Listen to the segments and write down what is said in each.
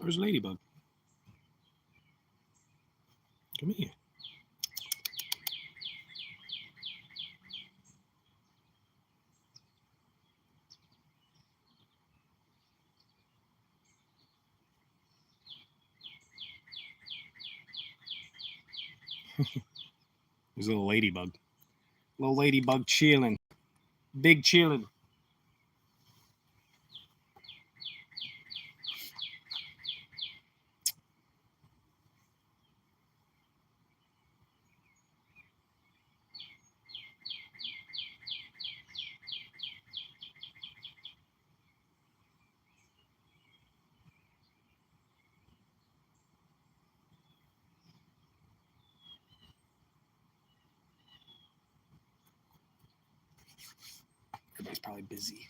Where's Ladybug? Come here. There's a little ladybug. Little ladybug chilling. Big chilling. Everybody's probably busy.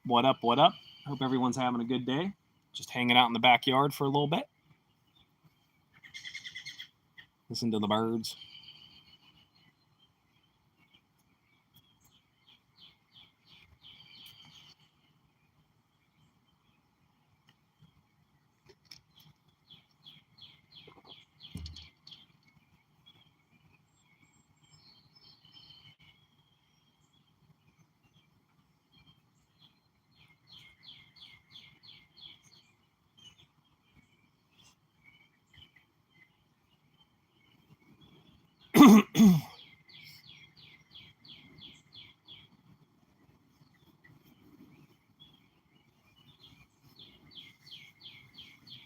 What up, what up? Hope everyone's having a good day. Just hanging out in the backyard for a little bit. Listen to the birds.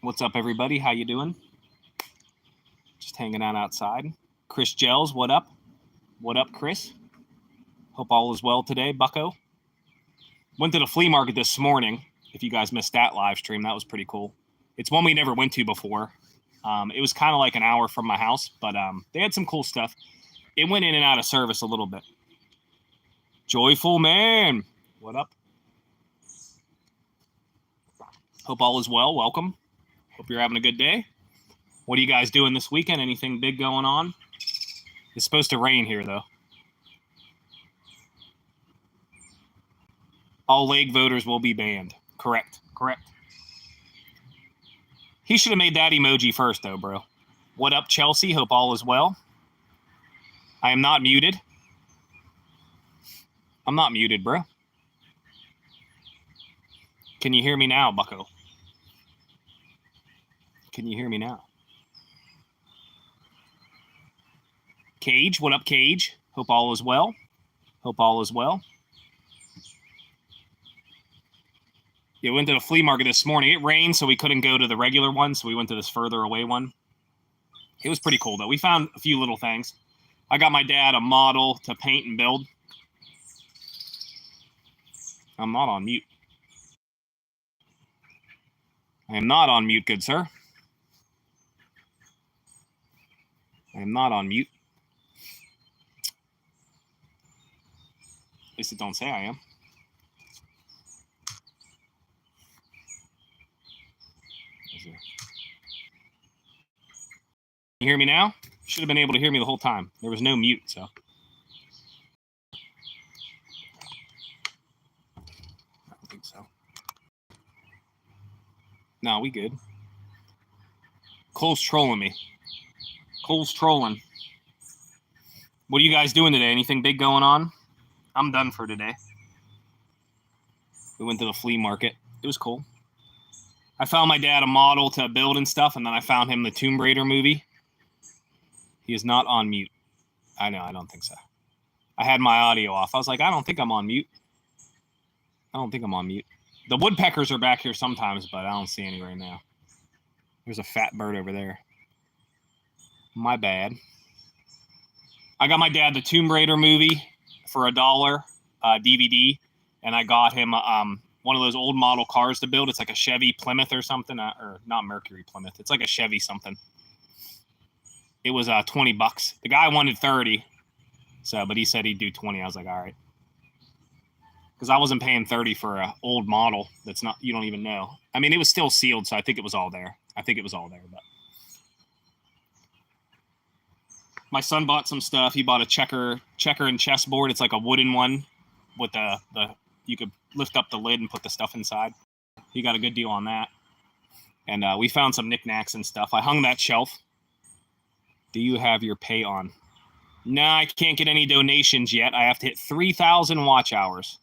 What's up, everybody? How you doing? Just hanging out outside. Chris Gels, what up? What up, Chris? Hope all is well today, bucko. Went to the flea market this morning. If you guys missed that live stream, that was pretty cool. It's one we never went to before. It was kind of like an hour from my house, but they had some cool stuff. It went in and out of service a little bit. Joyful man, what up? Hope all is well. Welcome. Hope you're having a good day. What are you guys doing this weekend? Anything big going on? It's supposed to rain here, though. All leg voters will be banned. Correct. He should have made that emoji first, though, bro. What up, Chelsea? Hope all is well. I am not muted. I'm not muted, bro. Can you hear me now, bucko? Can you hear me now? Cage, what up, Cage? Hope all is well. Hope all is well. Yeah, we went to the flea market this morning. It rained, so we couldn't go to the regular one, so we went to this further away one. It was pretty cool, though. We found a few little things. I got my dad a model to paint and build. I'm not on mute. I am not on mute, good sir. I am not on mute. At least it don't say I am. You hear me now? Should have been able to hear me the whole time. There was no mute, so. I don't think so. No, we good. Cole's trolling me. Cole's trolling. What are you guys doing today? Anything big going on? I'm done for today. We went to the flea market. It was cool. I found my dad a model to build and stuff, and then I found him the Tomb Raider movie. He is not on mute. I know, I don't think so. I had my audio off. I was like, I don't think I'm on mute. I don't think I'm on mute. The woodpeckers are back here sometimes, but I don't see any right now. There's a fat bird over there. My bad. I got my dad the Tomb Raider movie for $1 DVD, and I got him one of those old model cars to build. It's like a Chevy Plymouth or something, or not Mercury Plymouth. It's like a Chevy something. It was $20. The guy wanted 30, so but he said he'd do 20. I was like, all right, because I wasn't paying 30 for an old model that's not, you don't even know. I mean, it was still sealed, so I think it was all there. But my son bought some stuff. He bought a checker and chessboard. It's like a wooden one with the you could lift up the lid and put the stuff inside. He got a good deal on that. And we found some knickknacks and stuff. I hung that shelf. Do you have your pay on? No, I can't get any donations yet. I have to hit 3,000 watch hours.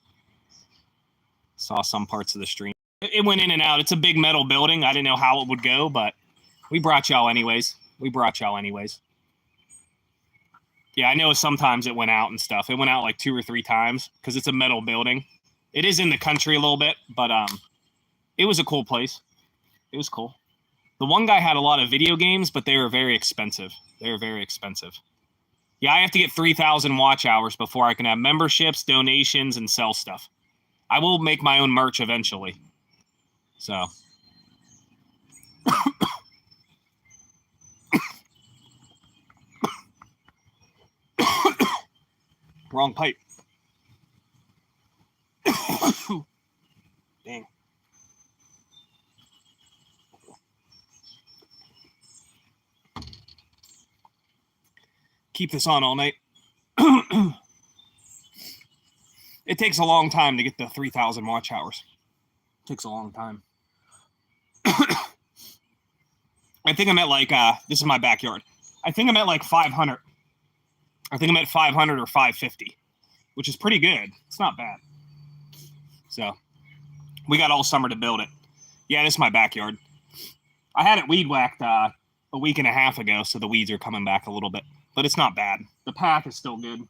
Saw some parts of the stream. It went in and out. It's a big metal building. I didn't know how it would go, but we brought y'all anyways. Yeah, I know sometimes it went out and stuff. It went out like 2 or 3 times because it's a metal building. It is in the country a little bit, but it was a cool place. It was cool. The one guy had a lot of video games, but they were very expensive. Yeah, I have to get 3,000 watch hours before I can have memberships, donations, and sell stuff. I will make my own merch eventually. So. Wrong pipe. Dang. Keep this on all night. It takes a long time to get the 3,000 watch hours. It takes a long time. I think I'm at like, this is my backyard. I think I'm at like 500. I think I'm at 500 or 550, which is pretty good. It's not bad. So we got all summer to build it. Yeah, this is my backyard. I had it weed whacked a week and a half ago, so the weeds are coming back a little bit, but it's not bad. The path is still good.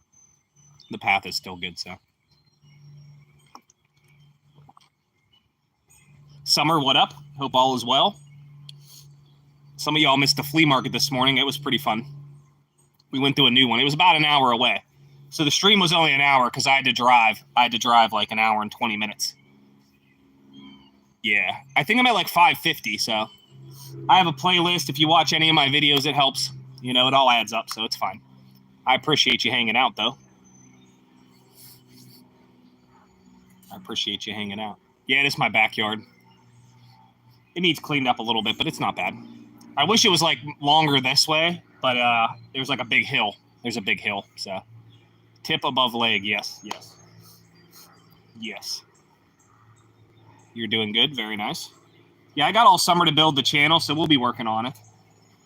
So. Summer, what up? Hope all is well. Some of y'all missed the flea market this morning. It was pretty fun. We went through a new one. It was about an hour away. So the stream was only an hour because I had to drive. Like an hour and 20 minutes. Yeah. I think I'm at like 550, so I have a playlist. If you watch any of my videos, it helps. You know, it all adds up, so it's fine. I appreciate you hanging out, though. Yeah, it is my backyard. It needs cleaned up a little bit, but it's not bad. I wish it was like longer this way, but there's like a big hill. There's a big hill, so. Tip above leg, yes. You're doing good, very nice. Yeah, I got all summer to build the channel, so we'll be working on it.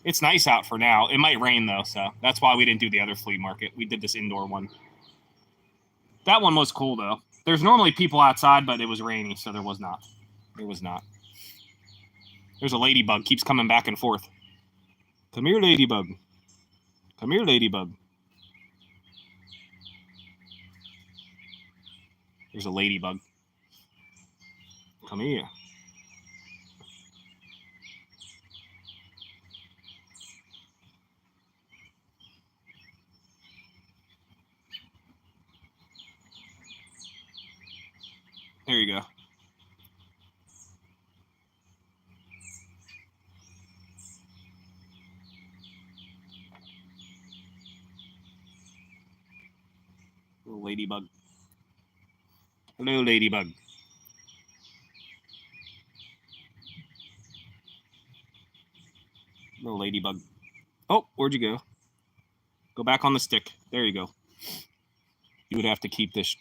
It's nice out for now. It might rain, though, so that's why we didn't do the other flea market. We did this indoor one. That one was cool, though. There's normally people outside, but it was rainy, so there was not. There's a ladybug. Keeps coming back and forth. Come here, ladybug. There's a ladybug. Come here. There you go. Little ladybug. Hello, ladybug. Little ladybug. Oh, where'd you go? Go back on the stick. There you go. You would have to keep this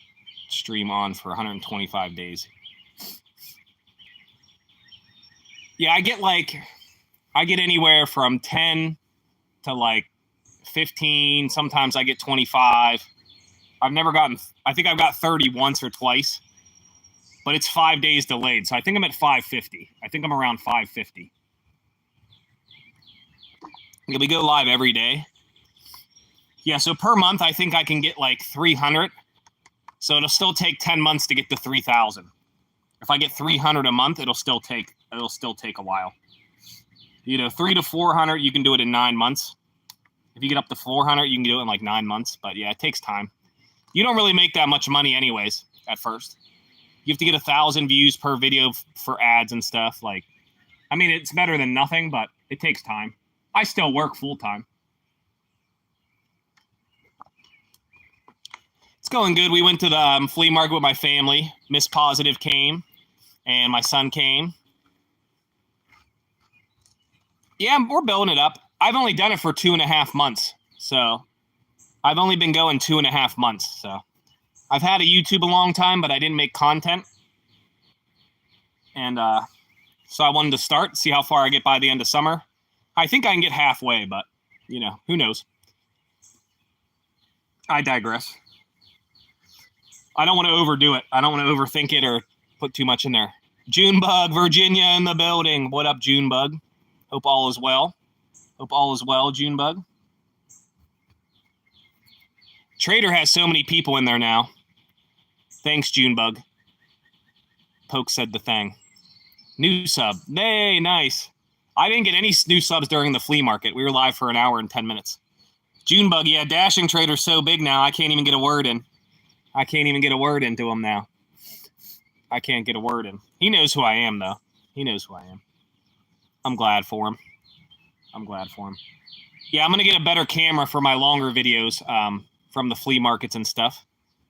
stream on for 125 days. Yeah, I get anywhere from 10 to like 15. Sometimes I get 25. I think I've got 30 once or twice, but it's 5 days delayed. So I think I'm at 550. I think I'm around 550. We go live every day. Yeah, so per month, I think I can get like 300. So it'll still take 10 months to get to 3,000. If I get 300 a month, it'll still take a while. 300 to 400, you can do it in 9 months. If you get up to 400, you can do it in like 9 months. But yeah, it takes time. You don't really make that much money anyways at first. You have to get 1,000 views per video for ads and stuff. Like, I mean, it's better than nothing, but it takes time. I still work full time. It's going good. We went to the flea market with my family. Miss Positive came, and my son came. Yeah, we're building it up. I've only done it for 2.5 months, so I've only been going 2.5 months. So I've had a YouTube a long time, but I didn't make content, and so I wanted to start, see how far I get by the end of summer. I think I can get halfway, but who knows? I digress. I don't want to overdo it. I don't want to overthink it or put too much in there. Junebug, Virginia in the building. What up, Junebug? Hope all is well. Hope all is well, Junebug. Trader has so many people in there now. Thanks, Junebug. Poke said the thing. New sub. Hey, nice. I didn't get any new subs during the flea market. We were live for an hour and 10 minutes. Junebug, yeah, Dashing Trader's so big now, I can't even get a word in. I can't even get a word into him now. I can't get a word in. He knows who I am, though. He knows who I am. I'm glad for him. I'm glad for him. Yeah, I'm going to get a better camera for my longer videos from the flea markets and stuff.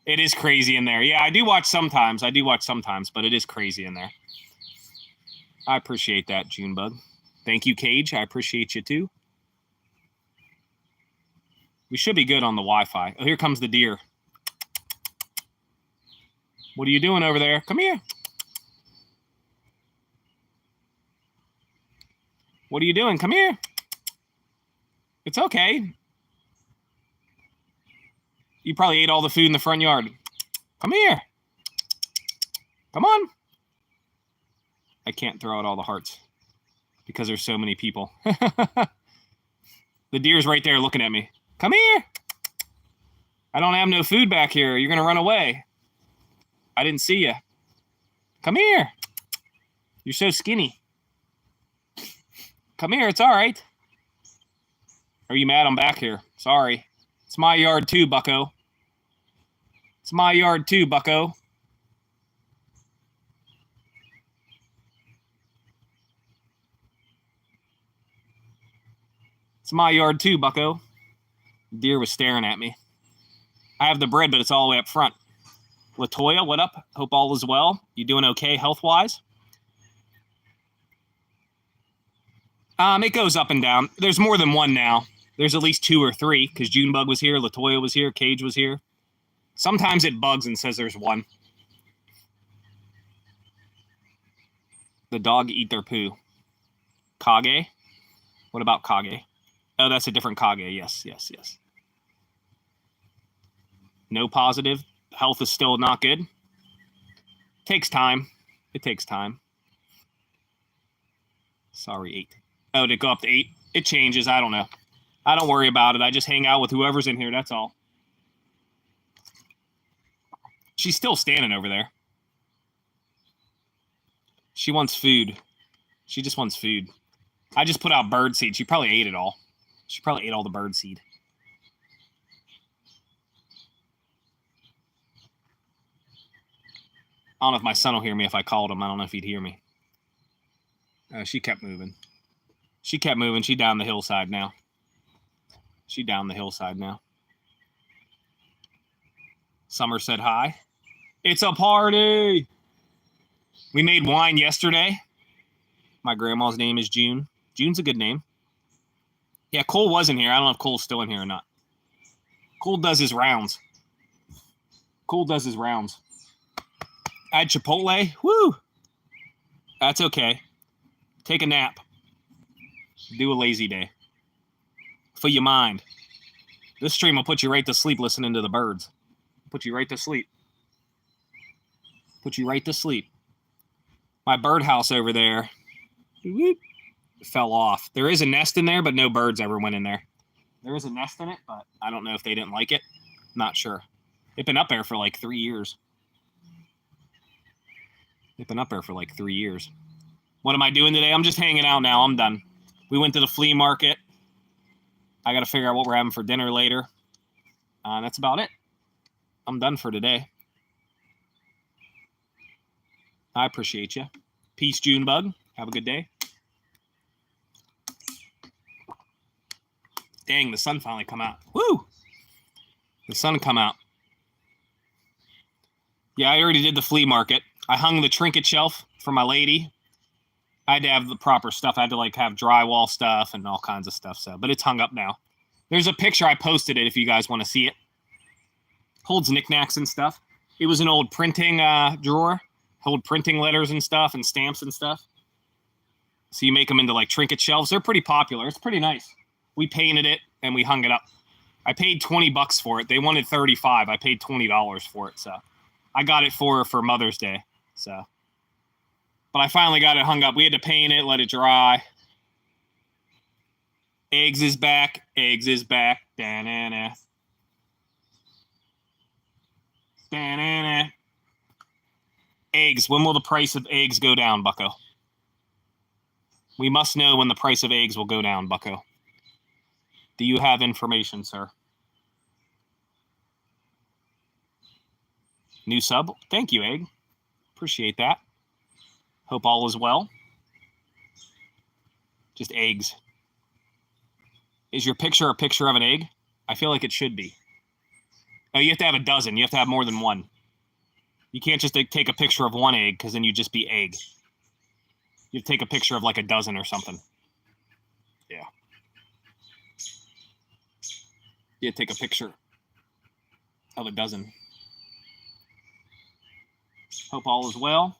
It is crazy in there. Yeah, I do watch sometimes, but it is crazy in there. I appreciate that, Junebug. Thank you, Cage. I appreciate you, too. We should be good on the Wi-Fi. Oh, here comes the deer. What are you doing over there? Come here. What are you doing? Come here. It's okay. You probably ate all the food in the front yard. Come here. Come on. I can't throw out all the hearts because there's so many people. The deer's right there looking at me. Come here. I don't have no food back here. You're going to run away. I didn't see you. Come here. You're so skinny. Come here. It's all right. Are you mad I'm back here? Sorry. It's my yard too, bucko. It's my yard too, bucko. It's my yard too, bucko. Deer was staring at me. I have the bread, but it's all the way up front. Latoya, what up? Hope all is well. You doing okay health-wise? It goes up and down. There's more than one now. There's at least 2 or 3 because Junebug was here, Latoya was here, Cage was here. Sometimes it bugs and says there's 1. The dog eat their poo. Kage? What about Kage? Oh, that's a different Kage. Yes. No positive. Health is still not good. Takes time. It takes time. Sorry, 8. Oh, did it go up to 8? It changes. I don't know. I don't worry about it. I just hang out with whoever's in here. That's all. She's still standing over there. She wants food. She just wants food. I just put out bird seed. She probably ate it all. She probably ate all the bird seed. I don't know if my son will hear me if I called him. I don't know if he'd hear me. She kept moving. She kept moving. She down the hillside now. She down the hillside now. Summer said hi. It's a party. We made wine yesterday. My grandma's name is June. June's a good name. Yeah, Cole was in here. I don't know if Cole's still in here or not. Cole does his rounds. Cole does his rounds. I had Chipotle. Woo! That's okay. Take a nap. Do a lazy day. For your mind. This stream will put you right to sleep listening to the birds. Put you right to sleep. Put you right to sleep. My birdhouse over there fell off. There is a nest in there, but no birds ever went in there. There is a nest in it, but I don't know if they didn't like it. Not sure. It's been up there for like 3 years. It's been up there for like 3 years. What am I doing today? I'm just hanging out now. I'm done. We went to the flea market. I got to figure out what we're having for dinner later. That's about it. I'm done for today. I appreciate you. Peace, Junebug. Have a good day. Dang, the sun finally come out. Woo! The sun come out. Yeah, I already did the flea market. I hung the trinket shelf for my lady. I had to have the proper stuff. I had to like have drywall stuff and all kinds of stuff. So, but it's hung up now. There's a picture. I posted it if you guys want to see it. Holds knickknacks and stuff. It was an old printing drawer. Hold printing letters and stuff and stamps and stuff. So you make them into like trinket shelves. They're pretty popular. It's pretty nice. We painted it and we hung it up. I paid $20 for it. They wanted $35. I paid $20 for it. So I got it for Mother's Day. So, but I finally got it hung up. We had to paint it, let it dry. Eggs is back. Eggs is back. Da-na-na. Da-na-na. Eggs. When will the price of eggs go down, Bucko? We must know when the price of eggs will go down, Bucko. Do you have information, sir? New sub. Thank you, Egg. Appreciate that. Hope all is well. Just eggs. Is your picture a picture of an egg? I feel like it should be. Oh, you have to have a dozen. You have to have more than one. You can't just take a picture of one egg because then you'd just be egg. You have to take a picture of like a dozen or something. Yeah. You take a picture of a dozen. Hope all is well.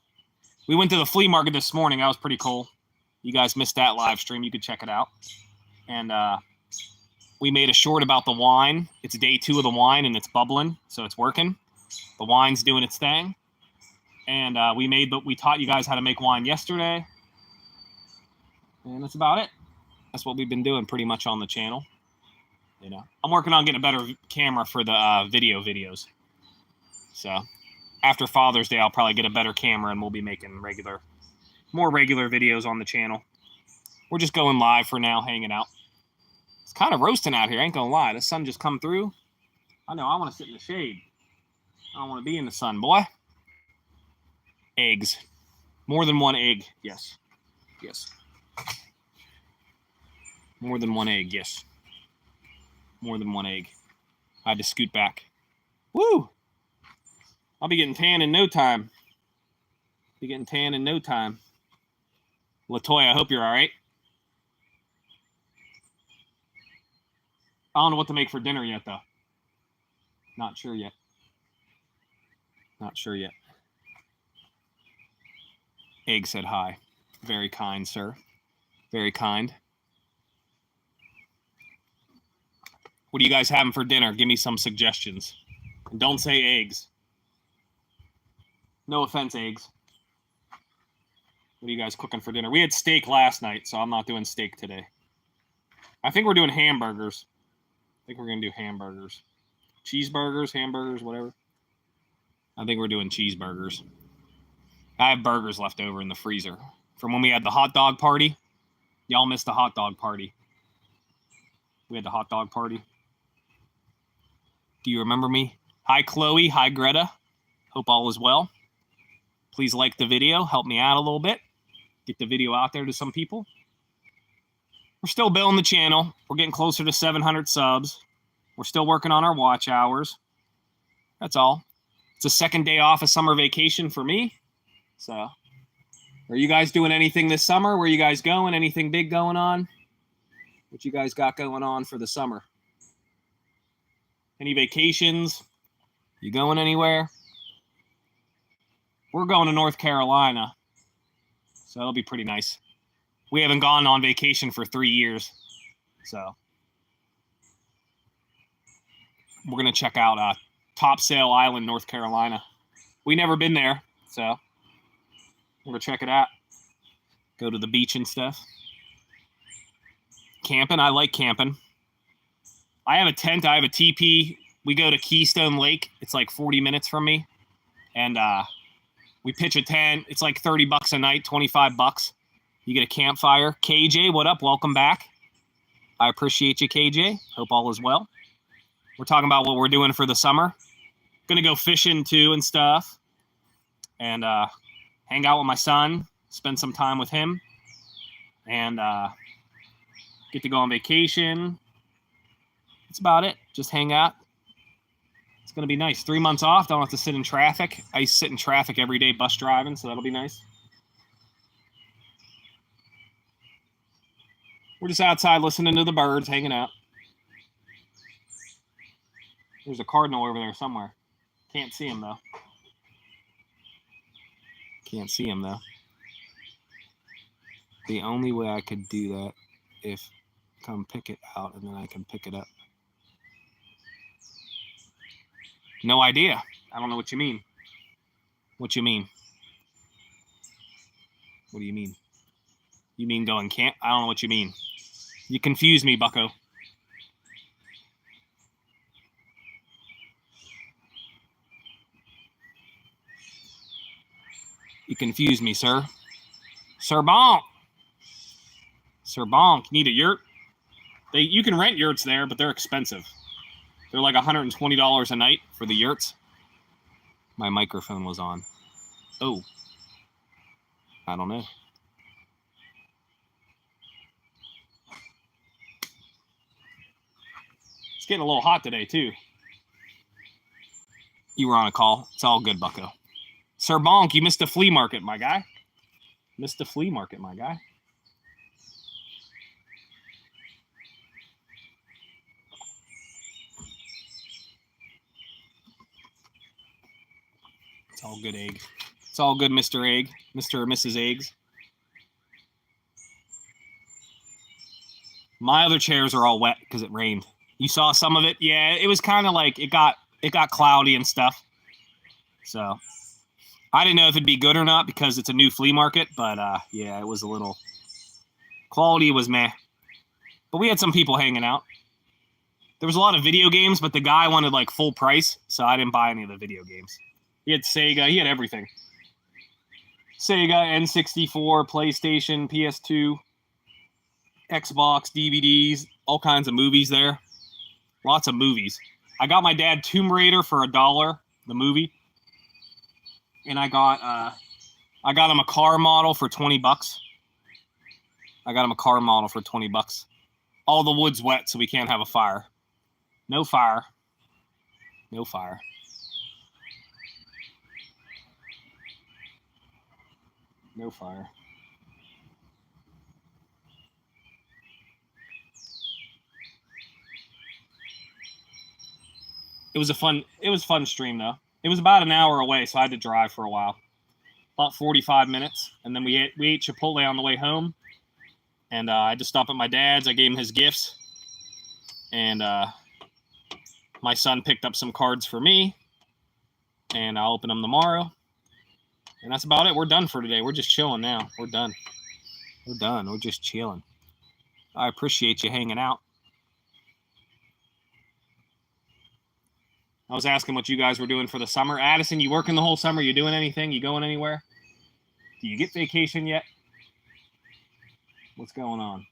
We went to the flea market this morning. That was pretty cool. You guys missed that live stream. You could check it out. And we made a short about the wine. It's day 2 of the wine, and it's bubbling, so it's working. The wine's doing its thing. And we taught you guys how to make wine yesterday. And that's about it. That's what we've been doing pretty much on the channel. You know, I'm working on getting a better camera for the videos. So after Father's Day, I'll probably get a better camera and we'll be making more regular videos on the channel. We're just going live for now, hanging out. It's kind of roasting out here, ain't gonna lie. The sun just come through. I know, I want to sit in the shade. I don't want to be in the sun, boy. Eggs. More than one egg, yes. Yes. More than one egg, yes. More than one egg. I had to scoot back. Woo! I'll be getting tan in no time. Latoya, I hope you're all right. I don't know what to make for dinner yet, though. Not sure yet. Egg said hi. Very kind, sir. Very kind. What are you guys having for dinner? Give me some suggestions. And don't say eggs. No offense, eggs. What are you guys cooking for dinner? We had steak last night, so I'm not doing steak today. I think we're doing hamburgers. I think we're going to do hamburgers. Cheeseburgers, hamburgers, whatever. I think we're doing cheeseburgers. I have burgers left over in the freezer from when we had the hot dog party. Y'all missed the hot dog party. We had the hot dog party. Do you remember me? Hi, Chloe. Hi, Greta. Hope all is well. Please like the video. Help me out a little bit. Get the video out there to some people. We're still building the channel. We're getting closer to 700 subs. We're still working on our watch hours. That's all. It's a second day off of summer vacation for me. So, are you guys doing anything this summer? Where you guys going? Anything big going on? What you guys got going on for the summer? Any vacations? You going anywhere? We're going to North Carolina. So it'll be pretty nice. We haven't gone on vacation for 3 years. So we're going to check out Topsail Island, North Carolina. We never been there, so we're going to check it out. Go to the beach and stuff. Camping, I like camping. I have a tent, I have a teepee. We go to Keystone Lake. It's like 40 minutes from me. And we pitch a tent. It's like $30 a night, $25. You get a campfire. KJ, what up? Welcome back. I appreciate you, KJ. Hope all is well. We're talking about what we're doing for the summer. Gonna go fishing too and stuff. And hang out with my son. Spend some time with him. And get to go on vacation. That's about it. Just hang out. It's going to be nice. 3 months off. Don't have to sit in traffic. I sit in traffic every day bus driving, so that'll be nice. We're just outside listening to the birds, hanging out. There's a cardinal over there somewhere. Can't see him, though. Can't see him, though. The only way I could do that if come pick it out and then I can pick it up. No idea. I don't know what you mean. What you mean? What do you mean? You mean going camp? I don't know what you mean. You confuse me, bucko. You confuse me, sir. Sir Bonk. Sir Bonk. You need a yurt? You can rent yurts there, but they're expensive. They're like $120 a night for the yurts. My microphone was on. Oh. I don't know. It's getting a little hot today, too. You were on a call. It's all good, bucko. Sir Bonk, you missed the flea market, my guy. Missed the flea market, my guy. It's all good, Egg. It's all good, Mr. Egg. Mr. or Mrs. Eggs. My other chairs are all wet because it rained. You saw some of it? Yeah, it was kind of like it got cloudy and stuff. So I didn't know if it'd be good or not because it's a new flea market, but yeah, it was a little quality was meh. But we had some people hanging out. There was a lot of video games, but the guy wanted like full price, so I didn't buy any of the video games. He had Sega. He had everything. Sega, N64, PlayStation, PS2, Xbox, DVDs, all kinds of movies there. Lots of movies. I got my dad Tomb Raider for $1, the movie. And I got him a car model for $20. I got him a car model for $20. All the wood's wet, so we can't have a fire. No fire. No fire. No fire. It was fun stream though. It was about an hour away, so I had to drive for a while. About 45 minutes. And then we ate Chipotle on the way home. And I had to stop at my dad's. I gave him his gifts. And my son picked up some cards for me. And I'll open them tomorrow. And that's about it. We're done for today. We're just chilling now. We're done. We're done. We're just chilling. I appreciate you hanging out. I was asking what you guys were doing for the summer. Addison, you working the whole summer? You doing anything? You going anywhere? Do you get vacation yet? What's going on?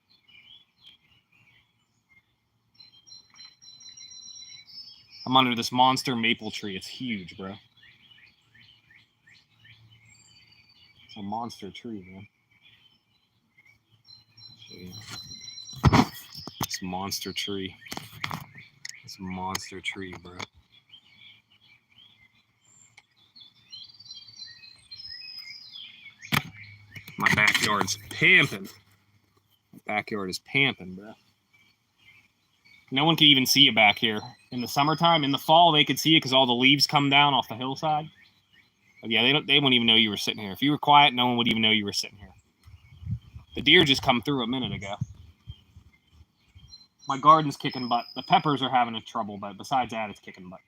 I'm under this monster maple tree. It's huge, bro. It's a monster tree, man. Show you. It's a monster tree. It's a monster tree, bro. My backyard's pimping. My backyard is pimping, bro. No one can even see you back here. In the summertime, in the fall, they could see you because all the leaves come down off the hillside. But yeah, they wouldn't even know you were sitting here. If you were quiet, no one would even know you were sitting here. The deer just come through a minute ago. My garden's kicking butt. The peppers are having a trouble, but besides that, it's kicking butt.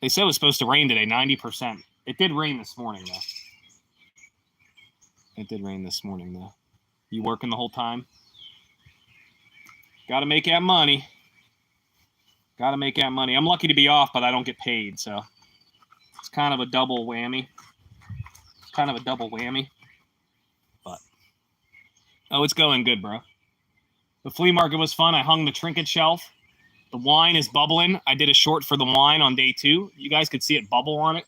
They said it was supposed to rain today, 90%. It did rain this morning, though. It did rain this morning, though. You working the whole time? Got to make that money. Got to make that money. I'm lucky to be off, but I don't get paid, so it's kind of a double whammy. Kind of a double whammy. Oh, it's going good, bro. The flea market was fun. I hung the trinket shelf. The wine is bubbling. I did a short for the wine on day 2. You guys could see it bubble on it.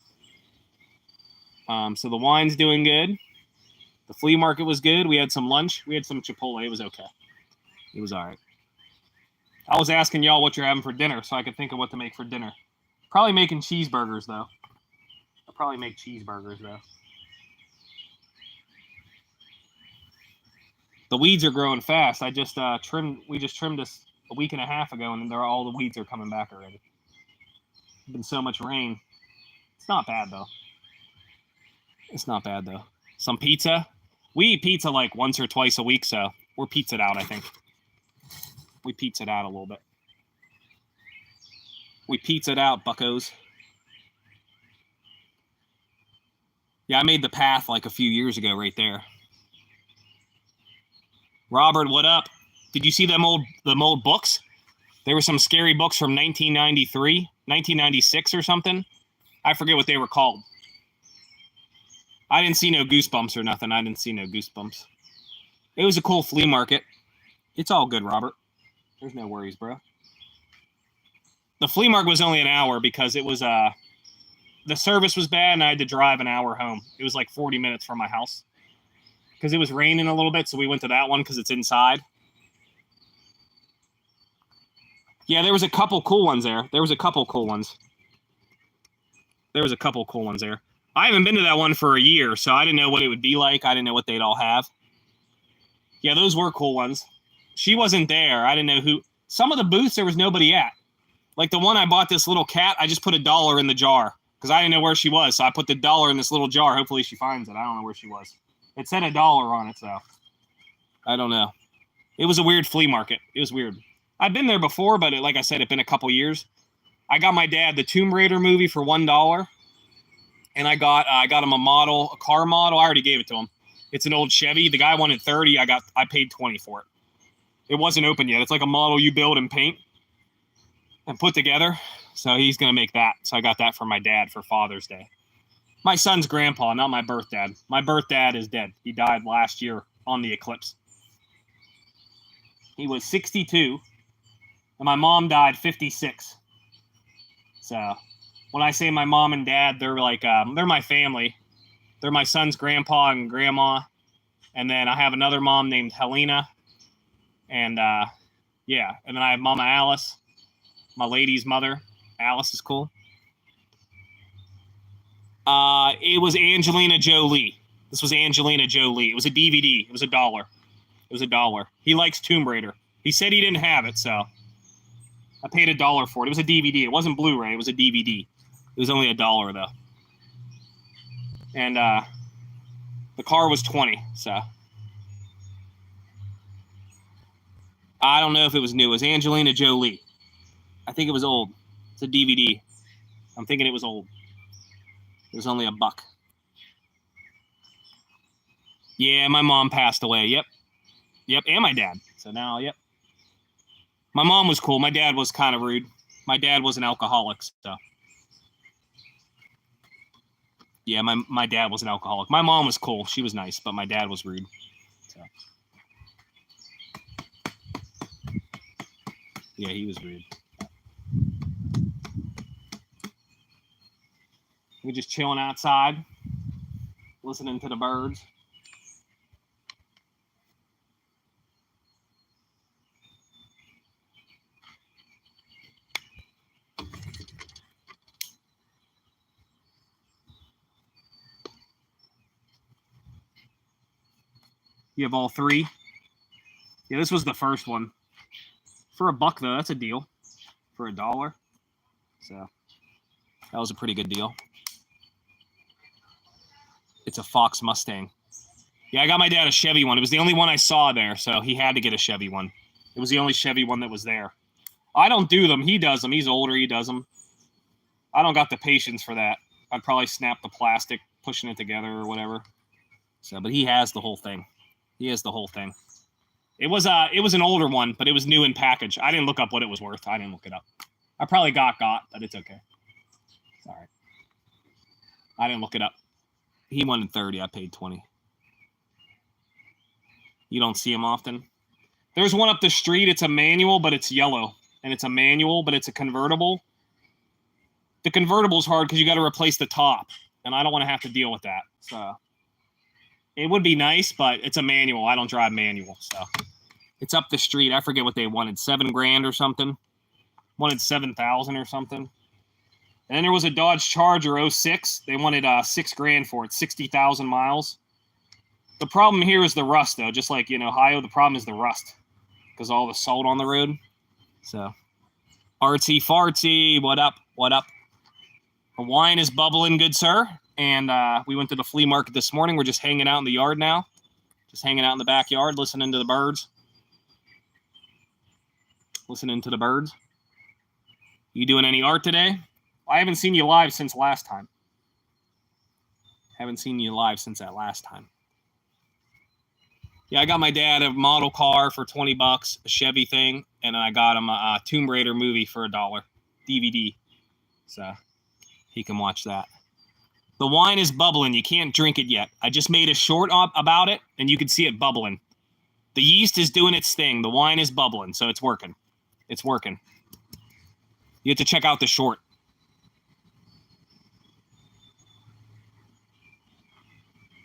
So the wine's doing good. The flea market was good. We had some lunch. We had some Chipotle. It was okay. It was all right. I was asking y'all what you're having for dinner so I could think of what to make for dinner. Probably making cheeseburgers, though. I'll probably make cheeseburgers, though. The weeds are growing fast. I just we just trimmed this a week and a half ago, and all the weeds are coming back already. There's been so much rain. It's not bad, though. It's not bad, though. Some pizza. We eat pizza like once or twice a week, so we're pizzaed out, I think. We pizzaed out a little bit. We pizzaed out, buckos. Yeah, I made the path like a few years ago right there. Robert, what up? Did you see them old books? There were some scary books from 1993, 1996 or something. I forget what they were called. I didn't see no Goosebumps or nothing. I didn't see no Goosebumps. It was a cool flea market. It's all good, Robert. There's no worries, bro. The flea market was only an hour because it was the service was bad and I had to drive an hour home. It was like 40 minutes from my house because it was raining a little bit, so we went to that one because it's inside. Yeah, there was a couple cool ones there. There was a couple cool ones there. I haven't been to that one for a year, so I didn't know what it would be like. I didn't know what they'd all have. Yeah, those were cool ones. She wasn't there. I didn't know who. Some of the booths, there was nobody at. Like the one I bought this little cat, I just put $1 in the jar because I didn't know where she was. So I put the $1 in this little jar. Hopefully she finds it. I don't know where she was. It said $1 on it, so I don't know. It was a weird flea market. It was weird. I've been there before, but like I said, it's been a couple years. I got my dad the Tomb Raider movie for $1, and I got him a car model. I already gave it to him. It's an old Chevy. The guy wanted 30. I paid 20 for it. It wasn't open yet. It's like a model you build and paint and put together. So he's gonna make that. So I got that for my dad for Father's Day. My son's grandpa, not my birth dad. My birth dad is dead. He died last year on the eclipse. He was 62, and my mom died 56. So when I say my mom and dad, they're like they're my family. They're my son's grandpa and grandma, and then I have another mom named Helena, and yeah, and then I have Mama Alice, my lady's mother. Alice is cool. It was Angelina Jolie. This was Angelina Jolie. It was a DVD. It was $1. It was $1. He likes Tomb Raider. He said he didn't have it, so I paid $1 for it. It was a DVD. It wasn't Blu-ray. It was a DVD. It was only $1 though. And the car was 20. So I don't know if it was new. It was Angelina Jolie. I think it was old. It's a DVD. I'm thinking it was old. It was only $1. Yeah, my mom passed away. Yep, and my dad. So now, yep. My mom was cool. My dad was kind of rude. My dad was an alcoholic, so. Yeah, my dad was an alcoholic. My mom was cool. She was nice, but my dad was rude. So. Yeah, he was rude. We're just chilling outside, listening to the birds. You have all 3? Yeah, this was the first one. For $1 though, that's a deal. For $1. So that was a pretty good deal. It's a Fox Mustang. Yeah, I got my dad a Chevy one. It was the only one I saw there, so he had to get a Chevy one. It was the only Chevy one that was there. I don't do them. He does them. He's older. He does them. I don't got the patience for that. I'd probably snap the plastic, pushing it together or whatever. So, but he has the whole thing. He has the whole thing. It was an older one, but it was new in package. I didn't look up what it was worth. I didn't look it up. I probably got, but it's okay. It's all right. I didn't look it up. He wanted 30. I paid 20. You don't see them often. There's one up the street. It's a manual, but it's yellow. And it's a manual, but it's a convertible. The convertible's hard because you got to replace the top. And I don't want to have to deal with that. So it would be nice, but it's a manual. I don't drive manual. So it's up the street. I forget what they wanted. $7,000 or something. Wanted 7,000 or something. And then there was a Dodge Charger 06. They wanted $6,000 for it. 60,000 miles. The problem here is the rust, though. Just like in Ohio, the problem is the rust. Because all the salt on the road. So, artsy fartsy, what up? What up? The wine is bubbling, good sir. And we went to the flea market this morning. We're just hanging out in the yard now. Just hanging out in the backyard, listening to the birds. Listening to the birds. You doing any art today? I haven't seen you live since last time. Haven't seen you live since that last time. Yeah, I got my dad a model car for $20, a Chevy thing, and I got him a Tomb Raider movie for $1 DVD. So he can watch that. The wine is bubbling. You can't drink it yet. I just made a short about it, and you can see it bubbling. The yeast is doing its thing. The wine is bubbling, so it's working. It's working. You have to check out the short.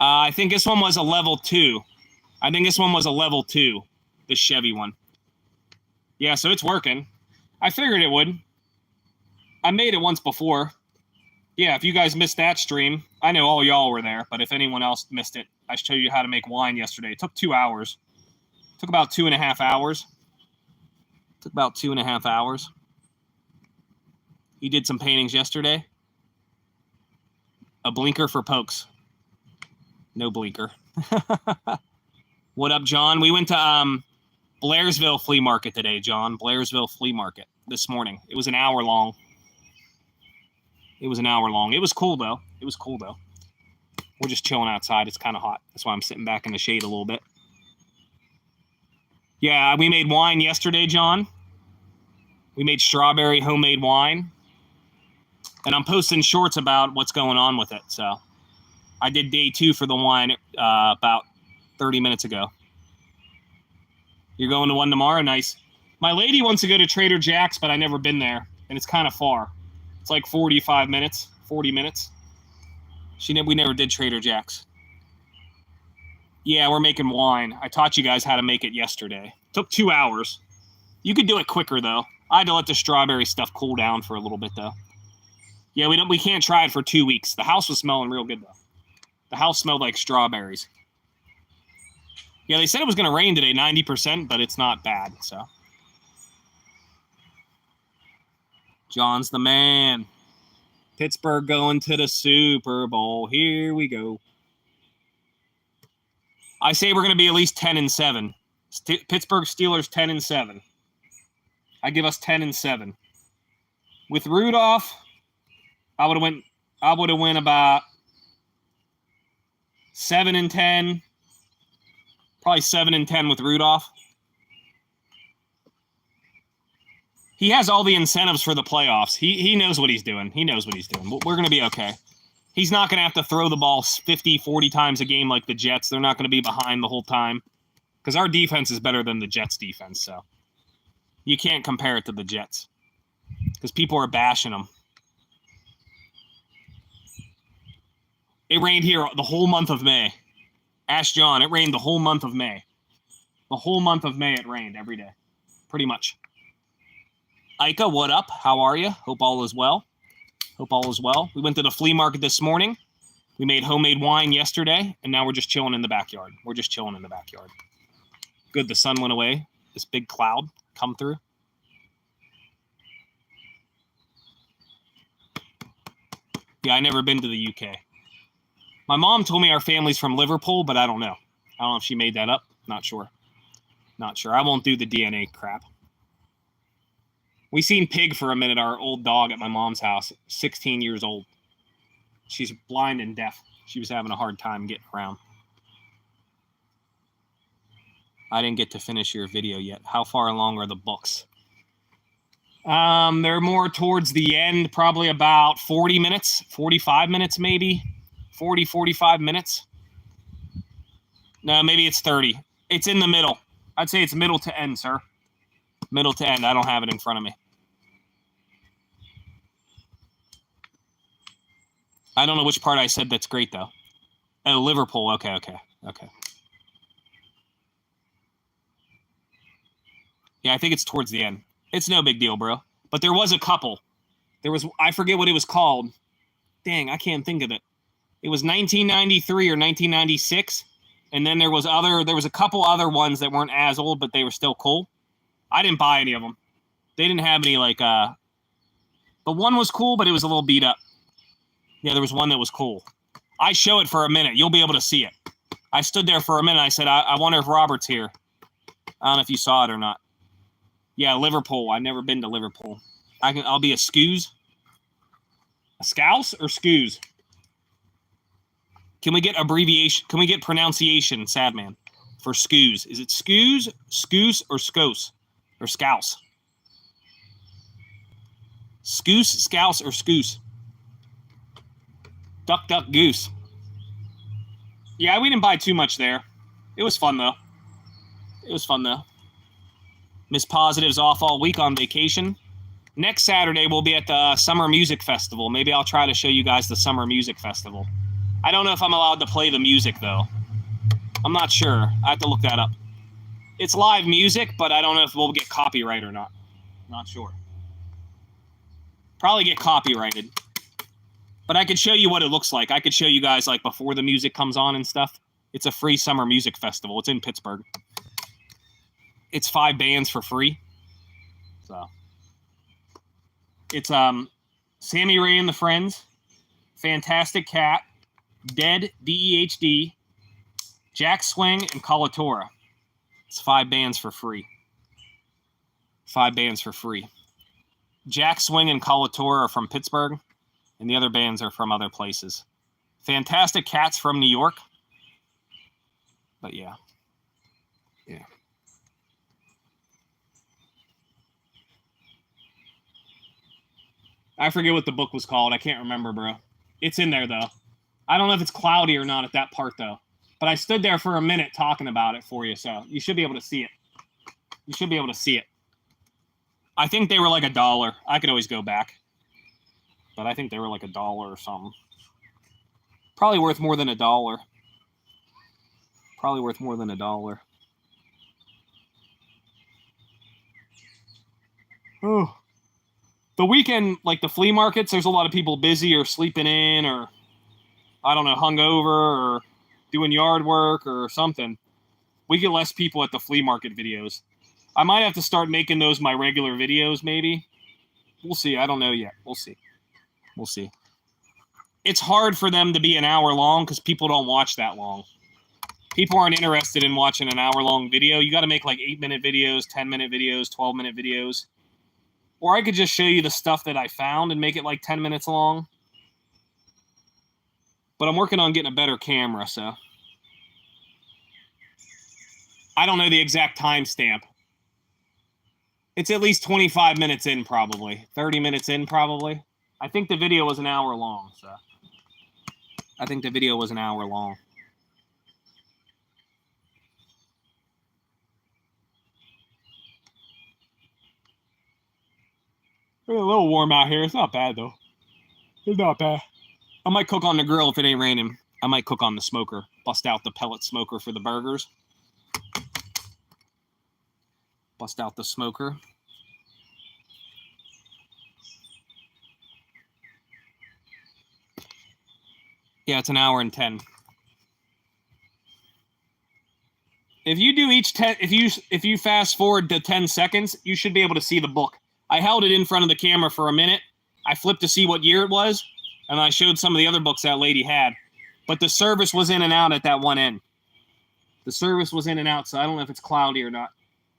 I think this one was a level 2. I think this one was a level 2, the Chevy one. Yeah, so it's working. I figured it would. I made it once before. Yeah, if you guys missed that stream, I know all y'all were there, but if anyone else missed it, I showed you how to make wine yesterday. It took 2 hours. It took about 2.5 hours. Took about 2.5 hours. You did some paintings yesterday? A blinker for pokes. No blinker. What up, John? We went to Blairsville Flea Market today, John. Blairsville Flea Market this morning. It was an hour long. It was an hour long. It was cool, though. It was cool, though. We're just chilling outside. It's kind of hot. That's why I'm sitting back in the shade a little bit. Yeah, we made wine yesterday, John. We made strawberry homemade wine. And I'm posting shorts about what's going on with it. So I did day 2 for the wine about 30 minutes ago. You're going to one tomorrow? Nice. My lady wants to go to Trader Jack's, but I've never been there. And it's kind of far. It's like 45 minutes, 40 minutes. We never did Trader Jack's. Yeah, we're making wine. I taught you guys how to make it yesterday. Took 2 hours. You could do it quicker, though. I had to let the strawberry stuff cool down for a little bit, though. Yeah, we can't try it for 2 weeks. The house was smelling real good, though. The house smelled like strawberries. Yeah, they said it was going to rain today, 90%, but it's not bad, so. John's the man. Pittsburgh going to the Super Bowl. Here we go. I say we're going to be at least 10-7. Pittsburgh Steelers 10-7. I give us 10-7. With Rudolph, I would have went about 7-10. Probably 7-10 with Rudolph. He has all the incentives for the playoffs. He knows what he's doing. He knows what he's doing. We're going to be okay. He's not going to have to throw the ball 50, 40 times a game like the Jets. They're not going to be behind the whole time. Because our defense is better than the Jets' defense. So you can't compare it to the Jets. Because people are bashing them. It rained here the whole month of May. Ask John. It rained the whole month of May. The whole month of May it rained every day. Pretty much. Ika, what up? How are you? Hope all is well. Hope all is well. We went to the flea market this morning. We made homemade wine yesterday, and now we're just chilling in the backyard. We're just chilling in the backyard. Good, the sun went away. This big cloud come through. Yeah, I never been to the UK. My mom told me our family's from Liverpool, but I don't know. I don't know if she made that up. Not sure. Not sure. I won't do the DNA crap. We seen Pig for a minute, our old dog at my mom's house, 16 years old. She's blind and deaf. She was having a hard time getting around. I didn't get to finish your video yet. How far along are the books? They're more towards the end, probably about 40 minutes, 45 minutes maybe. 40, 45 minutes. No, maybe it's 30. It's in the middle. I'd say it's middle to end, sir. Middle to end. I don't have it in front of me. I don't know which part I said that's great, though. Oh, Liverpool. Okay. Yeah, I think it's towards the end. It's no big deal, bro. But there was a couple. I forget what it was called. Dang, I can't think of it. It was 1993 or 1996. And then there was a couple other ones that weren't as old, but they were still cool. I didn't buy any of them. They didn't have any the one was cool, but it was a little beat up. Yeah, there was one that was cool. I show it for a minute. You'll be able to see it. I stood there for a minute. I said, I wonder if Robert's here. I don't know if you saw it or not. Yeah, Liverpool. I've never been to Liverpool. I'll be a Scoos. A Scouse or Scoos? Can we get abbreviation? Can we get pronunciation, Sadman, for Scoos? Is it Scoos, Scoos, or Scose? Or Scouse? Scoos, Scouse, or Scoos? Duck, duck, goose. Yeah, we didn't buy too much there. It was fun, though. Miss Positive's off all week on vacation. Next Saturday, we'll be at the Summer Music Festival. Maybe I'll try to show you guys the Summer Music Festival. I don't know if I'm allowed to play the music, though. I'm not sure. I have to look that up. It's live music, but I don't know if we'll get copyright or not. Not sure. Probably get copyrighted. But I could show you what it looks like. I could show you guys before the music comes on and stuff. It's a free summer music festival. It's in Pittsburgh. It's 5 bands for free. So it's Sammy Ray and the Friends, Fantastic Cat, Dead, DEHD, Jack Swing, and Colatora. It's 5 bands for free. 5 bands for free. Jack Swing and Colatora are from Pittsburgh, and the other bands are from other places. Fantastic Cat's from New York. But yeah. I forget what the book was called. I can't remember, bro. It's in there, though. I don't know if it's cloudy or not at that part, though. But I stood there for a minute talking about it for you, so you should be able to see it. I think they were like $1. I could always go back. But I think they were like $1 or something. Probably worth more than $1. Oh. The weekend, the flea markets, there's a lot of people busy or sleeping in or, I don't know, hungover or doing yard work or something. We get less people at the flea market videos. I might have to start making those my regular videos, maybe. We'll see. I don't know yet. We'll see. It's hard for them to be an hour long because people don't watch that long. People aren't interested in watching an hour-long video. You got to make 8-minute videos, 10-minute videos, 12-minute videos. Or I could just show you the stuff that I found and make it 10 minutes long. But I'm working on getting a better camera, so. I don't know the exact timestamp. It's at least 25 minutes in, probably. 30 minutes in, probably. I think the video was an hour long, so. It's a little warm out here. It's not bad, though. It's not bad. I might cook on the grill if it ain't raining. I might cook on the smoker. Bust out the pellet smoker for the burgers. Bust out the smoker. Yeah, it's 1 hour and 10. If you do if you fast forward to 10 seconds, you should be able to see the book. I held it in front of the camera for a minute. I flipped to see what year it was, and I showed some of the other books that lady had. But the service was in and out at that one end. So I don't know if it's cloudy or not.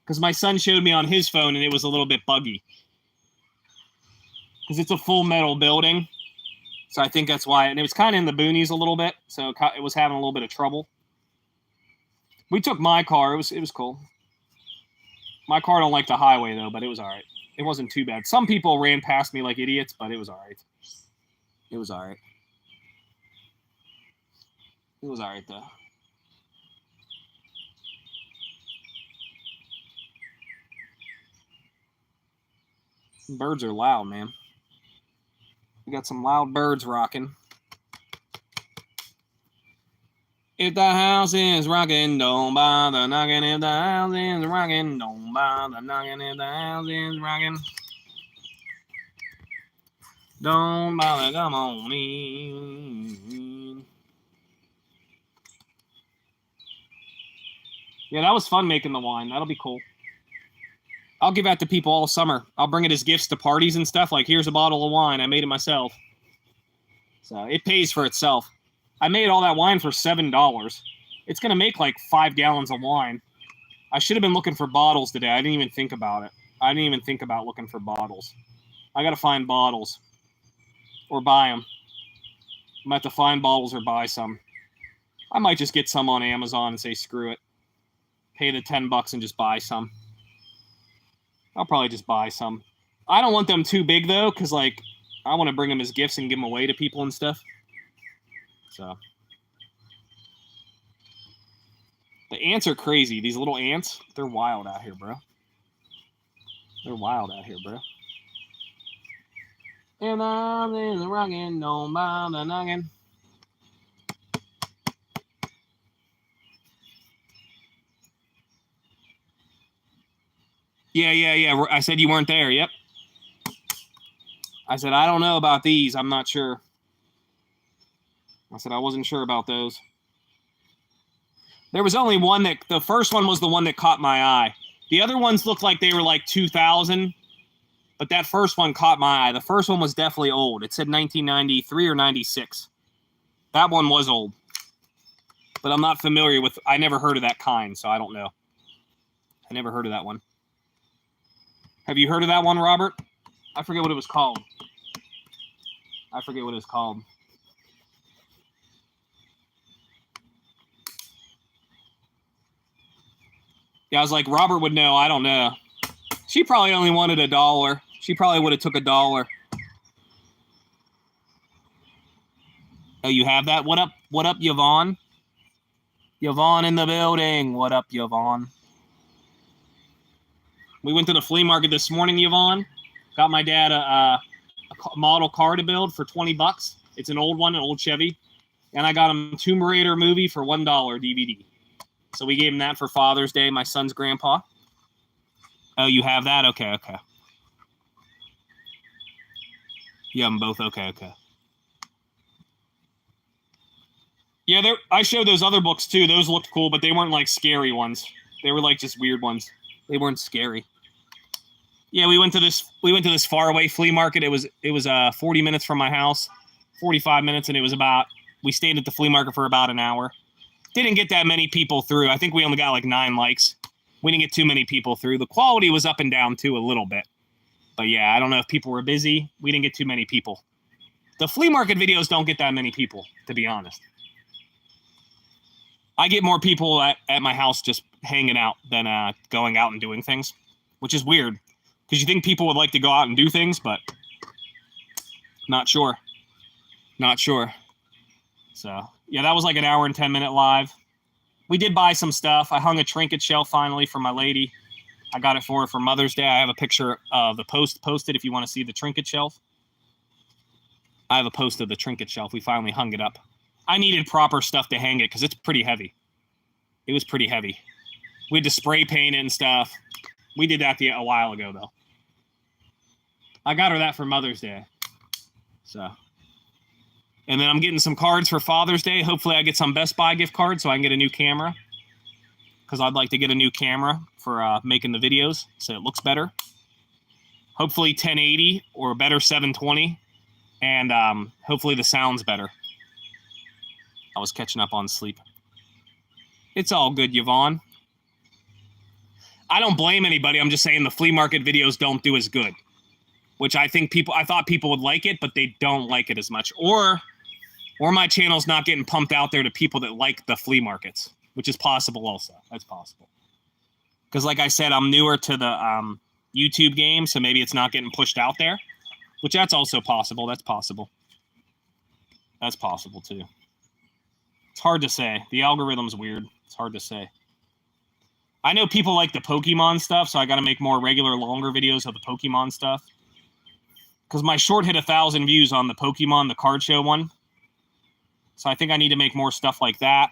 Because my son showed me on his phone, and it was a little bit buggy. Because it's a full metal building. So I think that's why. And it was kind of in the boonies a little bit, so it was having a little bit of trouble. We took my car. It was cool. My car don't like the highway, though, but it was all right. It wasn't too bad. Some people ran past me like idiots, but it was all right. It was all right, though. Birds are loud, man. We got some loud birds rocking. If the house is rocking, don't bother knocking. If the house is rocking, don't bother knocking. If the house is rocking, don't bother, come on in. Yeah, that was fun making the wine. That'll be cool. I'll give that to people all summer. I'll bring it as gifts to parties and stuff. Like, here's a bottle of wine. I made it myself. So it pays for itself. I made all that wine for $7. It's going to make like 5 gallons of wine. I should have been looking for bottles today. I didn't even think about it. I didn't even think about looking for bottles. I got to find bottles or buy them. I'm going to have to find bottles or buy some. I might just get some on Amazon and say, screw it. Pay the $10 and just buy some. I'll probably just buy some. I don't want them too big, though, because, like, I want to bring them as gifts and give them away to people and stuff. So. The ants are crazy. These little ants, they're wild out here, bro. They're wild out here, bro. And I'm in the rockin', don't bother knocking. Yeah. I said you weren't there. Yep. I said, I don't know about these. I'm not sure. I said, I wasn't sure about those. There was only one that, the first one was the one that caught my eye. The other ones looked like they were like 2000, but that first one caught my eye. The first one was definitely old. It said 1993 or 96. That one was old. But I'm not familiar with, I never heard of that kind, so I don't know. I never heard of that one. Have you heard of that one, Robert? I forget what it was called. Yeah, I was like, Robert would know. I don't know. She probably only wanted $1. She probably would have took $1. Oh, you have that? What up, Yvonne? Yvonne in the building. What up, Yvonne? We went to the flea market this morning, Yvonne. Got my dad a model car to build for $20. It's an old one, an old Chevy. And I got him Tomb Raider movie for $1 DVD. So we gave him that for Father's Day, my son's grandpa. Oh, you have that? Okay. You have them both? Okay. Yeah, I showed those other books too. Those looked cool, but they weren't like scary ones. They were like just weird ones. They weren't scary. Yeah, we went to this faraway flea market. It was 40 minutes from my house, 45 minutes, and we stayed at the flea market for about an hour. Didn't get that many people through. I think we only got like 9 likes. We didn't get too many people through. The quality was up and down too a little bit. But yeah, I don't know if people were busy. We didn't get too many people. The flea market videos don't get that many people, to be honest. I get more people at my house just hanging out than going out and doing things, which is weird because you think people would like to go out and do things, but not sure. So yeah, that was like an hour and 10-minute live. We did buy some stuff. I hung a trinket shelf finally for my lady. I got it for her for Mother's Day. I have a picture of the post posted if you want to see the trinket shelf. I have a post of the trinket shelf. We finally hung it up. I needed proper stuff to hang it because it's pretty heavy. It was pretty heavy. We had to spray paint it and stuff. We did that a while ago, though. I got her that for Mother's Day. So. And then I'm getting some cards for Father's Day. Hopefully I get some Best Buy gift cards so I can get a new camera. Because I'd like to get a new camera for making the videos so it looks better. Hopefully 1080 or better 720. And hopefully the sound's better. I was catching up on sleep. It's all good, Yvonne. I don't blame anybody. I'm just saying the flea market videos don't do as good. Which I thought people would like it, but they don't like it as much. Or my channel's not getting pumped out there to people that like the flea markets, which is possible also. That's possible. Because like I said, I'm newer to the YouTube game, so maybe it's not getting pushed out there. Which that's also possible. That's possible. That's possible too. It's hard to say. The algorithm's weird. It's hard to say. I know people like the Pokemon stuff, so I got to make more regular, longer videos of the Pokemon stuff. because my short hit 1,000 views on the Pokemon, the card show one. So I think I need to make more stuff like that.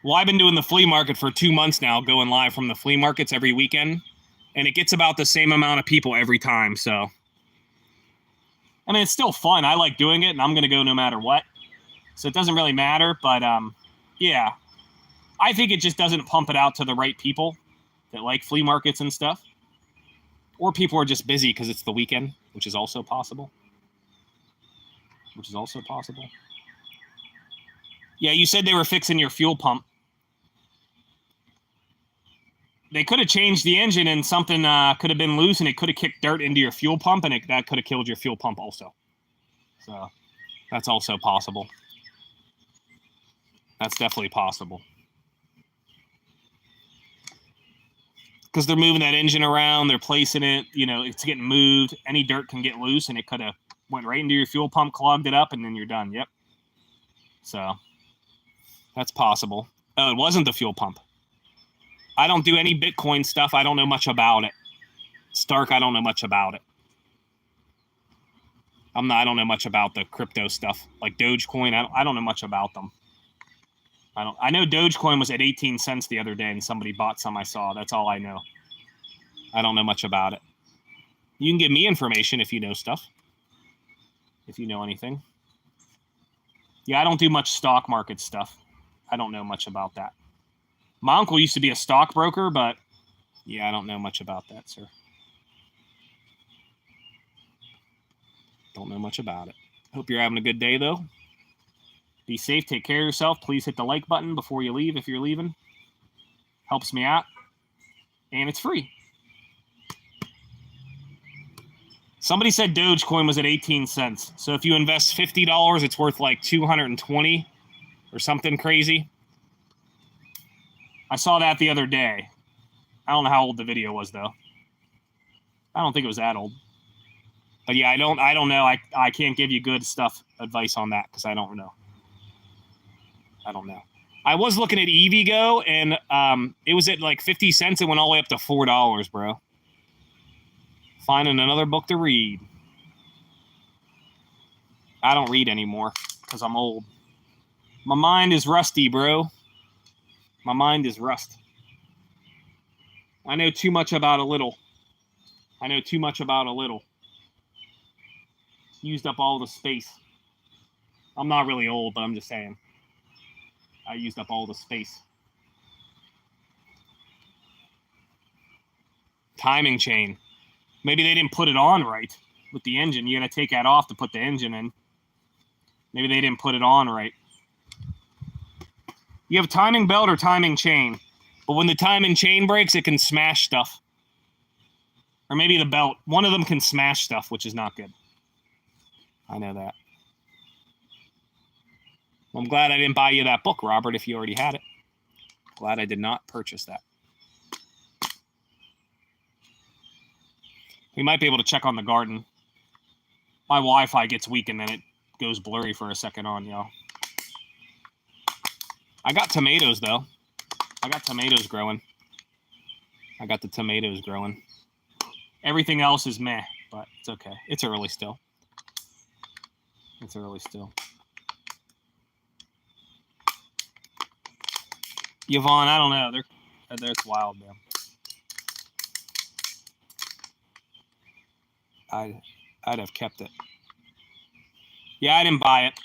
Well, I've been doing the flea market for 2 months now, going live from the flea markets every weekend. And it gets about the same amount of people every time, so. I mean, it's still fun. I like doing it, and I'm going to go no matter what. So it doesn't really matter, but yeah. I think it just doesn't pump it out to the right people that like flea markets and stuff. Or people are just busy because it's the weekend, which is also possible. Yeah, you said they were fixing your fuel pump. They could have changed the engine and something could have been loose and it could have kicked dirt into your fuel pump and that could have killed your fuel pump also. So that's also possible. That's definitely possible. Because they're moving that engine around, they're placing it, you know, it's getting moved. Any dirt can get loose and it could have went right into your fuel pump, clogged it up, and then you're done. Yep. So that's possible. Oh, it wasn't the fuel pump. I don't do any Bitcoin stuff. I don't know much about it. Stark, I don't know much about it. I don't know much about the crypto stuff. Like Dogecoin, I don't know much about them. I know Dogecoin was at 18 cents the other day and somebody bought some I saw. That's all I know. I don't know much about it. You can give me information if you know stuff. If you know anything. Yeah, I don't do much stock market stuff. I don't know much about that. My uncle used to be a stockbroker, but yeah, I don't know much about that, sir. Don't know much about it. Hope you're having a good day, though. Be safe. Take care of yourself. Please hit the like button before you leave if you're leaving. Helps me out. And it's free. Somebody said Dogecoin was at 18 cents. So if you invest $50, it's worth like 220 or something crazy. I saw that the other day. I don't know how old the video was, though. I don't think it was that old. But yeah, I don't know. I can't give you good advice on that because I don't know. I was looking at EVgo and it was at like 50 cents. It went all the way up to $4, bro. Finding another book to read. I don't read anymore because I'm old. My mind is rusty, bro. My mind is rust. I know too much about a little. Used up all the space. I'm not really old, but I'm just saying. I used up all the space. Timing chain. Maybe they didn't put it on right with the engine. You got to take that off to put the engine in. Maybe they didn't put it on right. You have timing belt or timing chain. But when the timing chain breaks, it can smash stuff. Or maybe the belt. One of them can smash stuff, which is not good. I know that. Well, I'm glad I didn't buy you that book, Robert, if you already had it. Glad I did not purchase that. We might be able to check on the garden. My Wi-Fi gets weak and then it goes blurry for a second on y'all. I got tomatoes, though. I got tomatoes growing. Everything else is meh, but it's okay. It's early still. Yvonne, I don't know. They're wild, man. I'd have kept it. Yeah, I didn't buy it.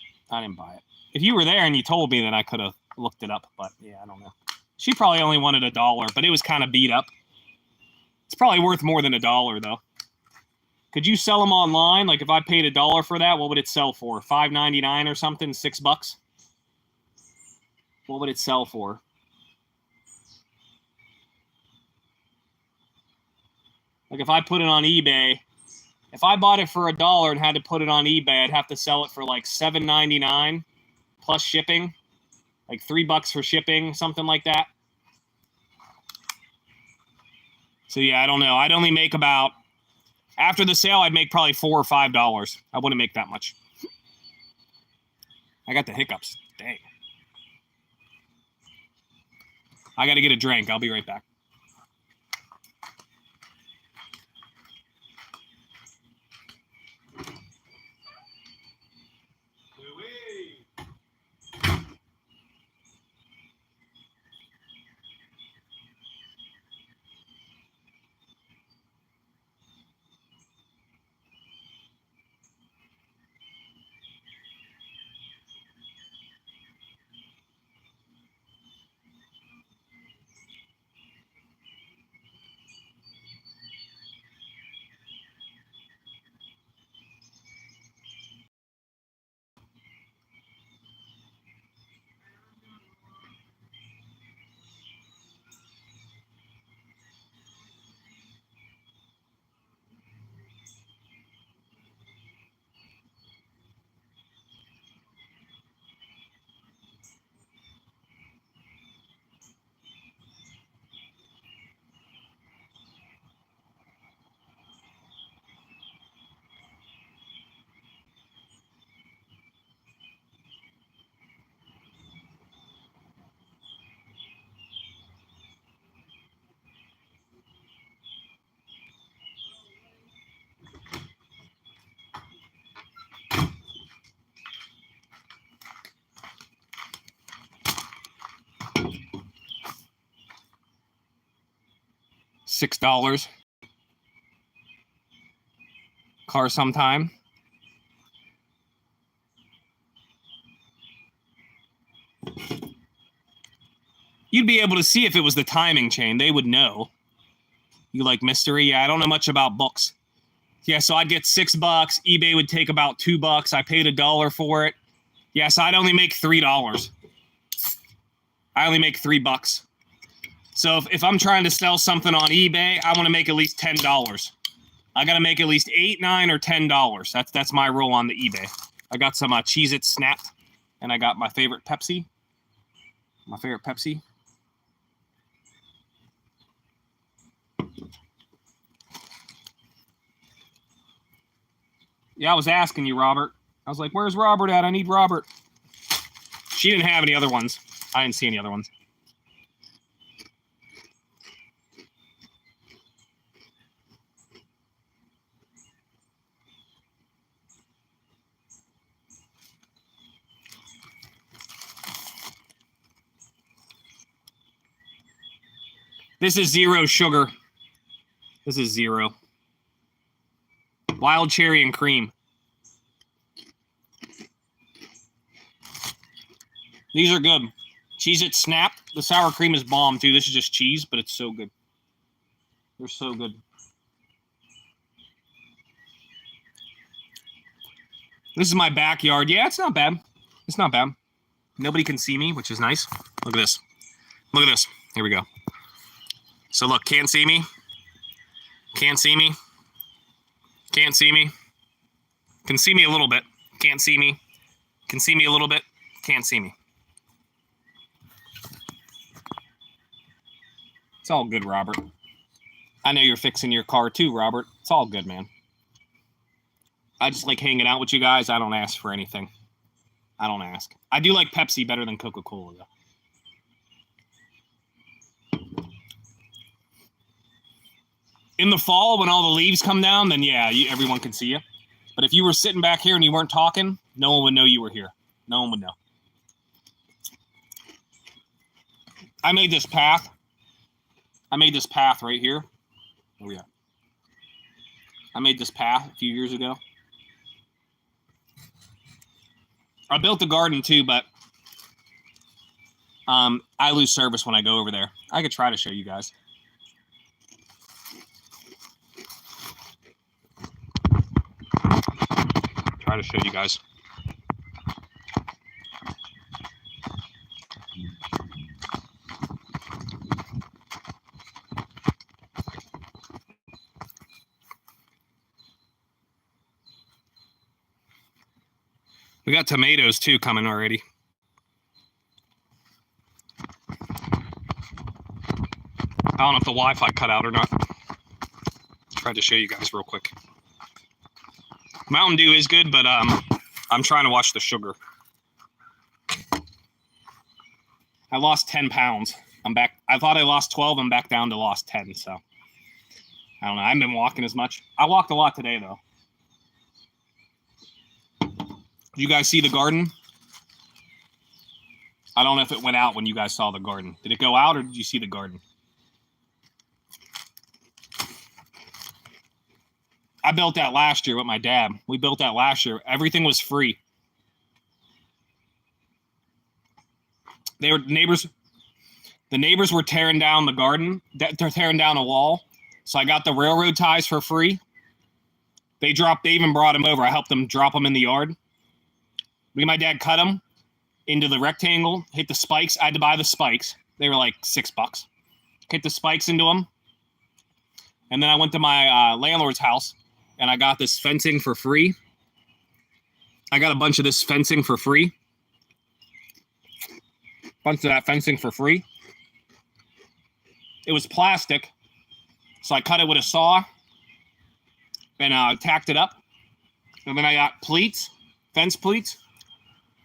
If you were there and you told me, then I could have looked it up. But yeah, I don't know. She probably only wanted $1, but it was kind of beat up. It's probably worth more than $1, though. Could you sell them online? Like if I paid $1 for that, what would it sell for? $5.99 or something? $6? What would it sell for? Like if I put it on eBay, if I bought it for $1 and had to put it on eBay, I'd have to sell it for like $7.99 plus shipping, like $3 for shipping, something like that. So yeah, I don't know. I'd only make about, after the sale, I'd make probably $4 or $5. I wouldn't make that much. I got the hiccups. Dang. I got to get a drink. I'll be right back. $6. Car sometime. You'd be able to see if it was the timing chain. They would know. You like mystery? Yeah, I don't know much about books. Yeah, so I'd get $6. eBay would take about $2. I paid $1 for it. Yeah, so I'd only make $3. I only make $3. So if I'm trying to sell something on eBay, I want to make at least $10. I got to make at least $8, $9, or $10. That's my rule on the eBay. I got some Cheez-It Snapped, and I got my favorite Pepsi. My favorite Pepsi. Yeah, I was asking you, Robert. I was like, where's Robert at? I need Robert. She didn't have any other ones. I didn't see any other ones. This is 0 sugar. This is 0. Wild cherry and cream. These are good. Cheez-It Snapped. The sour cream is bomb, too. This is just cheese, but it's so good. They're so good. This is my backyard. Yeah, it's not bad. It's not bad. Nobody can see me, which is nice. Look at this. Look at this. Here we go. So look, can't see me. Can't see me. Can't see me. Can see me a little bit. Can't see me. Can see me a little bit. Can't see me. It's all good, Robert. I know you're fixing your car too, Robert. It's all good, man. I just like hanging out with you guys. I don't ask for anything. I don't ask. I do like Pepsi better than Coca-Cola, though. In the fall, when all the leaves come down, then yeah, everyone can see you. But if you were sitting back here and you weren't talking, no one would know you were here. No one would know. I made this path. I made this path right here. Oh, yeah. I made this path a few years ago. I built the garden too, but I lose service when I go over there. I could try to show you guys. Try to show you guys. We got tomatoes too coming already. I don't know if the Wi-Fi cut out or not. Tried to show you guys real quick. Mountain Dew is good, but I'm trying to watch the sugar. I lost 10 pounds. I'm back. I thought I lost 12. I'm back down to lost 10. So I don't know. I haven't been walking as much. I walked a lot today, though. Did you guys see the garden? I don't know if it went out when you guys saw the garden. Did it go out or did you see the garden? I built that last year with my dad. We built that last year. Everything was free. They were neighbors. The neighbors were tearing down the garden. They're tearing down a wall. So I got the railroad ties for free. They even brought them over. I helped them drop them in the yard. Me and my dad cut them into the rectangle, hit the spikes. I had to buy the spikes. They were like $6. Hit the spikes into them. And then I went to my landlord's house and I got this fencing for free. I got a bunch of this fencing for free. Bunch of that fencing for free. It was plastic. So I cut it with a saw and tacked it up. And then I got pleats, fence pleats.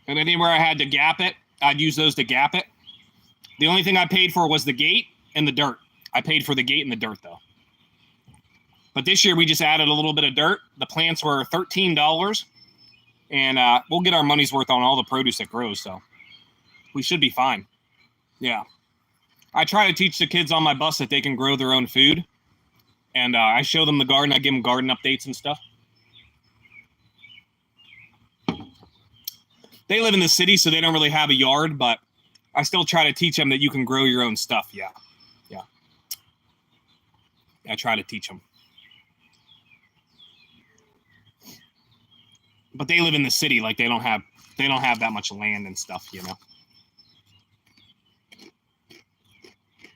And anywhere I had to gap it, I'd use those to gap it. The only thing I paid for was the gate and the dirt. I paid for the gate and the dirt, though. But this year, we just added a little bit of dirt. The plants were $13. And we'll get our money's worth on all the produce that grows, so we should be fine. Yeah. I try to teach the kids on my bus that they can grow their own food. And I show them the garden. I give them garden updates and stuff. They live in the city, so they don't really have a yard, but I still try to teach them that you can grow your own stuff. Yeah. I try to teach them. But they live in the city, like they don't have that much land and stuff, you know.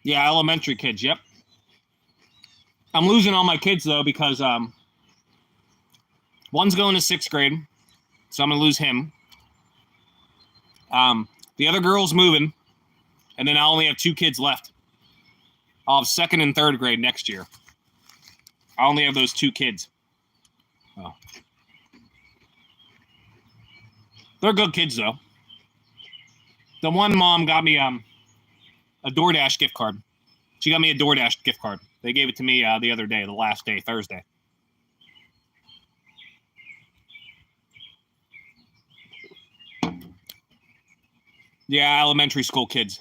Yeah, elementary kids, yep. I'm losing all my kids though because one's going to 6th grade, so I'm gonna lose him. The other girl's moving, and then I only have 2 kids left. I'll have 2nd and 3rd grade next year. I only have those 2 kids. Oh. They're good kids though. The one mom got me a DoorDash gift card. She got me a DoorDash gift card. They gave it to me the other day, the last day, Thursday. Yeah, elementary school kids.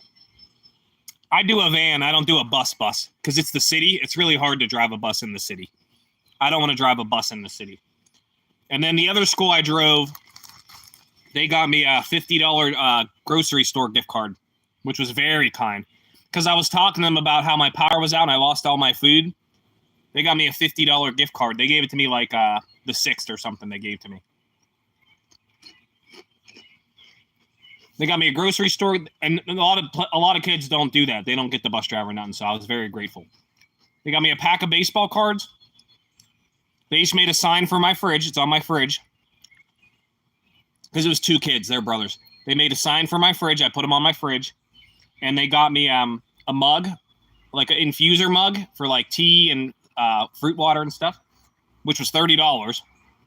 I do a van. I don't do a bus because it's the city. It's really hard to drive a bus in the city. I don't want to drive a bus in the city. And then the other school I drove, they got me a $50 grocery store gift card, which was very kind. Because I was talking to them about how my power was out and I lost all my food. They got me a $50 gift card. They gave it to me like the 6th or something they gave to me. They got me a grocery store, and a lot of kids don't do that. They don't get the bus driver or nothing, so I was very grateful. They got me a pack of baseball cards. They each made a sign for my fridge. It's on my fridge. Because it was 2 kids. They're brothers. They made a sign for my fridge. I put them on my fridge. And they got me a mug, like an infuser mug for like tea and fruit water and stuff, which was $30.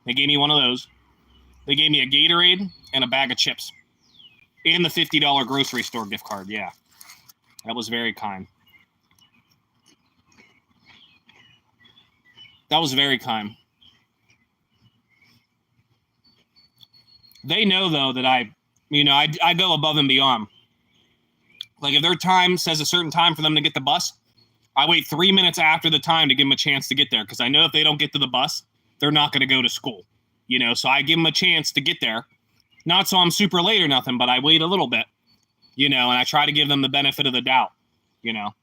They gave me one of those. They gave me a Gatorade and a bag of chips. And the $50 grocery store gift card, yeah. That was very kind. That was very kind. They know, though, that I go above and beyond. Like, if their time says a certain time for them to get the bus, I wait 3 minutes after the time to give them a chance to get there. Because I know if they don't get to the bus, they're not going to go to school. You know, so I give them a chance to get there. Not so I'm super late or nothing, but I wait a little bit, you know, and I try to give them the benefit of the doubt, you know.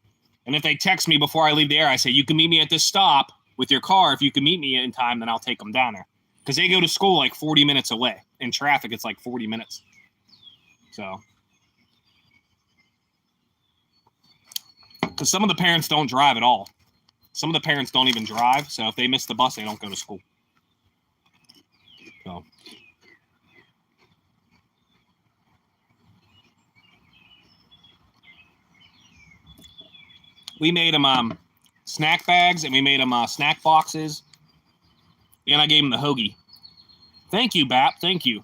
And if they text me before I leave there, I say, you can meet me at this stop with your car. If you can meet me in time, then I'll take them down there. Because they go to school like 40 minutes away. In traffic, it's like 40 minutes. So. Because some of the parents don't drive at all. Some of the parents don't even drive. So if they miss the bus, they don't go to school. So. We made them snack bags, and we made them snack boxes, and I gave them the hoagie. Thank you, Bap. Thank you.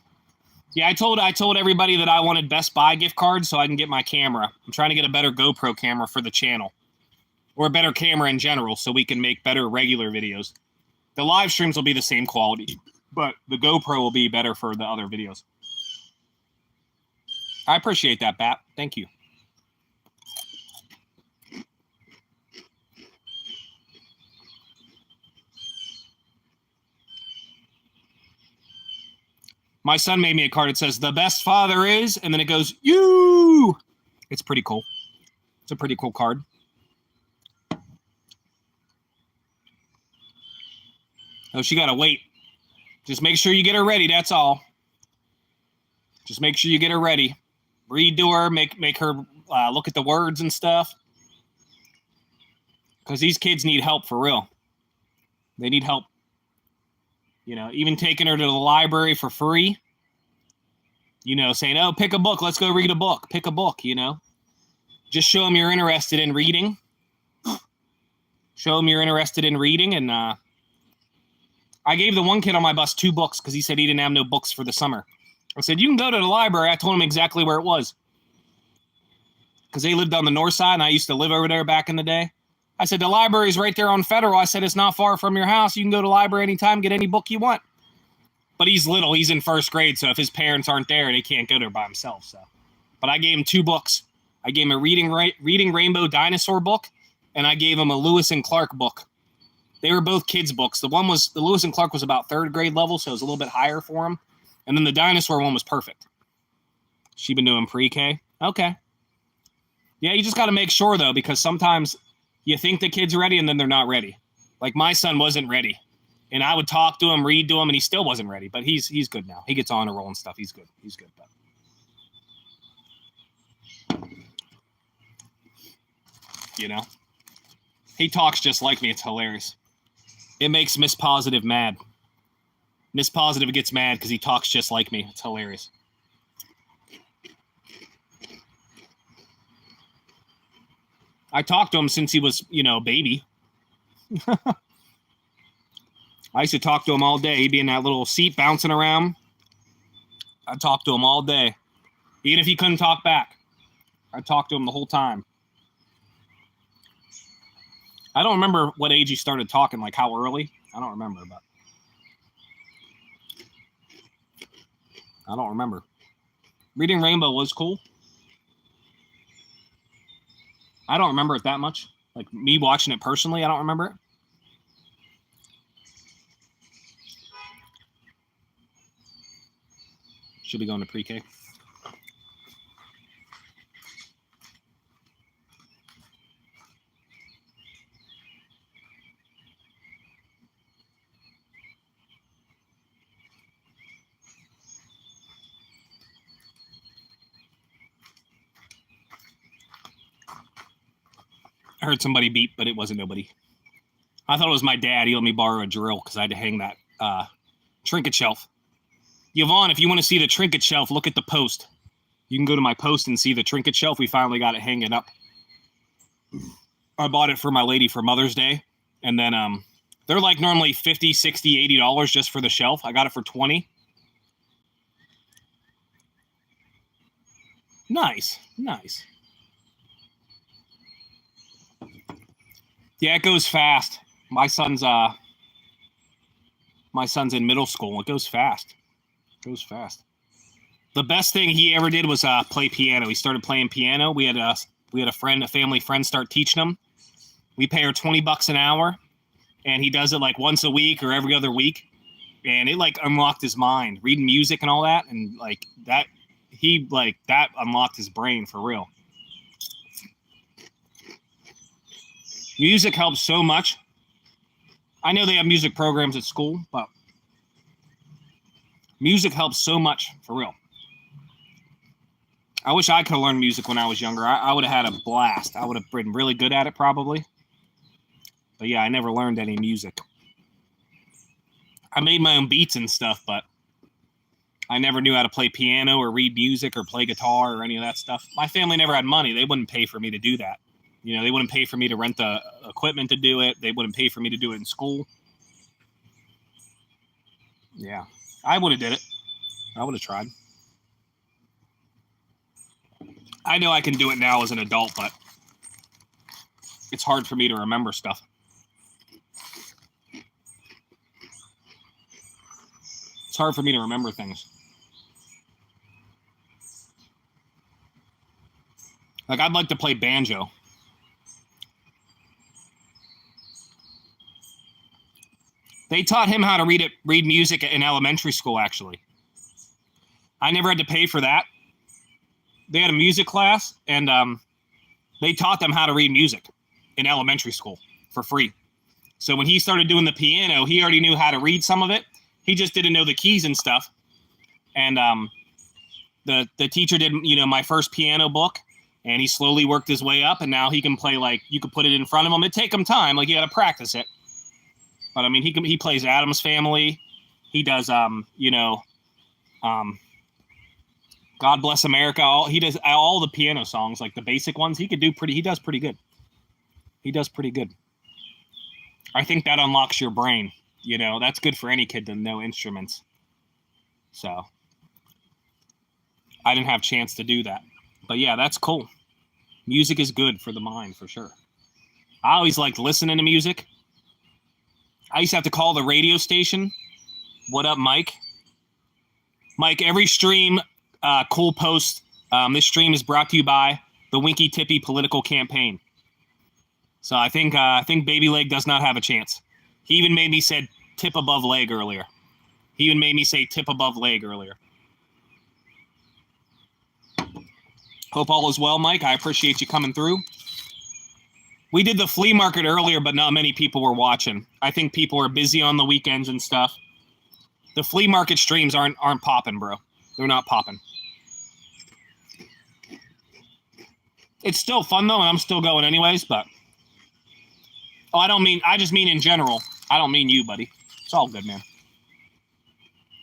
Yeah, I told everybody that I wanted Best Buy gift cards so I can get my camera. I'm trying to get a better GoPro camera for the channel, or a better camera in general, so we can make better regular videos. The live streams will be the same quality, but the GoPro will be better for the other videos. I appreciate that, Bap. Thank you. My son made me a card. It says, the best father is, and then it goes, you. It's pretty cool. It's a pretty cool card. Oh, she got to wait. Just make sure you get her ready. That's all. Just make sure you get her ready. Read to her. Make her look at the words and stuff. Because these kids need help for real. They need help. You know, even taking her to the library for free. You know, saying, oh, pick a book. Let's go read a book. Pick a book, you know. Just show them you're interested in reading. Show them you're interested in reading. And I gave the one kid on my bus 2 books because he said he didn't have no books for the summer. I said, you can go to the library. I told him exactly where it was. Because they lived on the north side, and I used to live over there back in the day. I said, the library's right there on Federal. I said, it's not far from your house. You can go to the library anytime, get any book you want. But he's little. He's in 1st grade, so if his parents aren't there, they can't go there by himself. So, but I gave him 2 books. I gave him a Reading Rainbow Dinosaur book, and I gave him a Lewis and Clark book. They were both kids' books. The Lewis and Clark was about third grade level, so it was a little bit higher for him. And then the dinosaur one was perfect. She been doing pre-K? Okay. Yeah, you just got to make sure, though, because sometimes you think the kid's ready and then they're not ready. Like my son wasn't ready. And I would talk to him, read to him, and he still wasn't ready. But he's good now. He gets on a roll and stuff. He's good. He's good. But, you know, he talks just like me. It's hilarious. It makes Miss Positive mad. Miss Positive gets mad because he talks just like me. It's hilarious. I talked to him since he was, a baby. I used to talk to him all day. He'd be in that little seat bouncing around. I talked to him all day. Even if he couldn't talk back, I talked to him the whole time. I don't remember what age he started talking, like how early. I don't remember, but I don't remember. Reading Rainbow was cool. I don't remember it that much. Like me watching it personally, I don't remember it. Should be going to pre-K. I heard somebody beep, but it wasn't nobody. I thought it was my dad. He let me borrow a drill because I had to hang that trinket shelf. Yvonne, if you want to see the trinket shelf, look at the post. You can go to my post and see the trinket shelf. We finally got it hanging up. I bought it for my lady for Mother's Day. And then they're like normally $50, $60, $80 just for the shelf. I got it for $20. Nice. Nice. Yeah, it goes fast. My son's in middle school. It goes fast. It goes fast. The best thing he ever did was play piano. He started playing piano. We had a family friend start teaching him. We pay her $20 an hour, and he does it like once a week or every other week. And it like unlocked his mind, reading music and all that, and like that that unlocked his brain for real. Music helps so much. I know they have music programs at school, but music helps so much, for real. I wish I could have learned music when I was younger. I would have had a blast. I would have been really good at it, probably. But yeah, I never learned any music. I made my own beats and stuff, but I never knew how to play piano or read music or play guitar or any of that stuff. My family never had money. They wouldn't pay for me to do that. They wouldn't pay for me to rent the equipment to do it. They wouldn't pay for me to do it in school. Yeah, I would have did it. I would have tried. I know I can do it now as an adult, but it's hard for me to remember stuff. It's hard for me to remember things. Like, I'd like to play banjo. They taught him how to read music in elementary school, actually. I never had to pay for that. They had a music class, and they taught them how to read music in elementary school for free. So when he started doing the piano, he already knew how to read some of it. He just didn't know the keys and stuff. And the teacher did, my first piano book, and he slowly worked his way up, and now he can play, like, you could put it in front of him. It'd take him time. Like, you got to practice it. But, I mean, he plays Addams Family. He does, God Bless America. He does all the piano songs, like the basic ones. He does pretty good. He does pretty good. I think that unlocks your brain. That's good for any kid to know instruments. So I didn't have a chance to do that. But yeah, that's cool. Music is good for the mind, for sure. I always liked listening to music. I used to have to call the radio station. What up, Mike? Mike, every stream, cool post. This stream is brought to you by the Winky Tippy political campaign. So I think Baby Leg does not have a chance. He even made me say tip above leg earlier. Hope all is well, Mike. I appreciate you coming through. We did the flea market earlier, but not many people were watching. I think people are busy on the weekends and stuff. The flea market streams aren't popping, bro. They're not popping. It's still fun though, and I'm still going anyways, but I just mean in general. I don't mean you, buddy. It's all good, man.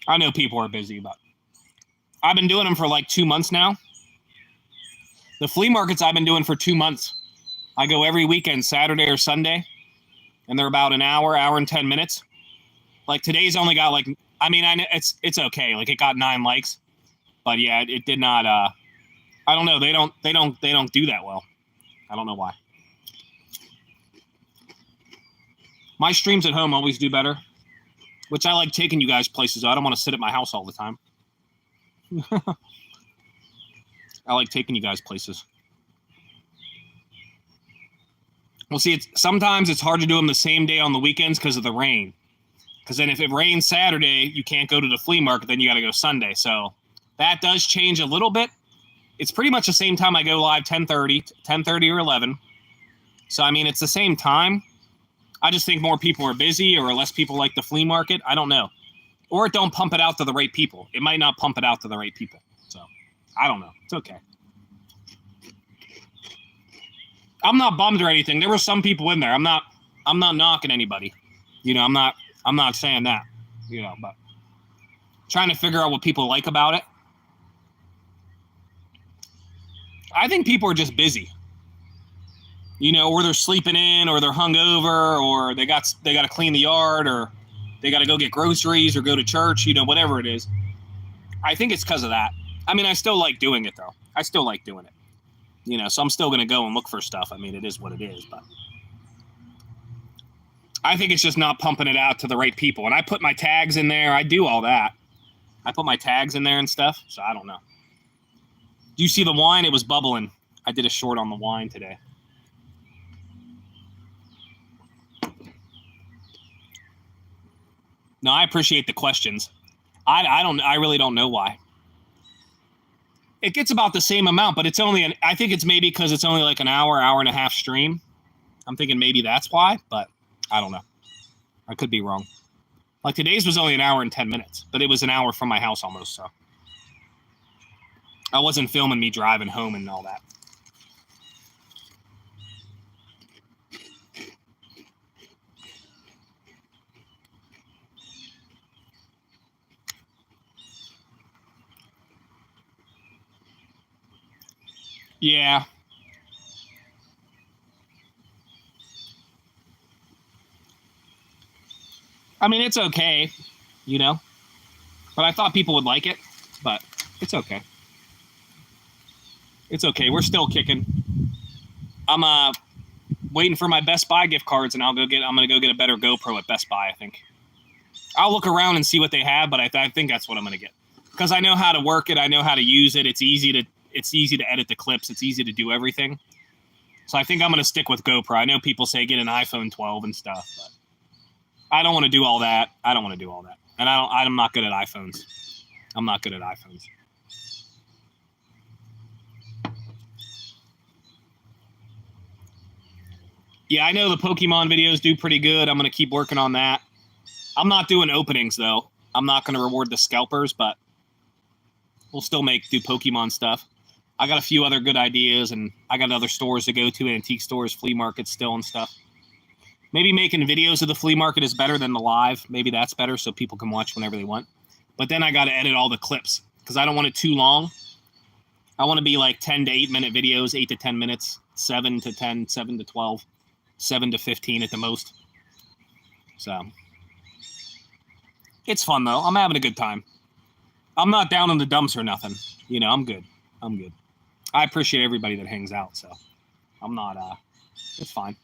I know people are busy, but I've been doing them for like 2 months now. The flea markets I've been doing for 2 months. I go every weekend, Saturday or Sunday, and they're about an hour and 10 minutes. Like today's only got like, I mean, I know it's okay. Like it got 9 likes, but yeah, it did not. I don't know. They don't do that well. I don't know why. My streams at home always do better, which I like taking you guys places. I don't want to sit at my house all the time. I like taking you guys places. Well, see, sometimes it's hard to do them the same day on the weekends because of the rain. Because then if it rains Saturday, you can't go to the flea market, then you got to go Sunday. So that does change a little bit. It's pretty much the same time I go live, 10:30 or 11. So, I mean, it's the same time. I just think more people are busy or less people like the flea market. I don't know. Or it don't pump it out to the right people. It might not pump it out to the right people. So, I don't know. It's okay. I'm not bummed or anything. There were some people in there. I'm not knocking anybody. You know, I'm not saying that. You know, but trying to figure out what people like about it. I think people are just busy. You know, or they're sleeping in, or they're hungover, or they got to clean the yard, or they got to go get groceries, or go to church. You know, whatever it is. I think it's because of that. I mean, I still like doing it though. I still like doing it. You know, so I'm still going to go and look for stuff. I mean, it is what it is, but I think it's just not pumping it out to the right people. And I put my tags in there. I do all that. I put my tags in there and stuff. So I don't know. Do you see the wine? It was bubbling. I did a short on the wine today. No, I appreciate the questions. I really don't know why. It gets about the same amount, but it's only I think it's maybe because it's only like an hour and a half stream. I'm thinking maybe that's why, but I don't know. I could be wrong. Like today's was only an hour and 10 minutes, but it was an hour from my house almost, so. I wasn't filming me driving home and all that. Yeah. I mean, it's okay, you know, but I thought people would like it, but it's okay. It's okay. We're still kicking. I'm waiting for my Best Buy gift cards, and I'm going to go get a better GoPro at Best Buy, I think. I'll look around and see what they have, but I think that's what I'm going to get. Because I know how to work it. I know how to use it. It's easy to edit the clips. It's easy to do everything. So I think I'm going to stick with GoPro. I know people say get an iPhone 12 and stuff, but I don't want to do all that. And I'm not good at iPhones. I'm not good at iPhones. Yeah, I know the Pokemon videos do pretty good. I'm going to keep working on that. I'm not doing openings, though. I'm not going to reward the scalpers, but we'll still do Pokemon stuff. I got a few other good ideas, and I got other stores to go to, antique stores, flea markets still and stuff. Maybe making videos of the flea market is better than the live. Maybe that's better so people can watch whenever they want. But then I got to edit all the clips because I don't want it too long. I want to be like 10 to 8 minute videos, 8 to 10 minutes, 7 to 10, 7 to 12, 7 to 15 at the most. So it's fun though. I'm having a good time. I'm not down in the dumps or nothing. You know, I'm good. I appreciate everybody that hangs out. So I'm not, it's fine.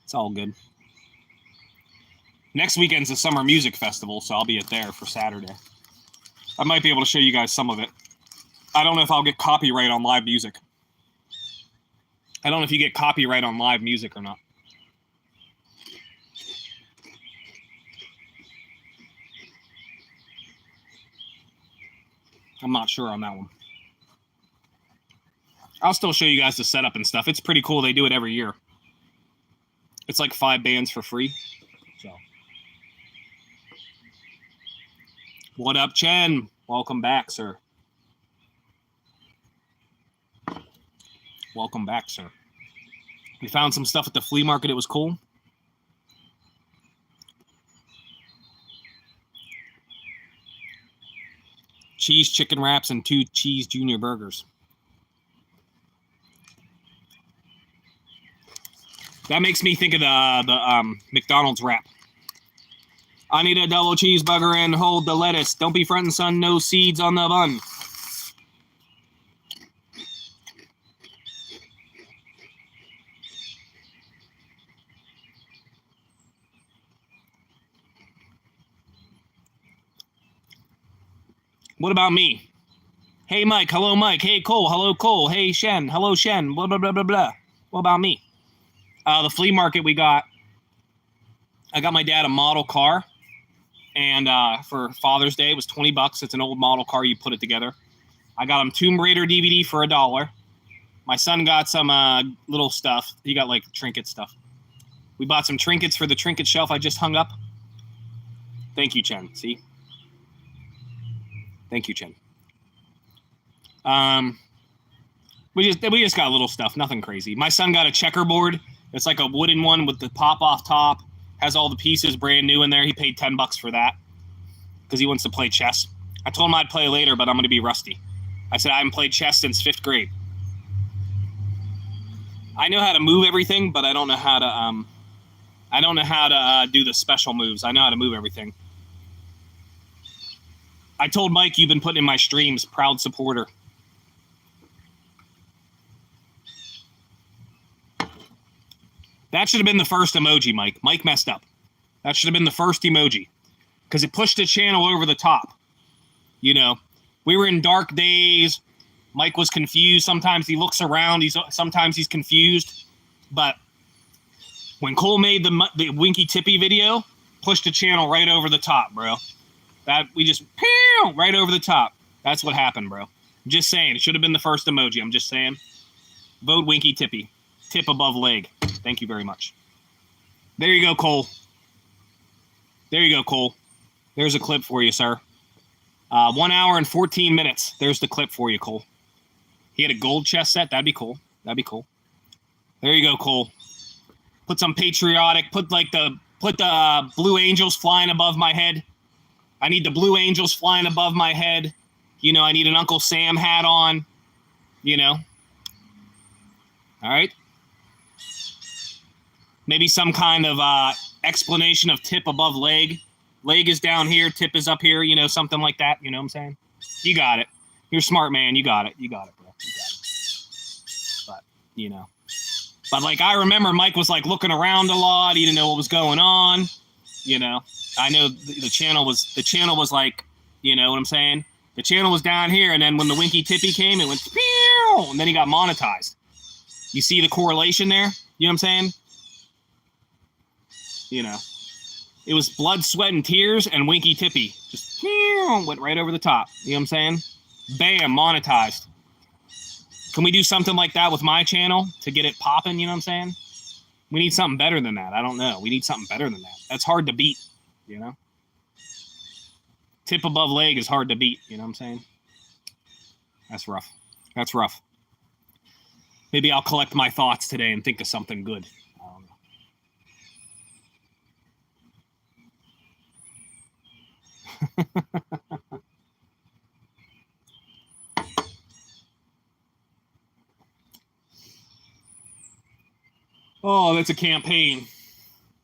It's all good. Next weekend's the Summer Music Festival, so I'll be there for Saturday. I might be able to show you guys some of it. I don't know if I'll get copyright on live music. I don't know if you get copyright on live music or not. I'm not sure on that one. I'll still show you guys the setup and stuff. It's pretty cool. They do it every year. It's like 5 bands for free. So, what up, Chen? Welcome back, sir. Welcome back, sir. We found some stuff at the flea market. It was cool. Cheese chicken wraps and 2 cheese junior burgers. That makes me think of the McDonald's wrap. I need a double cheeseburger and hold the lettuce. Don't be frontin', son. No seeds on the bun. What about me? Hey, Mike. Hello, Mike. Hey, Cole. Hello, Cole. Hey, Shen. Hello, Shen. Blah, blah, blah, blah, blah. What about me? The flea market I got my dad a model car. And for Father's Day, it was $20. It's an old model car. You put it together. I got him Tomb Raider DVD for $1. My son got some little stuff. He got like trinket stuff. We bought some trinkets for the trinket shelf I just hung up. Thank you, Chen. See? Thank you, Chen. We just got little stuff, nothing crazy. My son got a checkerboard. It's like a wooden one with the pop off top. Has all the pieces brand new in there. He paid $10 for that because he wants to play chess. I told him I'd play later, but I'm going to be rusty. I said I haven't played chess since 5th grade. I know how to move everything, but I don't know how to do the special moves. I know how to move everything. I told Mike you've been putting in my streams, proud supporter. That should have been the first emoji, Mike. Mike messed up. That should have been the first emoji because it pushed the channel over the top. You know, we were in dark days. Mike was confused. Sometimes he looks around. Sometimes he's confused. But when Cole made the Winky Tippy video, pushed the channel right over the top, bro. That we just right over the top. That's what happened, bro. I'm just saying. It should have been the first emoji. I'm just saying. Vote Winky Tippy. Tip above leg. Thank you very much. There you go, Cole. There you go, Cole. There's a clip for you, sir. 1 hour and 14 minutes. There's the clip for you, Cole. He had a gold chess set. That'd be cool. That'd be cool. There you go, Cole. Put some patriotic. Put the Blue Angels flying above my head. I need the Blue Angels flying above my head. You know, I need an Uncle Sam hat on. You know. All right. Maybe some kind of explanation of tip above leg. Leg is down here, tip is up here, you know, something like that. You know what I'm saying? You got it. You're a smart man. You got it. You got it, bro. You got it. But, you know. But, like, I remember Mike was, like, looking around a lot. He didn't know what was going on. You know. I know the channel was, like, you know what I'm saying? The channel was down here, and then when the Winky Tippy came, it went, pew, and then he got monetized. You see the correlation there? You know what I'm saying? You know, it was blood, sweat, and tears, and Winky Tippy just went right over the top. You know what I'm saying? Bam, monetized. Can we do something like that with my channel to get it popping? You know what I'm saying? We need something better than that. I don't know. We need something better than that. That's hard to beat, you know? Tip above leg is hard to beat, you know what I'm saying? That's rough. That's rough. Maybe I'll collect my thoughts today and think of something good. Oh, that's a campaign.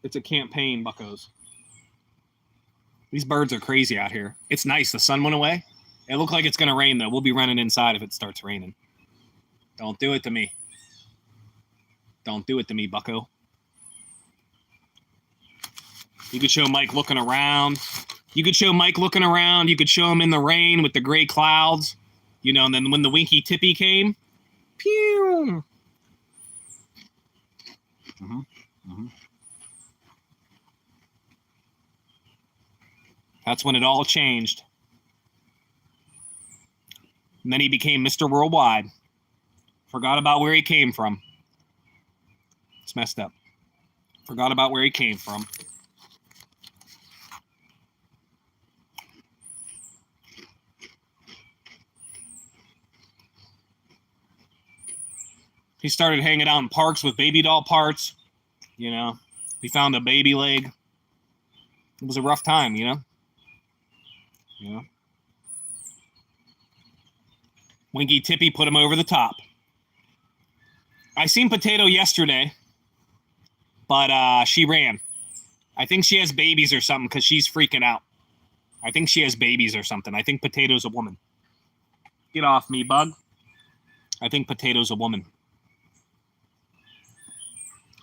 It's a campaign, buckos. These birds are crazy out here. It's nice. The sun went away. It looked like it's going to rain, though. We'll be running inside if it starts raining. Don't do it to me. Don't do it to me, bucko. You could show Mike looking around. You could show Mike looking around. You could show him in the rain with the gray clouds. You know, and then when the Winky Tippy came, pew! Mm-hmm. Mm-hmm. That's when it all changed. And then he became Mr. Worldwide. Forgot about where he came from. It's messed up. Forgot about where he came from. He started hanging out in parks with baby doll parts. You know, he found a baby leg. It was a rough time, you know. Winky Tippy put him over the top. I seen Potato yesterday, but she ran. I think she has babies or something because she's freaking out. I think she has babies or something. I think Potato's a woman. Get off me, bug. I think Potato's a woman.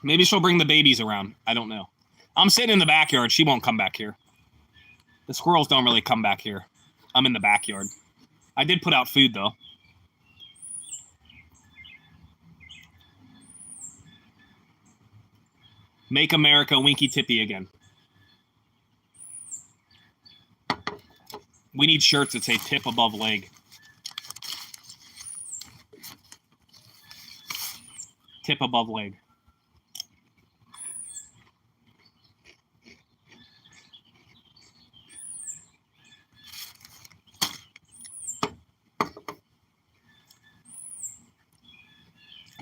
Maybe she'll bring the babies around. I don't know. I'm sitting in the backyard. She won't come back here. The squirrels don't really come back here. I'm in the backyard. I did put out food, though. Make America Winky Tippy again. We need shirts that say tip above leg. Tip above leg.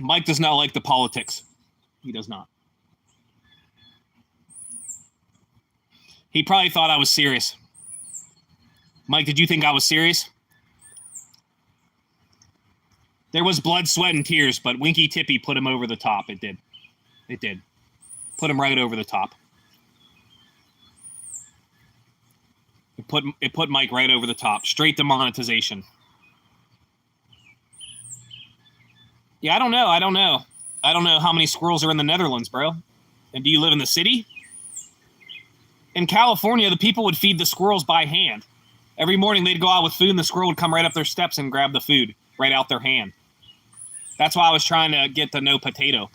Mike does not like the politics. He does not. He probably thought I was serious. Mike, did you think I was serious? There was blood, sweat, and tears, but Winky Tippy put him over the top. It did. It did. Put him right over the top. It put Mike right over the top. Straight to monetization. Yeah, I don't know. I don't know how many squirrels are in the Netherlands, bro. And do you live in the city? In California, the people would feed the squirrels by hand. Every morning they'd go out with food and the squirrel would come right up their steps and grab the food right out their hand. That's why I was trying to get to know Potato.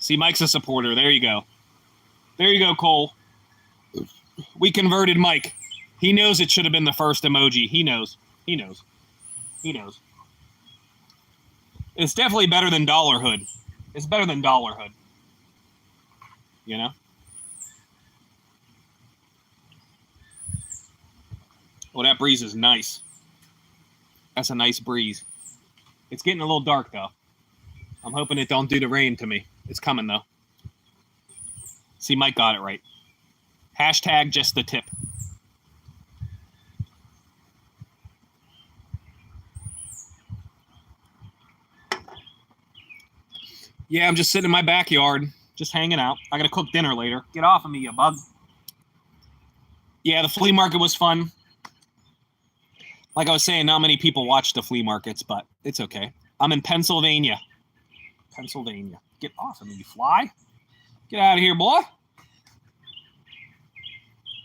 See, Mike's a supporter. There you go. There you go, Cole. We converted Mike. He knows it should have been the first emoji. He knows. He knows. He knows. It's definitely better than Dollarhood. It's better than Dollarhood. You know? Oh, that breeze is nice. That's a nice breeze. It's getting a little dark, though. I'm hoping it don't do the rain to me. It's coming, though. See, Mike got it right. Hashtag just the tip. Yeah, I'm just sitting in my backyard, just hanging out. I got to cook dinner later. Get off of me, you bug. Yeah, the flea market was fun. Like I was saying, not many people watch the flea markets, but it's okay. I'm in Pennsylvania. Pennsylvania. Get off of me, you fly. Get out of here, boy.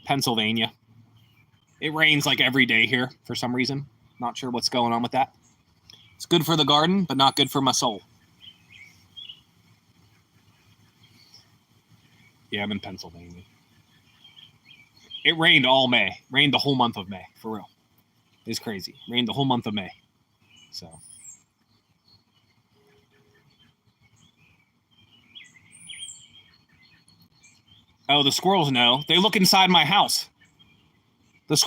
Pennsylvania. It rains like every day here for some reason. Not sure what's going on with that. It's good for the garden, but not good for my soul. Yeah, I'm in Pennsylvania. It rained all May. Rained the whole month of May, for real. It's crazy. Rained the whole month of May. So. Oh, the squirrels know. They look inside my house. The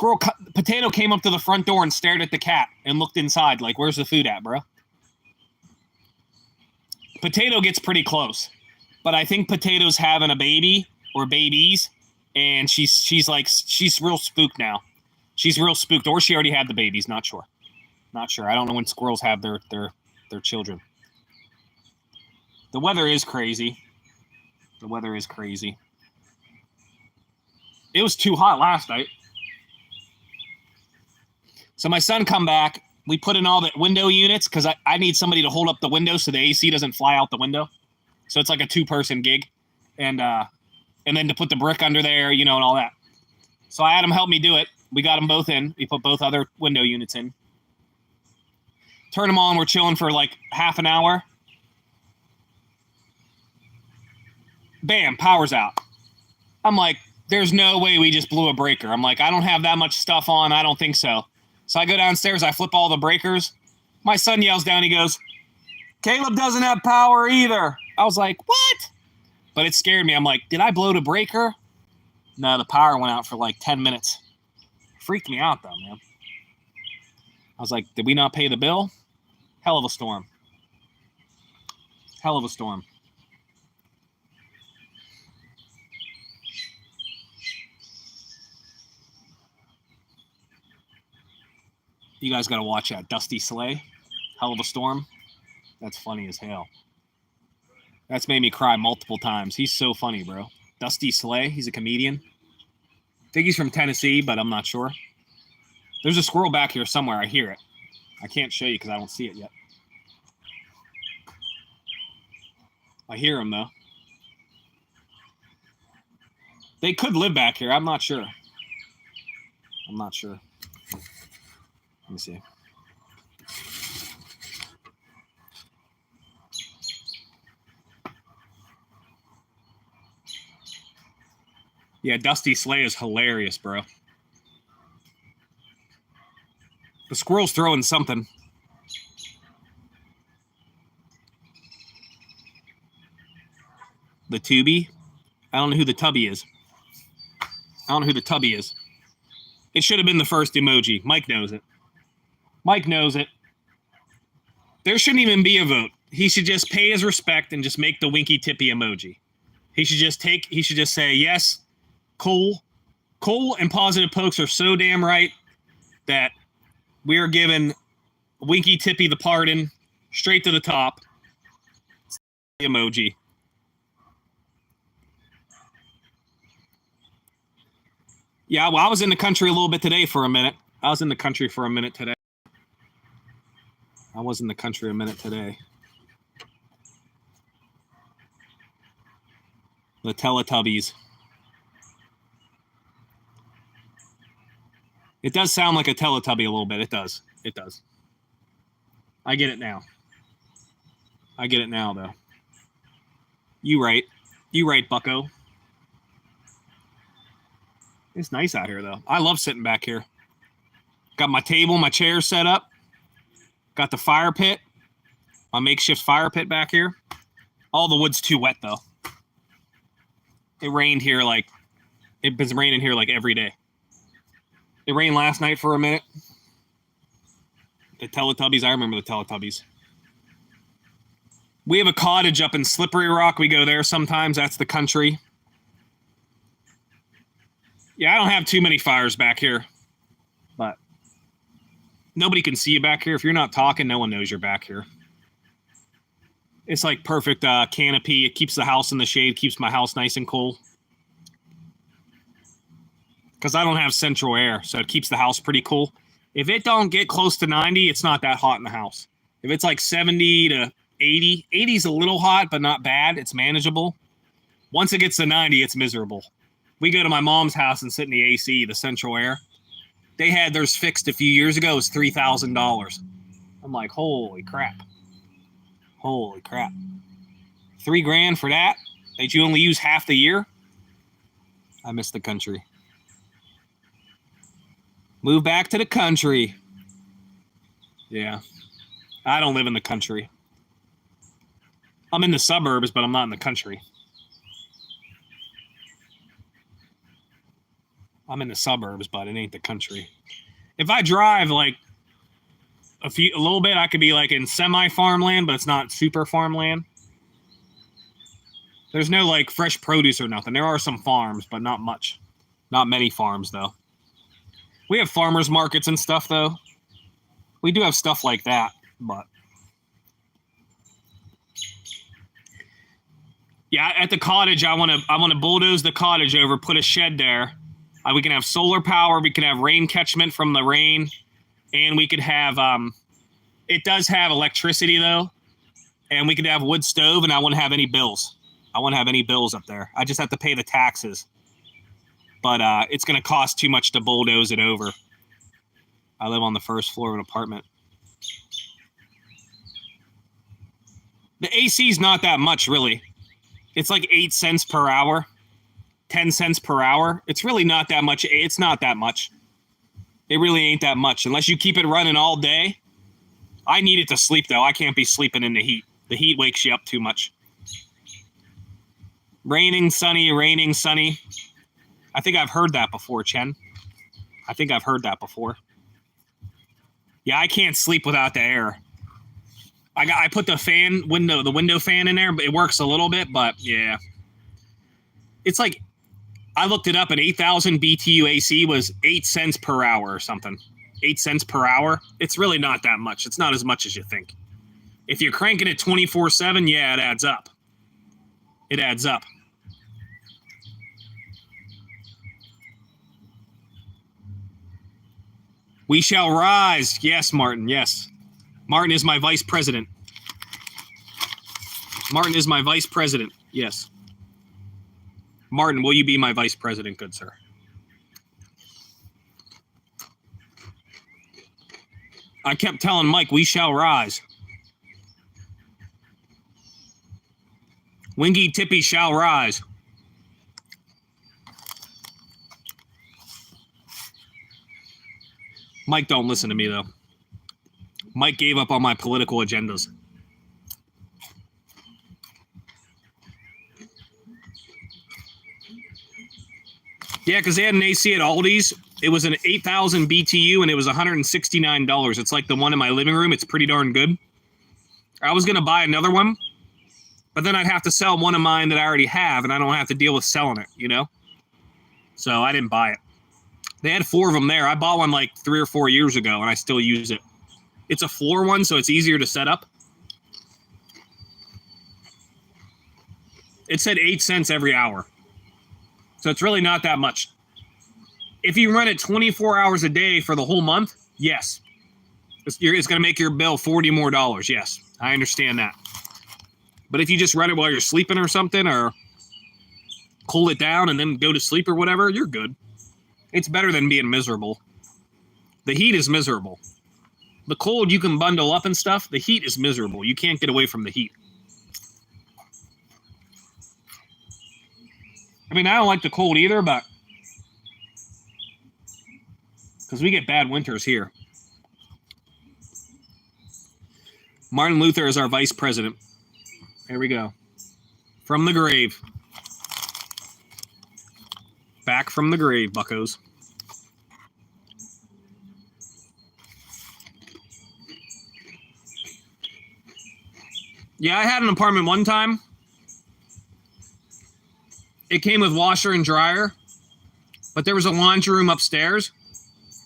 Potato came up to the front door and stared at the cat and looked inside like, where's the food at, bro? Potato gets pretty close. But I think Potato's having a baby or babies, and she's real spooked now. She's real spooked, or she already had the babies. Not sure. Not sure. I don't know when squirrels have their children. The weather is crazy. The weather is crazy. It was too hot last night. So my son come back. We put in all the window units because I need somebody to hold up the window so the AC doesn't fly out the window. So it's like a 2-person gig. And then to put the brick under there, you know, and all that. So I had him help me do it. We got them both in. We put both other window units in. Turn them on. We're chilling for like half an hour. Bam, power's out. I'm like, there's no way we just blew a breaker. I'm like, I don't have that much stuff on. I don't think so. So I go downstairs, I flip all the breakers. My son yells down, he goes, Caleb doesn't have power either. I was like, what? But it scared me. I'm like, did I blow the breaker? No, the power went out for like 10 minutes. Freaked me out though, man. I was like, did we not pay the bill? Hell of a storm. Hell of a storm. You guys got to watch that. Dusty Slay. Hell of a storm. That's funny as hell. That's made me cry multiple times. He's so funny, bro. Dusty Slay. He's a comedian. I think he's from Tennessee, but I'm not sure. There's a squirrel back here somewhere. I hear it. I can't show you because I don't see it yet. I hear him, though. They could live back here. I'm not sure. I'm not sure. Let me see. Yeah, Dusty Slay is hilarious, bro. The squirrel's throwing something. The Tubi? I don't know who the Tubby is. I don't know who the Tubby is. It should have been the first emoji. Mike knows it. Mike knows it. There shouldn't even be a vote. He should just pay his respect and just make the winky tippy emoji. He should just say, yes, Cole and Positive Pokes are so damn right that we are giving winky tippy the pardon straight to the top. Emoji. Yeah, well, I was in the country a little bit today for a minute. I was in the country for a minute today. The Teletubbies. It does sound like a Teletubby a little bit. It does. It does. I get it now. Though. You right, bucko. It's nice out here, though. I love sitting back here. Got my table, my chair set up. Got the fire pit. My makeshift fire pit back here. All the wood's too wet, though. It rained here it's been raining here like every day. It rained last night for a minute. The Teletubbies, I remember the Teletubbies. We have a cottage up in Slippery Rock. We go there sometimes. That's the country. Yeah, I don't have too many fires back here. But nobody can see you back here. If you're not talking, no one knows you're back here. It's like perfect canopy. It keeps the house in the shade, keeps my house nice and cool. Because I don't have central air, so it keeps the house pretty cool. If it don't get close to 90, it's not that hot in the house. If it's like 70 to 80, 80 is a little hot, but not bad. It's manageable. Once it gets to 90, it's miserable. We go to my mom's house and sit in the AC, the central air. They had theirs fixed a few years ago. It was $3,000. I'm like, holy crap. Holy crap. $3,000 for that you only use half the year? I miss the country. Move back to the country. Yeah. I don't live in the country. I'm in the suburbs, but I'm not in the country. I'm in the suburbs, but it ain't the country. If I drive like a little bit, I could be like in semi-farmland, but it's not super farmland. There's no like fresh produce or nothing. There are some farms, but not much. Not many farms, though. We have farmers markets and stuff, though. We do have stuff like that, but yeah, at the cottage, I want to bulldoze the cottage over, put a shed there. We can have solar power. We can have rain catchment from the rain, and we could have it does have electricity though, and we could have wood stove. And I wouldn't have any bills. I wouldn't have any bills up there. I just have to pay the taxes. But it's going to cost too much to bulldoze it over. I live on the first floor of an apartment. The AC is not that much, really. It's like 8 cents per hour, 10 cents per hour. It's really not that much. It's not that much. It really ain't that much unless you keep it running all day. I need it to sleep, though. I can't be sleeping in the heat. The heat wakes you up too much. Raining, sunny, raining, sunny. I think I've heard that before, Chen. I think I've heard that before. Yeah, I can't sleep without the air. I put the window fan in there, but it works a little bit, but yeah. It's like, I looked it up, and 8,000 BTU AC was 8 cents per hour or something. 8 cents per hour. It's really not that much. It's not as much as you think. If you're cranking it 24/7, yeah, it adds up. It adds up. We shall rise. Yes, Martin, yes. Martin is my vice president. Martin is my vice president, yes. Martin, will you be my vice president, good sir? I kept telling Mike, we shall rise. Wingy Tippy shall rise. Mike don't listen to me, though. Mike gave up on my political agendas. Yeah, because they had an AC at Aldi's. It was an 8,000 BTU, and it was $169. It's like the one in my living room. It's pretty darn good. I was going to buy another one, but then I'd have to sell one of mine that I already have, and I don't have to deal with selling it, you know? So I didn't buy it. They had 4 of them there. I bought one like 3 or 4 years ago, and I still use it. It's a floor one, so it's easier to set up. It said 8 cents every hour. So it's really not that much. If you run it 24 hours a day for the whole month, yes. It's going to make your bill $40 more. Yes, I understand that. But if you just run it while you're sleeping or something, or cool it down and then go to sleep or whatever, you're good. It's better than being miserable. The heat is miserable. The cold, you can bundle up and stuff. The heat is miserable. You can't get away from the heat. I mean, I don't like the cold either, but because we get bad winters here. Martin Luther is our vice president. Here we go. From the grave. Back from the grave, buckos. Yeah, I had an apartment one time. It came with washer and dryer, but there was a laundry room upstairs.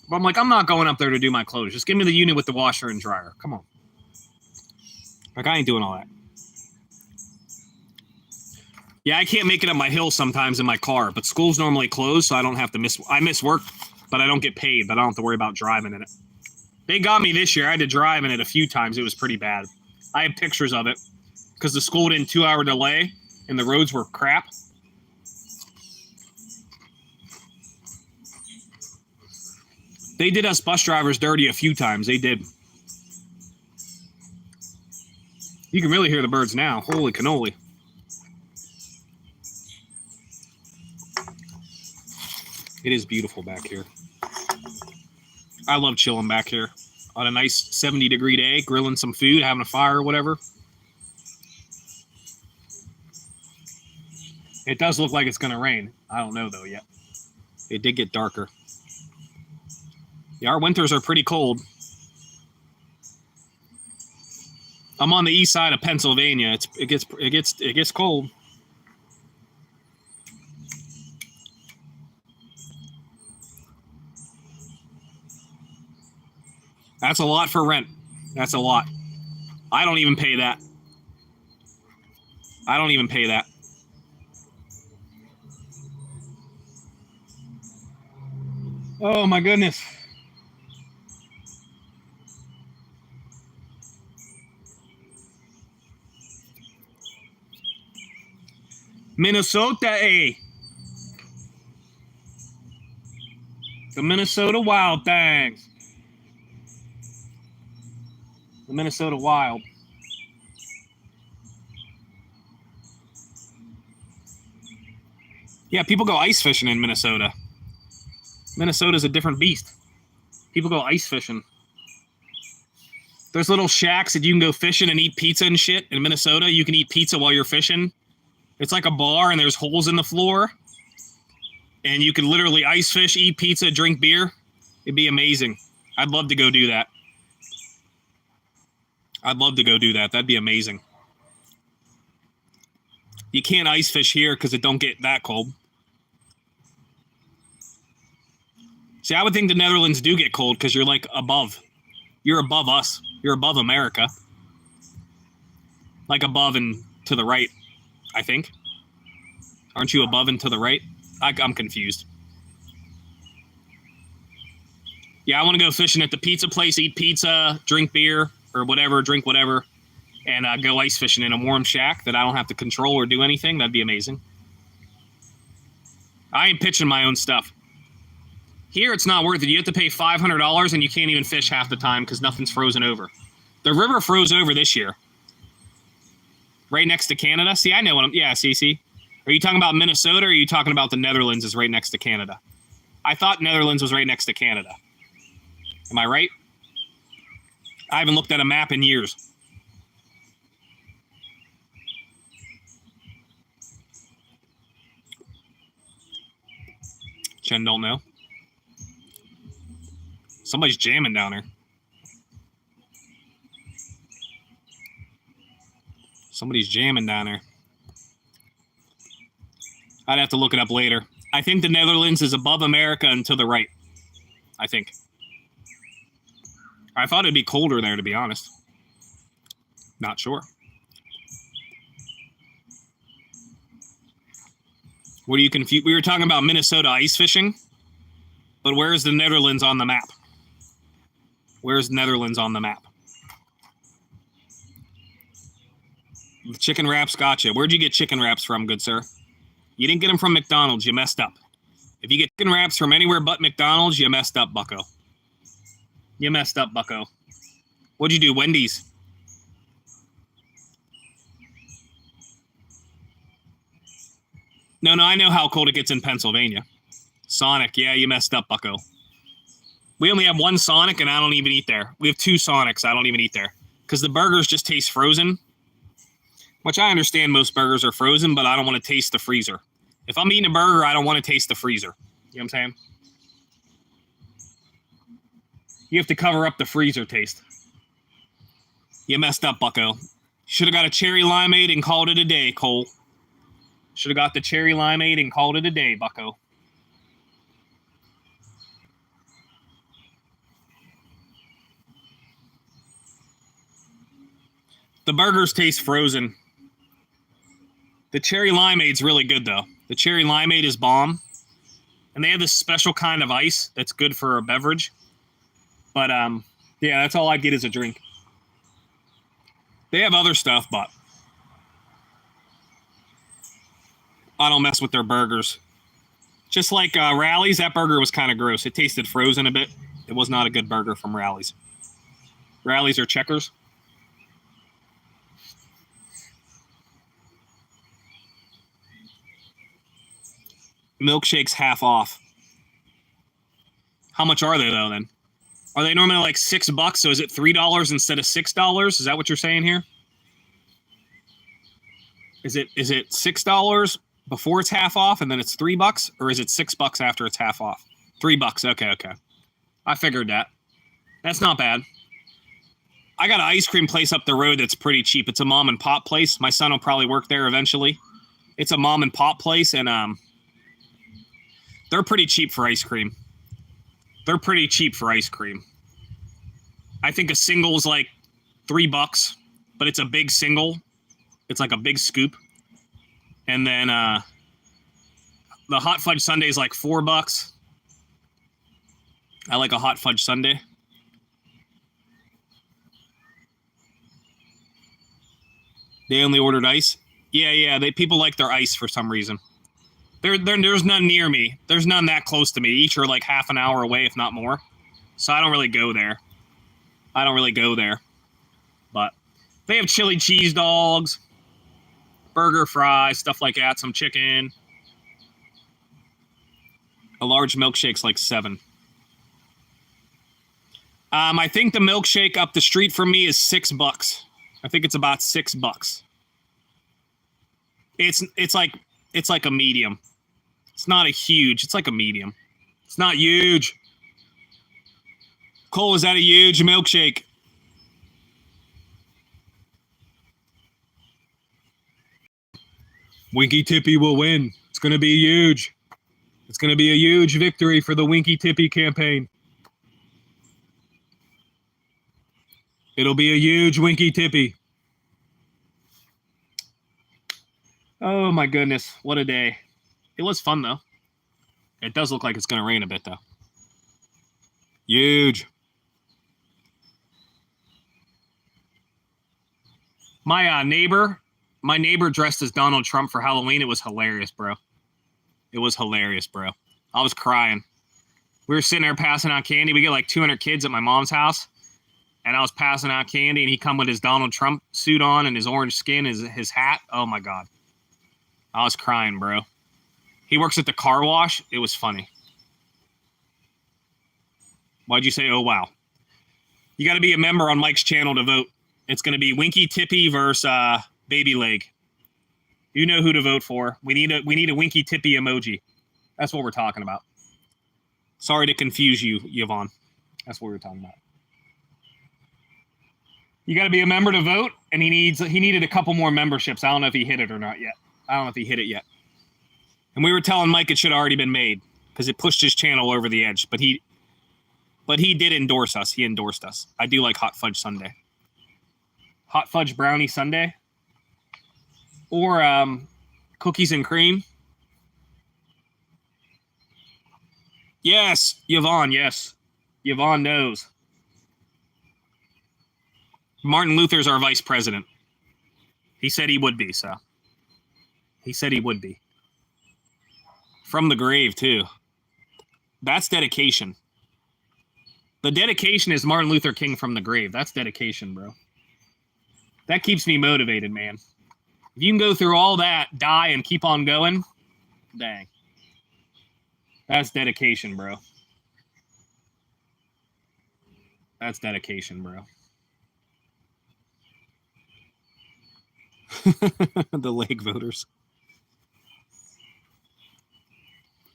But I'm like, I'm not going up there to do my clothes. Just give me the unit with the washer and dryer. Come on. Like, I ain't doing all that. Yeah, I can't make it up my hill sometimes in my car, but school's normally closed, so I don't have to I miss work, but I don't get paid, but I don't have to worry about driving in it. They got me this year. I had to drive in it a few times. It was pretty bad. I have pictures of it because the school did a 2-hour delay and the roads were crap. They did us bus drivers dirty a few times. They did. You can really hear the birds now. Holy cannoli. It is beautiful back here. I love chilling back here on a nice 70-degree day, grilling some food, having a fire or whatever. It does look like it's going to rain. I don't know, though, yet. It did get darker. Yeah, our winters are pretty cold. I'm on the east side of Pennsylvania. It gets cold. That's a lot for rent. That's a lot. I don't even pay that. I don't even pay that. Oh my goodness. Minnesota, eh? The Minnesota Wild Things. The Minnesota Wild. Yeah, people go ice fishing in Minnesota. Minnesota's a different beast. People go ice fishing. There's little shacks that you can go fishing and eat pizza and shit. In Minnesota, you can eat pizza while you're fishing. It's like a bar, and there's holes in the floor. And you can literally ice fish, eat pizza, drink beer. It'd be amazing. I'd love to go do that. That'd be amazing. You can't ice fish here because it don't get that cold. See, I would think the Netherlands do get cold because you're like above. You're above us. You're above America. Like above and to the right, I think. Aren't you above and to the right? I'm confused. Yeah, I want to go fishing at the pizza place, eat pizza, drink beer, or whatever, drink whatever, and go ice fishing in a warm shack that I don't have to control or do anything. That'd be amazing. I ain't pitching my own stuff. Here, it's not worth it. You have to pay $500, and you can't even fish half the time because nothing's frozen over. The river froze over this year. Right next to Canada. See, I know what I'm... Yeah, see. Are you talking about Minnesota, or are you talking about the Netherlands is right next to Canada? I thought Netherlands was right next to Canada. Am I right? I haven't looked at a map in years. Chen don't know. Somebody's jamming down there. Somebody's jamming down there. I'd have to look it up later. I think the Netherlands is above America and to the right. I think. I thought it'd be colder there, to be honest. Not sure. What are you confused? We were talking about Minnesota ice fishing, but where's the Netherlands on the map? Where's Netherlands on the map? Chicken wraps, gotcha. Where'd you get chicken wraps from, good sir? You didn't get them from McDonald's. You messed up. If you get chicken wraps from anywhere but McDonald's, you messed up, bucko. You messed up, bucko. What'd you do, Wendy's? No, I know how cold it gets in Pennsylvania. Sonic, yeah, you messed up, bucko. We only have one Sonic, and I don't even eat there. We have two Sonics. I don't even eat there. Because the burgers just taste frozen. Which I understand most burgers are frozen, but I don't want to taste the freezer. If I'm eating a burger, I don't want to taste the freezer. You know what I'm saying? You have to cover up the freezer taste. You messed up, bucko. Should have got a cherry limeade and called it a day, Cole. Should have got the cherry limeade and called it a day, bucko. The burgers taste frozen. The cherry limeade's really good, though. The cherry limeade is bomb. And they have this special kind of ice that's good for a beverage. But, yeah, that's all I get as a drink. They have other stuff, but I don't mess with their burgers. Just like Rally's, that burger was kind of gross. It tasted frozen a bit. It was not a good burger from Rally's. Rally's or Checkers. Milkshakes half off. How much are they, though, then? Are they normally like $6? So is it $3 instead of $6? Is that what you're saying here? Is it $6 before it's half off and then it's $3? Or is it $6 after it's half off? $3. Okay. I figured that. That's not bad. I got an ice cream place up the road that's pretty cheap. It's a mom and pop place. My son will probably work there eventually. It's a mom and pop place, and they're pretty cheap for ice cream. I think a single is like $3, but it's a big single. It's like a big scoop. And then the hot fudge sundae is like $4. I like a hot fudge sundae. They only ordered ice? Yeah. People like their ice for some reason. There's none near me. There's none that close to me. Each are like half an hour away, if not more. So I don't really go there. But they have chili cheese dogs, burger fries, stuff like that, some chicken. A large milkshake's like $7. I think the milkshake up the street from me is $6. I think it's about $6. It's like a medium. It's not a huge. It's like a medium. It's not huge. Cole, is that a huge milkshake? Winky Tippy will win. It's going to be huge. It's going to be a huge victory for the Winky Tippy campaign. It'll be a huge Winky Tippy. Oh my goodness, what a day. It was fun though. It does look like it's going to rain a bit though. Huge. My neighbor dressed as Donald Trump for Halloween. It was hilarious, bro. It was hilarious, bro. I was crying. We were sitting there passing out candy. We get like 200 kids at my mom's house. And I was passing out candy, and he come with his Donald Trump suit on and his orange skin, his hat. Oh, my God. I was crying, bro. He works at the car wash. It was funny. Why'd you say, oh, wow? You got to be a member on Mike's channel to vote. It's going to be Winky Tippy versus Baby Leg. You know who to vote for. We need a Winky Tippy emoji. That's what we're talking about. Sorry to confuse you, Yvonne. That's what we were talking about. You got to be a member to vote, and he needed a couple more memberships. I don't know if he hit it or not yet. I don't know if he hit it yet. And we were telling Mike it should have already been made because it pushed his channel over the edge. But he did endorse us. He endorsed us. I do like hot fudge sundae. Hot fudge brownie sundae. Or cookies and cream. Yes, Yvonne, yes. Yvonne knows. Martin Luther's our vice president. He said he would be, so. He said he would be. From the grave, too. That's dedication. The dedication is Martin Luther King from the grave. That's dedication, bro. That keeps me motivated, man. If you can go through all that, die, and keep on going, dang. That's dedication, bro. That's dedication, bro. The leg voters.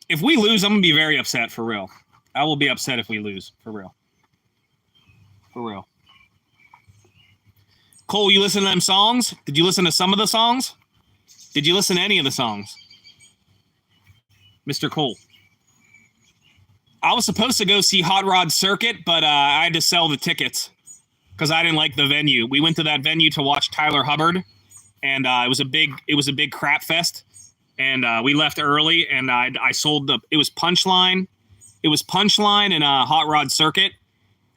If we lose, I'm going to be very upset, for real. I will be upset if we lose, for real. For real. Cole, you listen to them songs? Did you listen to some of the songs? Did you listen to any of the songs? Mr. Cole. I was supposed to go see Hot Rod Circuit, but I had to sell the tickets because I didn't like the venue. We went to that venue to watch Tyler Hubbard, and it was a big crap fest. And we left early, and I sold it was Punchline. It was Punchline and Hot Rod Circuit.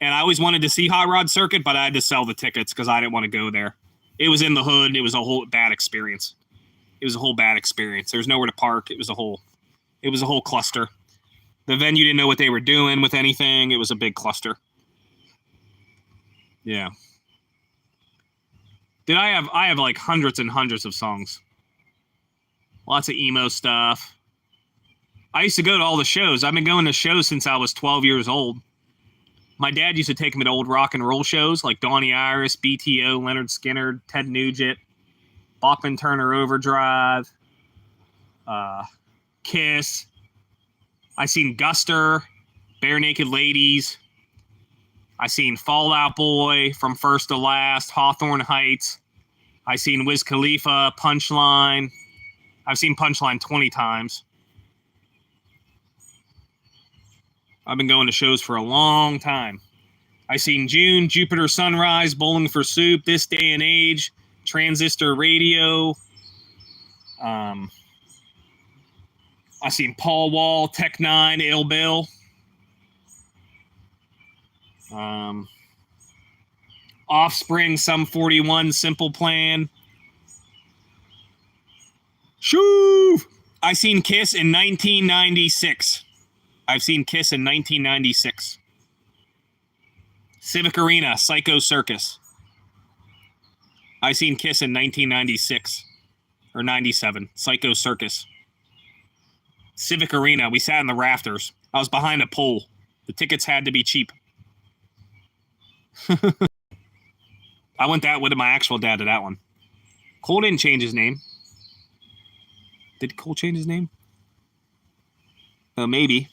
And I always wanted to see Hot Rod Circuit, but I had to sell the tickets because I didn't want to go there. It was in the hood. It was a whole bad experience. There was nowhere to park. It was a whole cluster. The venue didn't know what they were doing with anything. It was a big cluster. Yeah. I have like hundreds and hundreds of songs. Lots of emo stuff. I used to go to all the shows. I've been going to shows since I was 12 years old. My dad used to take me to old rock and roll shows like Donnie Iris, BTO, Leonard Skinner, Ted Nugent, Bachman Turner Overdrive, Kiss. I seen Guster, Bare Naked Ladies. I seen Fall Out Boy, From First to Last, Hawthorne Heights. I seen Wiz Khalifa, Punchline. I've seen Punchline 20 times. I've been going to shows for a long time. I seen June, Jupiter Sunrise, Bowling for Soup, This Day and Age, Transistor Radio. I seen Paul Wall, Tech Nine, Ill Bill. Offspring, Sum 41, Simple Plan. Shoo! I seen Kiss in 1996. I've seen Kiss in 1996. Civic Arena, Psycho Circus. I seen Kiss in 1996 or 97. Psycho Circus. Civic Arena. We sat in the rafters. I was behind a pole. The tickets had to be cheap. I went that with my actual dad to that one. Cole didn't change his name. Did Cole change his name? Maybe.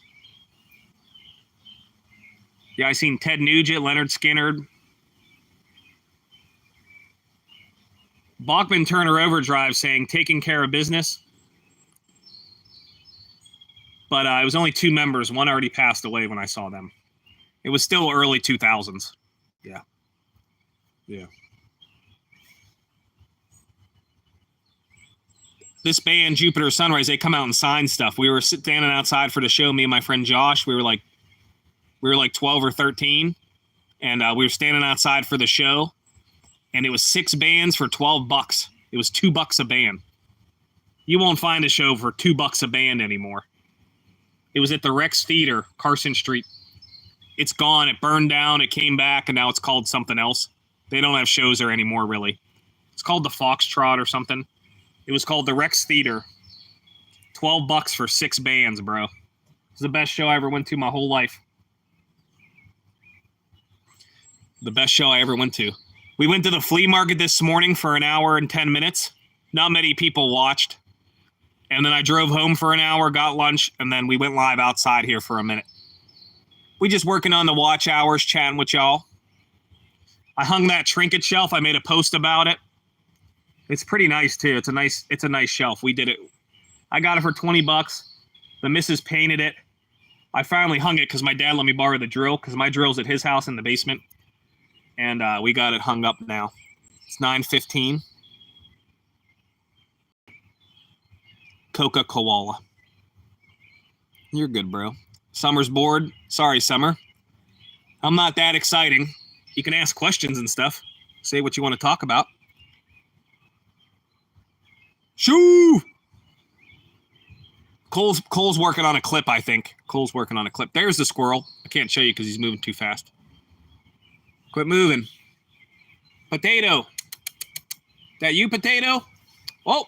Yeah, I seen Ted Nugent, Leonard Skinner. Bachman Turner Overdrive saying taking care of business. But it was only 2 members. One already passed away when I saw them. It was still early 2000s. Yeah. Yeah. This band, Jupiter Sunrise, they come out and sign stuff. We were standing outside for the show, me and my friend Josh. We were like 12 or 13, and we were standing outside for the show, and it was 6 bands for $12. It was $2 a band. You won't find a show for $2 a band anymore. It was at the Rex Theater, Carson Street. It's gone. It burned down. It came back, and now it's called something else. They don't have shows there anymore, really. It's called the Foxtrot or something. It was called the Rex Theater. $12 for 6 bands, bro. It was the best show I ever went to my whole life. The best show I ever went to. We went to the flea market this morning for an hour and 10 minutes. Not many people watched. And then I drove home for an hour, got lunch, and then we went live outside here for a minute. We just working on the watch hours, chatting with y'all. I hung that trinket shelf. I made a post about it. It's pretty nice too. It's a nice shelf. We did it. I got it for $20. The missus painted it. I finally hung it because my dad let me borrow the drill because my drill's at his house in the basement. And we got it hung up now. It's 9:15. Coca Koala. You're good, bro. Summer's bored. Sorry, Summer. I'm not that exciting. You can ask questions and stuff. Say what you want to talk about. Shoo! Cole's working on a clip, I think. Cole's working on a clip. There's the squirrel. I can't show you because he's moving too fast. Quit moving. Potato. That you, Potato? Whoa.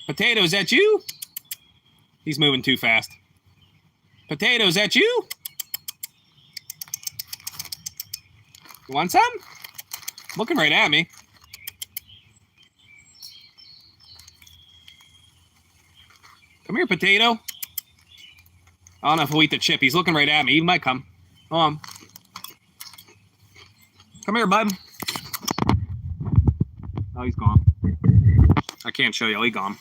Potato, is that you? He's moving too fast. Potato, is that you? You want some? Looking right at me. Come here, Potato. I don't know if he'll eat the chip. He's looking right at me. He might come. Hold on. Come here, bud. Oh, he's gone. I can't show you. He gone.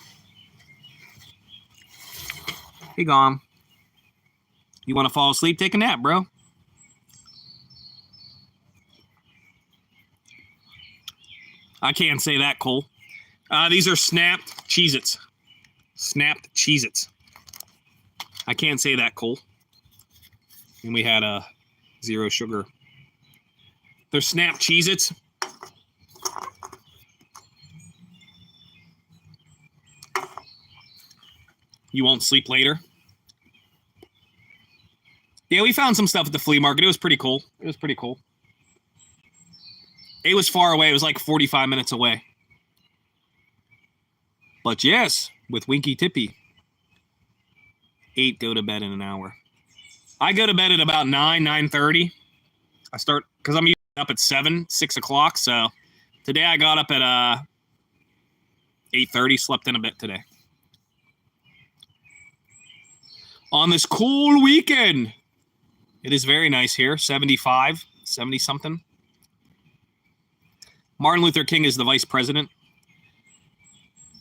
He gone. You want to fall asleep? Take a nap, bro. I can't say that, Cole. These are snapped Cheez-Its. Snapped Cheez-Its. I can't say that, Cole. And we had a 0 sugar. They're snapped Cheez-Its. You won't sleep later. Yeah, we found some stuff at the flea market. It was pretty cool. It was pretty cool. It was far away. It was like 45 minutes away. But yes, with Winky Tippy. 8 go to bed in an hour. I go to bed at about 9:30. I start, because I'm usually up at 6 o'clock. So today I got up at 8:30, slept in a bit today. On this cool weekend. It is very nice here. 75, 70 something. Martin Luther King is the vice president.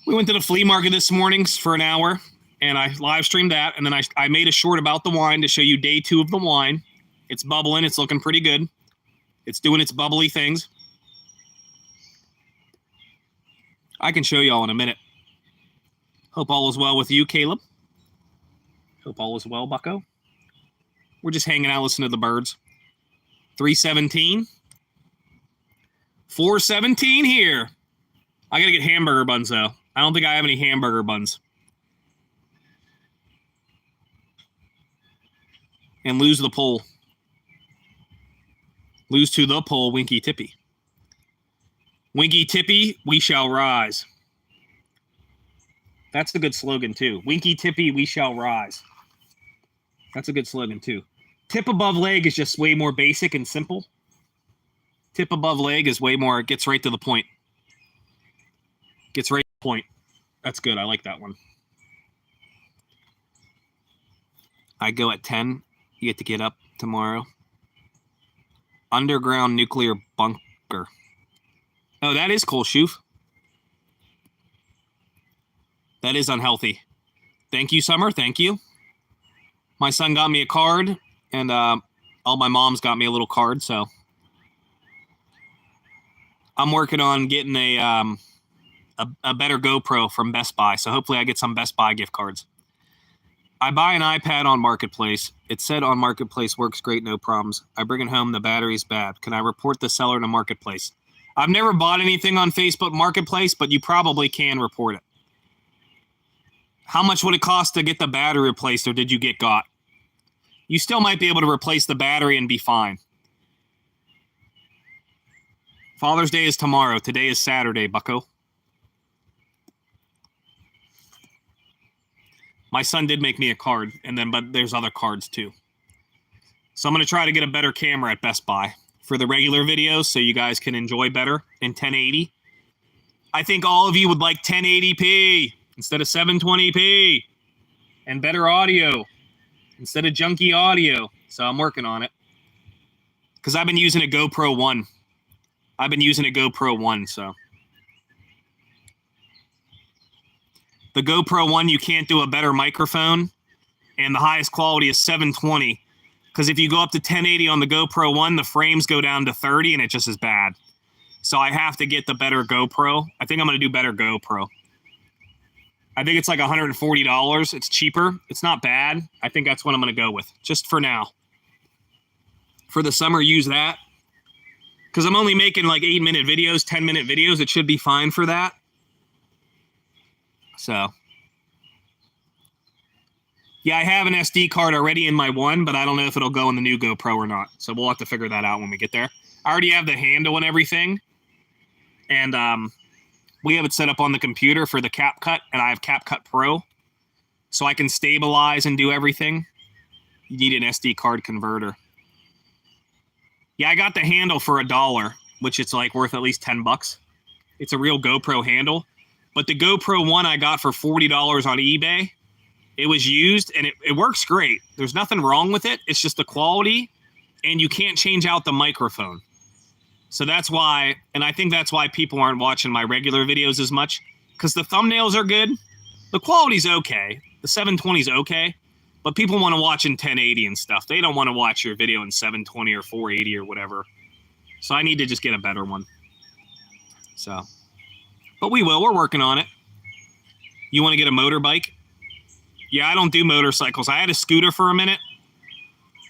We went to the flea market this morning for an hour, and I live streamed that. And then I made a short about the wine to show you day 2 of the wine. It's bubbling. It's looking pretty good. It's doing its bubbly things. I can show you all in a minute. Hope all is well with you, Caleb. Hope all is well, Bucko. We're just hanging out, listening to the birds. 3:17. 4:17 here. I got to get hamburger buns, though. I don't think I have any hamburger buns. And lose the poll. Lose to the poll, Winky Tippy. Winky Tippy, we shall rise. That's a good slogan, too. Winky Tippy, we shall rise. That's a good slogan, too. Tip above leg is just way more basic and simple. Tip above leg is way more, it gets right to the point. Gets right to the point. That's good. I like that one. I go at 10. You get to get up tomorrow. Underground nuclear bunker. Oh, that is cool, Shoof. That is unhealthy. Thank you, Summer. Thank you. My son got me a card, and all my moms got me a little card, so I'm working on getting a better GoPro from Best Buy, so hopefully I get some Best Buy gift cards. I buy an iPad on Marketplace. It said on Marketplace works great, no problems. I bring it home, the battery's bad. Can I report the seller to Marketplace? I've never bought anything on Facebook Marketplace, but you probably can report it. How much would it cost to get the battery replaced, or did you get got? You still might be able to replace the battery and be fine. Father's Day is tomorrow. Today is Saturday, bucko. My son did make me a card, but there's other cards too. So I'm going to try to get a better camera at Best Buy for the regular videos so you guys can enjoy better in 1080. I think all of you would like 1080p instead of 720p and better audio instead of junky audio. So I'm working on it because I've been using a GoPro 1. So the GoPro 1, you can't do a better microphone, and the highest quality is 720. Because if you go up to 1080 on the GoPro 1, the frames go down to 30, and it just is bad. So I have to get the better GoPro. I think I'm going to do better GoPro. I think it's like $140. It's cheaper. It's not bad. I think that's what I'm going to go with, just for now. For the summer, use that. Because I'm only making like 8-minute videos, 10-minute videos. It should be fine for that. So, yeah, I have an SD card already in my one, but I don't know if it'll go in the new GoPro or not. So we'll have to figure that out when we get there. I already have the handle and everything. And we have it set up on the computer for the CapCut, and I have CapCut Pro. So I can stabilize and do everything. You need an SD card converter. Yeah, I got the handle for $1, which it's like worth at least $10. It's a real GoPro handle. But the GoPro 1 I got for $40 on eBay, it was used, and it works great. There's nothing wrong with it. It's just the quality, and you can't change out the microphone. So that's why, and I think that's why people aren't watching my regular videos as much, because the thumbnails are good. The quality's okay. The 720's okay. But people want to watch in 1080 and stuff. They don't want to watch your video in 720 or 480 or whatever. So I need to just get a better one. So... but we will. We're working on it. You want to get a motorbike? Yeah, I don't do motorcycles. I had a scooter for a minute.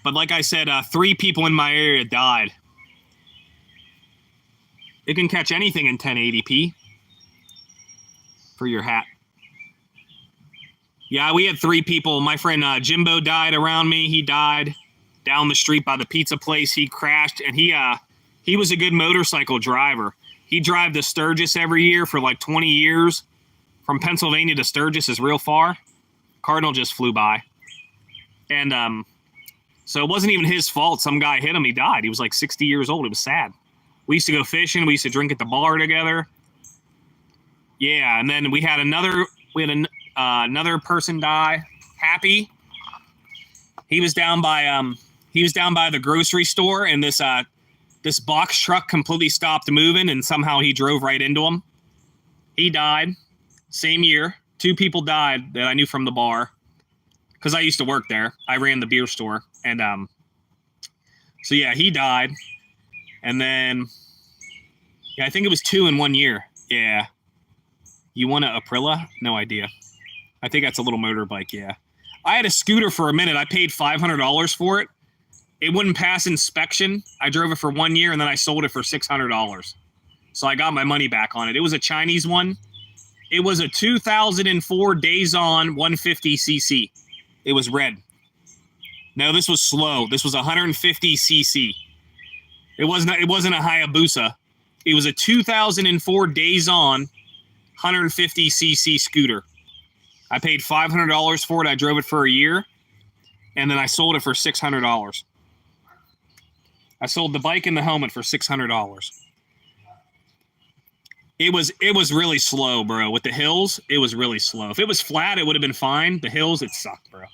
But like I said, 3 people in my area died. It can catch anything in 1080p. For your hat. Yeah, we had 3 people. My friend Jimbo died around me. He died down the street by the pizza place. He crashed, and he was a good motorcycle driver. He drive to Sturgis every year for like 20 years. From Pennsylvania to Sturgis is real far. Cardinal just flew by. And so it wasn't even his fault. Some guy hit him. He died. He was like 60 years old. It was sad. We used to go fishing. We used to drink at the bar together. Yeah, and then we had another person die. Happy. He was down by the grocery store, and this box truck completely stopped moving, and somehow he drove right into him. He died. Same year. 2 people died that I knew from the bar. Because I used to work there. I ran the beer store. And so, yeah, he died. And then, yeah, I think it was 2 in 1 year. Yeah. You want an Aprilia? No idea. I think that's a little motorbike, yeah. I had a scooter for a minute. I paid $500 for it. It wouldn't pass inspection. I drove it for 1 year, and then I sold it for $600. So I got my money back on it. It was a Chinese one. It was a 2004 Dazon 150cc. It was red. No, this was slow. This was 150cc. It wasn't a Hayabusa. It was a 2004 Dazon 150cc scooter. I paid $500 for it. I drove it for a year, and then I sold it for $600. I sold the bike and the helmet for $600. It was really slow, bro. With the hills, it was really slow. If it was flat, it would have been fine. The hills, it sucked, bro.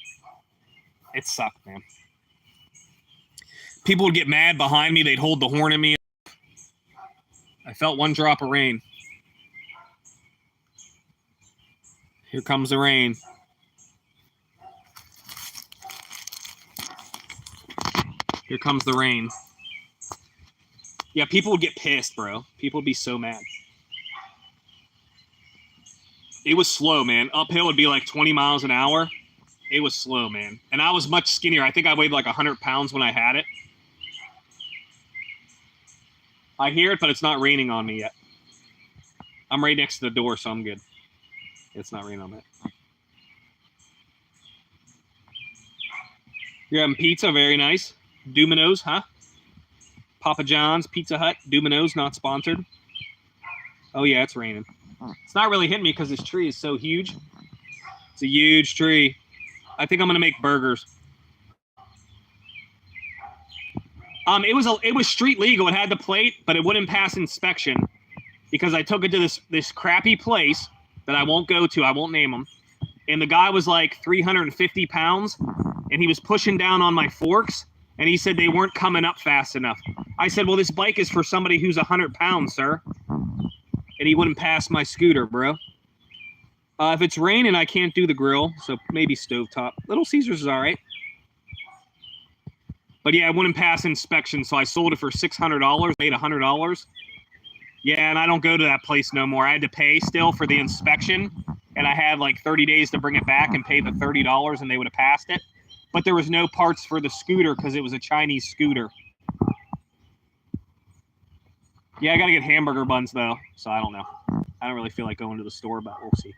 It sucked, man. People would get mad behind me. They'd hold the horn at me. I felt one drop of rain. Here comes the rain. Here comes the rain. Yeah, people would get pissed, bro. People would be so mad. It was slow, man. Uphill would be like 20 miles an hour. It was slow, man. And I was much skinnier. I think I weighed like 100 pounds when I had it. I hear it, but it's not raining on me yet. I'm right next to the door, so I'm good. It's not raining on that. You're having pizza, very nice. Domino's, huh? Papa John's, Pizza Hut, Domino's, not sponsored. Oh yeah, it's raining. It's not really hitting me because this tree is so huge. It's a huge tree. I think I'm gonna make burgers. It was street legal. It had the plate, but it wouldn't pass inspection because I took it to this crappy place that I won't go to. I won't name them. And the guy was like 350 pounds, and he was pushing down on my forks, and he said they weren't coming up fast enough. I said, well, this bike is for somebody who's 100 pounds, sir. And he wouldn't pass my scooter, bro. If it's raining, I can't do the grill, so maybe stovetop. Little Caesars is all right. But yeah, I wouldn't pass inspection, so I sold it for $600, made $100. Yeah, and I don't go to that place no more. I had to pay still for the inspection, and I had like 30 days to bring it back and pay the $30, and they would have passed it. But there was no parts for the scooter because it was a Chinese scooter. Yeah, I got to get hamburger buns, though, so I don't know. I don't really feel like going to the store, but we'll see.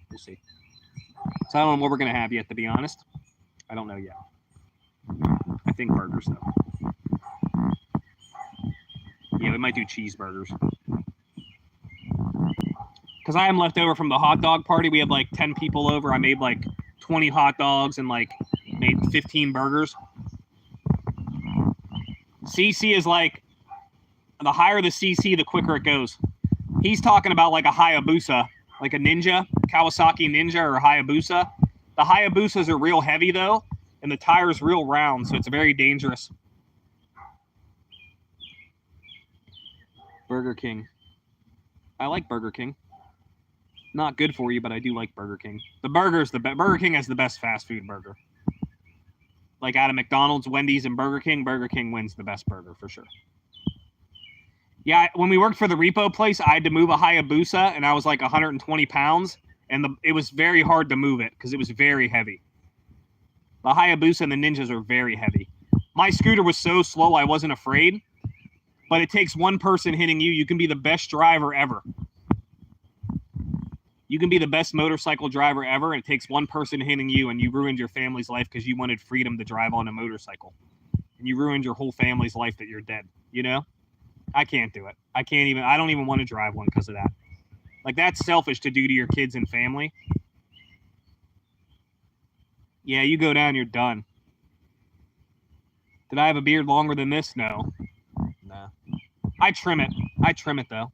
We'll see. So I don't know what we're going to have yet, to be honest. I don't know yet. I think burgers, though. Yeah, we might do cheeseburgers. Because I am left over from the hot dog party. We had like 10 people over. I made like 20 hot dogs and like made 15 burgers. CC is like, the higher the CC, the quicker it goes. He's talking about like a Hayabusa, like a Ninja, Kawasaki Ninja or a Hayabusa. The Hayabusas are real heavy though, and the tire's real round, so it's very dangerous. Burger King. I like Burger King. Not good for you, but I do like Burger King. Burger King has the best fast food burger. Like out of McDonald's, Wendy's, and Burger King wins the best burger for sure. Yeah, when we worked for the repo place, I had to move a Hayabusa, and I was like 120 pounds, and it was very hard to move it because it was very heavy. The Hayabusa and the Ninjas are very heavy. My scooter was so slow, I wasn't afraid, but it takes one person hitting you. You can be the best driver ever. You can be the best motorcycle driver ever, and it takes one person hitting you, and you ruined your family's life because you wanted freedom to drive on a motorcycle. And you ruined your whole family's life that you're dead, you know? I can't do it. I don't even want to drive one because of that. Like, that's selfish to do to your kids and family. Yeah, you go down, you're done. Did I have a beard longer than this? No. Nah. I trim it, though.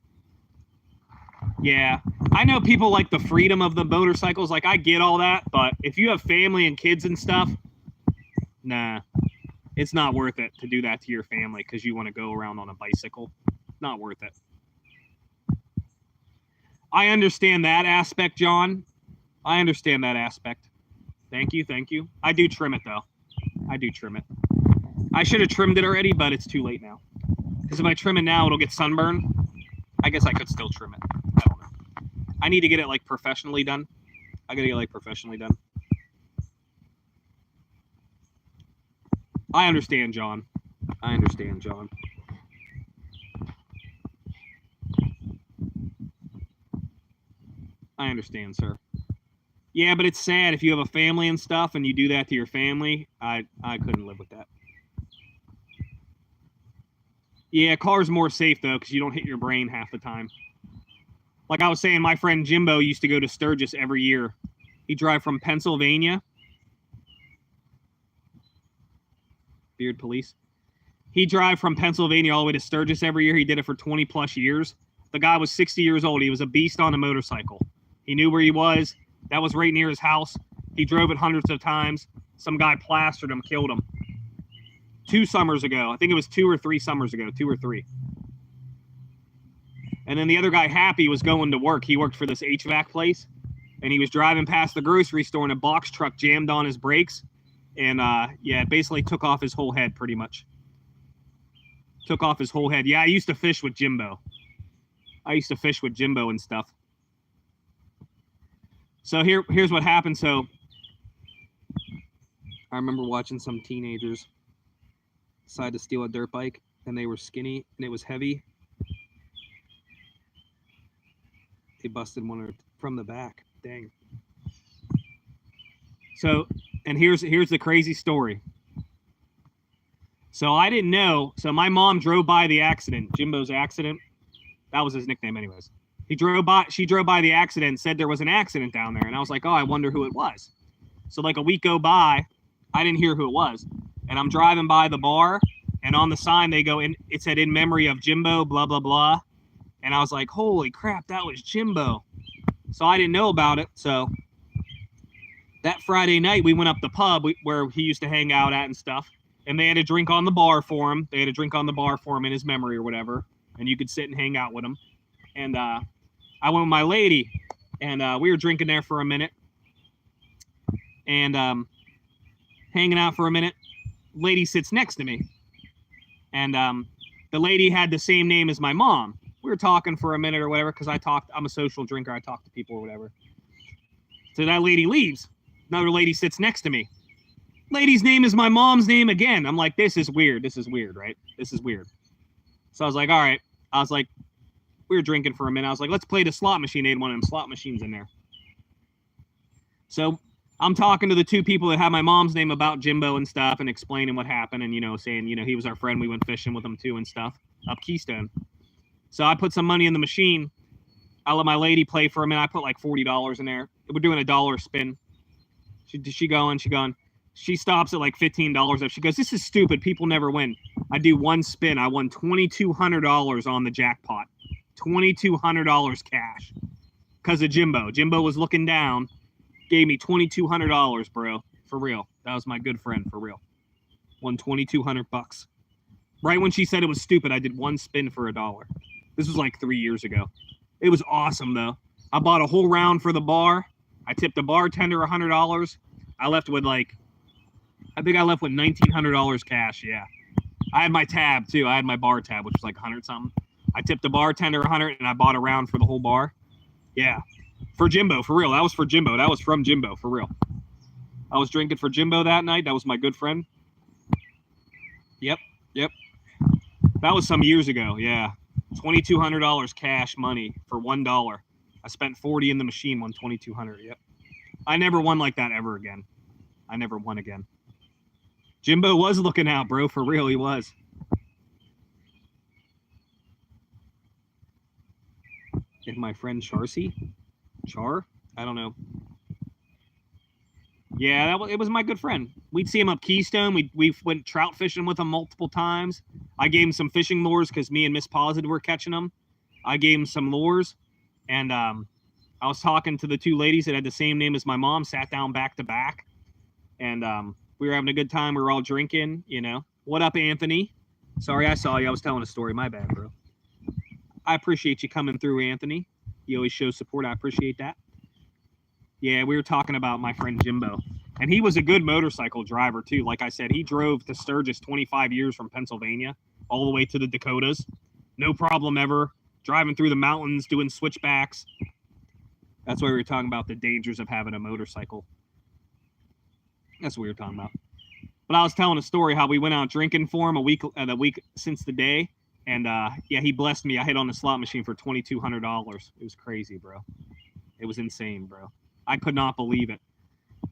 Yeah. I know people like the freedom of the motorcycles. Like, I get all that. But if you have family and kids and stuff, nah. It's not worth it to do that to your family because you want to go around on a bicycle. Not worth it. I understand that aspect, John. I understand that aspect. Thank you. I do trim it, though. I do trim it. I should have trimmed it already, but it's too late now. Because if I trim it now, it'll get sunburned. I guess I could still trim it. I don't know. I need to get it, like, professionally done. I got to get, like, professionally done. I understand, John. I understand, John. I understand, sir. Yeah, but it's sad if you have a family and stuff and you do that to your family. I couldn't live with that. Yeah, car's more safe, though, because you don't hit your brain half the time. Like I was saying, my friend Jimbo used to go to Sturgis every year. He'd drive from Pennsylvania. Beard police. He drive from Pennsylvania all the way to Sturgis every year. He did it for 20 plus years. The guy was 60 years old. He was a beast on a motorcycle. He knew where he was. That was right near his house. He drove it hundreds of times. Some guy plastered him, killed him. 2 summers ago. I think it was 2 or 3 summers ago. 2 or 3. And then the other guy, Happy, was going to work. He worked for this HVAC place. And he was driving past the grocery store and a box truck jammed on his brakes. And, yeah, it basically took off his whole head pretty much. Took off his whole head. Yeah, I used to fish with Jimbo. And stuff. So here's what happened. So I remember watching some teenagers decide to steal a dirt bike, and they were skinny, and it was heavy. They busted one from the back. Dang. So, and here's the crazy story. So I didn't know. So my mom drove by the accident, Jimbo's accident. That was his nickname anyways. She drove by the accident and said there was an accident down there. And I was like, oh, I wonder who it was. So like a week go by, I didn't hear who it was. And I'm driving by the bar, and on the sign they go, it said in memory of Jimbo, blah, blah, blah. And I was like, holy crap, that was Jimbo. So I didn't know about it. So that Friday night, we went up the pub where he used to hang out at and stuff. And they had a drink on the bar for him. They had a drink on the bar for him in his memory or whatever. And you could sit and hang out with him. And I went with my lady, and we were drinking there for a minute. And hanging out for a minute. Lady sits next to me. And the lady had the same name as my mom. We were talking for a minute or whatever, because I'm a social drinker. I talk to people or whatever. So that lady leaves. Another lady sits next to me. Lady's name is my mom's name again. I'm like, this is weird. This is weird, right? This is weird. So I was like, all right. I was like, we were drinking for a minute. I was like, let's play the slot machine. They had one of them slot machines in there. So I'm talking to the 2 people that had my mom's name about Jimbo and stuff, and explaining what happened, and, saying, he was our friend. We went fishing with him too and stuff up Keystone. So I put some money in the machine. I let my lady play for a minute. I put like $40 in there. We're doing a $1 spin. She going. She stops at like $15. She goes, this is stupid. People never win. I do one spin. I won $2,200 on the jackpot. $2,200 cash. Because of Jimbo. Jimbo was looking down. Gave me $2,200, bro. For real. That was my good friend, for real. Won $2,200. Right when she said it was stupid, I did one spin for $1. This was like 3 years ago. It was awesome, though. I bought a whole round for the bar. I tipped the bartender $100. I left with I think I left with $1,900 cash, yeah. I had my tab, too. I had my bar tab, which was like 100-something. I tipped the bartender $100, and I bought a round for the whole bar. Yeah. For Jimbo, for real. That was for Jimbo. That was from Jimbo, for real. I was drinking for Jimbo that night. That was my good friend. Yep. That was some years ago, yeah. $2,200 cash money for $1. I spent $40 in the machine, won $2,200, yep. I never won like that ever again. I never won again. Jimbo was looking out, bro. For real, he was. And my friend Char? I don't know. Yeah, it was my good friend. We'd see him up Keystone. We went trout fishing with him multiple times. I gave him some fishing lures because me and Miss Positive were catching them. I gave him some lures. And I was talking to the 2 ladies that had the same name as my mom, sat down back to back. And we were having a good time. We were all drinking, What up, Anthony? Sorry, I saw you. I was telling a story. My bad, bro. I appreciate you coming through, Anthony. You always show support. I appreciate that. Yeah, we were talking about my friend Jimbo. And he was a good motorcycle driver, too. Like I said, he drove to Sturgis 25 years from Pennsylvania all the way to the Dakotas. No problem ever. Driving through the mountains, doing switchbacks. That's why we were talking about the dangers of having a motorcycle. That's what we were talking about. But I was telling a story how we went out drinking for him the week since the day. And, yeah, he blessed me. I hit on the slot machine for $2,200. It was crazy, bro. It was insane, bro. I could not believe it.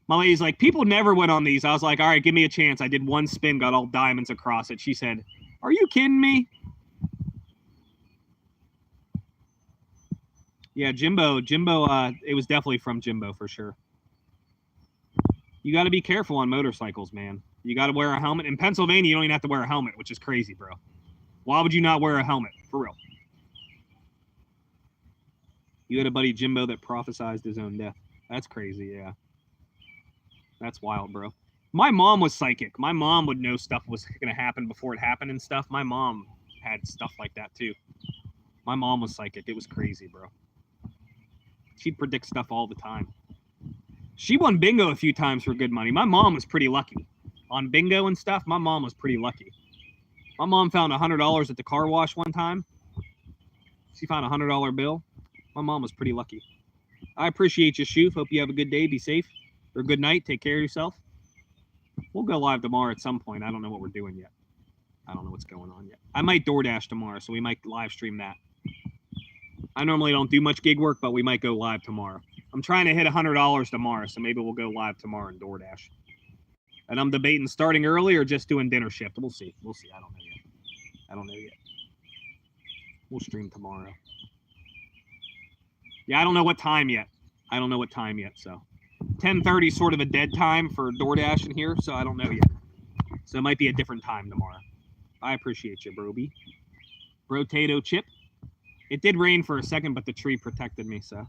My lady's like, people never went on these. I was like, all right, give me a chance. I did one spin, got all diamonds across it. She said, are you kidding me? Yeah, Jimbo, it was definitely from Jimbo for sure. You got to be careful on motorcycles, man. You got to wear a helmet. In Pennsylvania, you don't even have to wear a helmet, which is crazy, bro. Why would you not wear a helmet? For real. You had a buddy, Jimbo, that prophesized his own death. That's crazy, yeah. That's wild, bro. My mom was psychic. My mom would know stuff was going to happen before it happened and stuff. My mom had stuff like that, too. My mom was psychic. It was crazy, bro. She'd predict stuff all the time. She won bingo a few times for good money. My mom was pretty lucky. On bingo and stuff, my mom was pretty lucky. My mom found $100 at the car wash one time. She found a $100 bill. My mom was pretty lucky. I appreciate you, Shoof. Hope you have a good day. Be safe. Or good night. Take care of yourself. We'll go live tomorrow at some point. I don't know what we're doing yet. I don't know what's going on yet. I might DoorDash tomorrow, so we might live stream that. I normally don't do much gig work, but we might go live tomorrow. I'm trying to hit $100 tomorrow, so maybe we'll go live tomorrow in DoorDash. And I'm debating starting early or just doing dinner shift. We'll see. We'll see. I don't know yet. We'll stream tomorrow. Yeah, I don't know what time yet. So 10:30 is sort of a dead time for DoorDash in here, so I don't know yet. So it might be a different time tomorrow. I appreciate you, Broby. Brotato chip. It did rain for a second, but the tree protected me, so.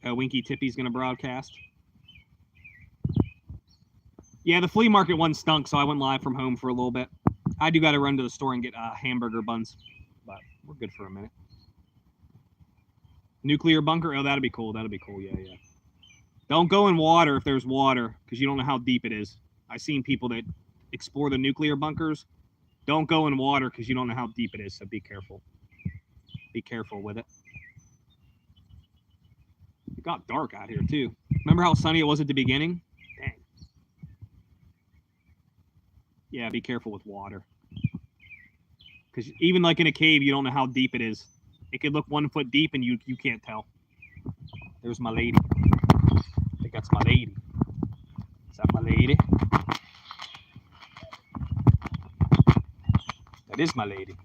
Winky Tippy's going to broadcast. Yeah, the flea market one stunk, so I went live from home for a little bit. I do got to run to the store and get hamburger buns, but we're good for a minute. Nuclear bunker? Oh, that'd be cool. Yeah. Don't go in water if there's water, because you don't know how deep it is. I've seen people that explore the nuclear bunkers. Don't go in water because you don't know how deep it is, so be careful. Be careful with it. It got dark out here, too. Remember how sunny it was at the beginning? Dang. Yeah, be careful with water. Because even like in a cave, you don't know how deep it is. It could look 1 foot deep and you can't tell. There's my lady. I think that's my lady. Is that my lady? That is my lady.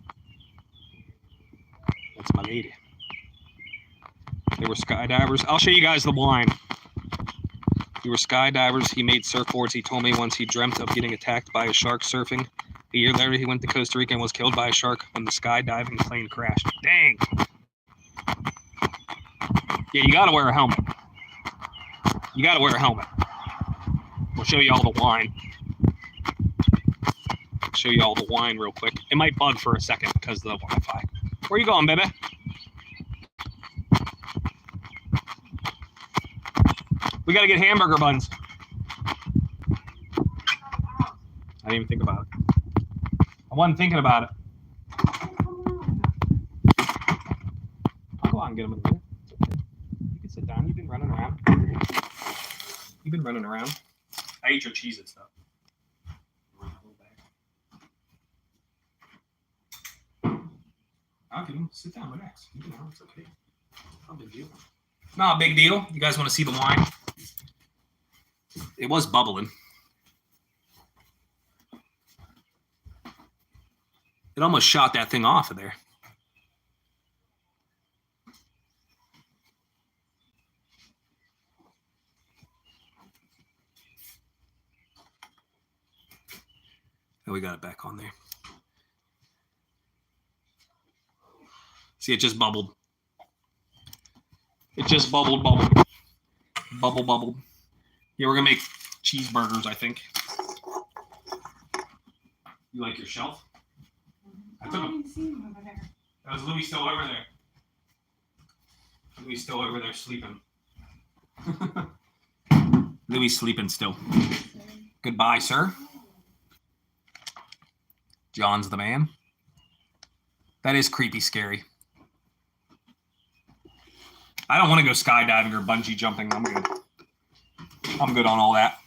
That's my lady. They were skydivers. I'll show you guys the wine. They were skydivers. He made surfboards. He told me once he dreamt of getting attacked by a shark surfing. A year later, he went to Costa Rica and was killed by a shark when the skydiving plane crashed. Dang. Yeah, you got to wear a helmet. We'll show you all the wine. Show you all the wine real quick. It might bug for a second because of the Wi-Fi. Where you going, baby? We got to get hamburger buns. I didn't even think about it. I wasn't thinking about it. I'll go out and get them in here. It's okay. You can sit down. You've been running around. I ate your Cheez-Its, though. I'll give them. Sit down, relax. You know, it's okay. Not a big deal. Not a big deal. You guys want to see the wine? It was bubbling. It almost shot that thing off of there. And we got it back on there. See, it just bubbled. It just bubbled. Bubbled. Yeah, we're going to make cheeseburgers, I think. You like your shelf? I didn't see him over there. That was Louis still over there. Louis still over there sleeping. Louis sleeping still. Goodbye, sir. John's the man. That is creepy scary. I don't want to go skydiving or bungee jumping. I'm good. I'm good on all that.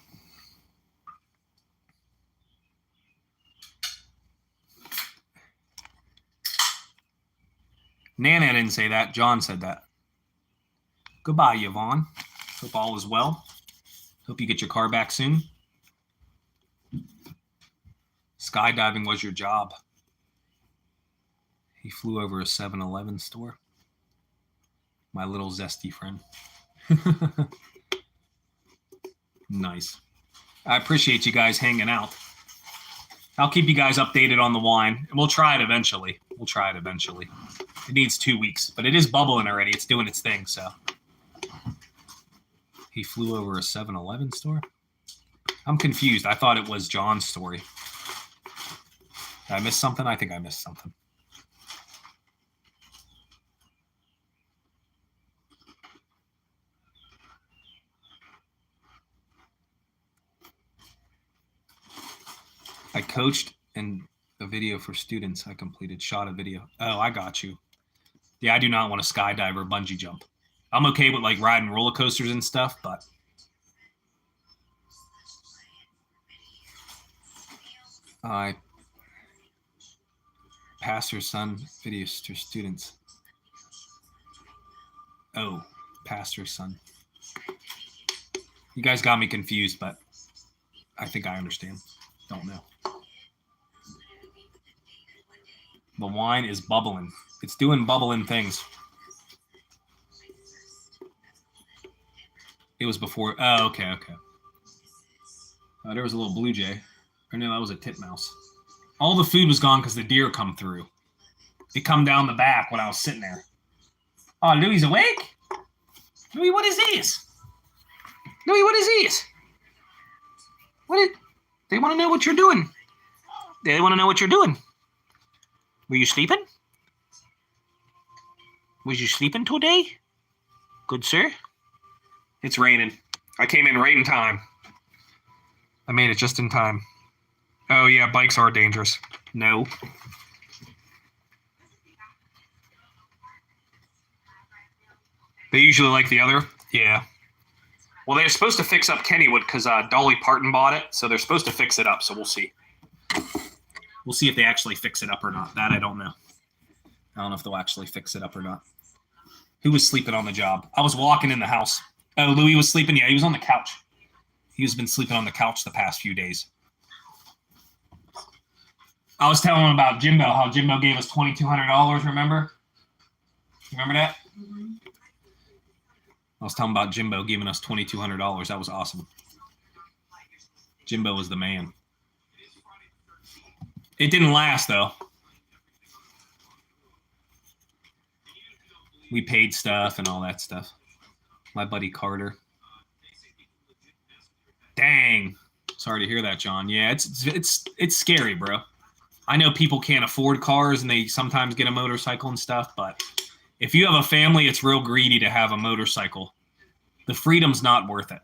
Nana didn't say that. John said that. Goodbye, Yvonne. Hope all is well. Hope you get your car back soon. Skydiving was your job. He flew over a 7-Eleven store. My little zesty friend. Nice. I appreciate you guys hanging out. I'll keep you guys updated on the wine, and we'll try it eventually. It needs 2 weeks, but it is bubbling already. It's doing its thing, so. He flew over a 7-Eleven store? I'm confused. I thought it was John's story. Did I miss something? I think I missed something. I coached in a video for students I completed. Shot a video. Oh, I got you. Yeah, I do not want to skydive or bungee jump. I'm okay with like riding roller coasters and stuff, but I pastor's son videos to students. Oh, pastor's son. You guys got me confused, but I think I understand. Don't know. The wine is bubbling. It's doing bubbling things. It was before. Oh, okay. There was a little blue jay. Or no, that was a titmouse. All the food was gone because the deer come through. They come down the back when I was sitting there. Oh, Louie's awake? Louie, what is this? Louie, what is this? They want to know what you're doing. They want to know what you're doing. Were you sleeping? Was you sleeping today? Good, sir. It's raining. I came in right in time. I made it just in time. Oh, yeah, bikes are dangerous. No. They usually like the other? Yeah. Well, they're supposed to fix up Kennywood because Dolly Parton bought it, so they're supposed to fix it up, so we'll see. We'll see if they actually fix it up or not. That I don't know. I don't know if they'll actually fix it up or not. Who was sleeping on the job? I was walking in the house. Oh, Louis was sleeping? Yeah, he was on the couch. He's been sleeping on the couch the past few days. I was telling him about Jimbo, how Jimbo gave us $2,200, remember? Remember that? Mm-hmm. I was telling about Jimbo giving us $2,200. That was awesome. Jimbo was the man. It didn't last, though. We paid stuff and all that stuff. My buddy Carter. Dang. Sorry to hear that, John. Yeah, it's scary, bro. I know people can't afford cars and they sometimes get a motorcycle and stuff, but if you have a family, it's real greedy to have a motorcycle. The freedom's not worth it.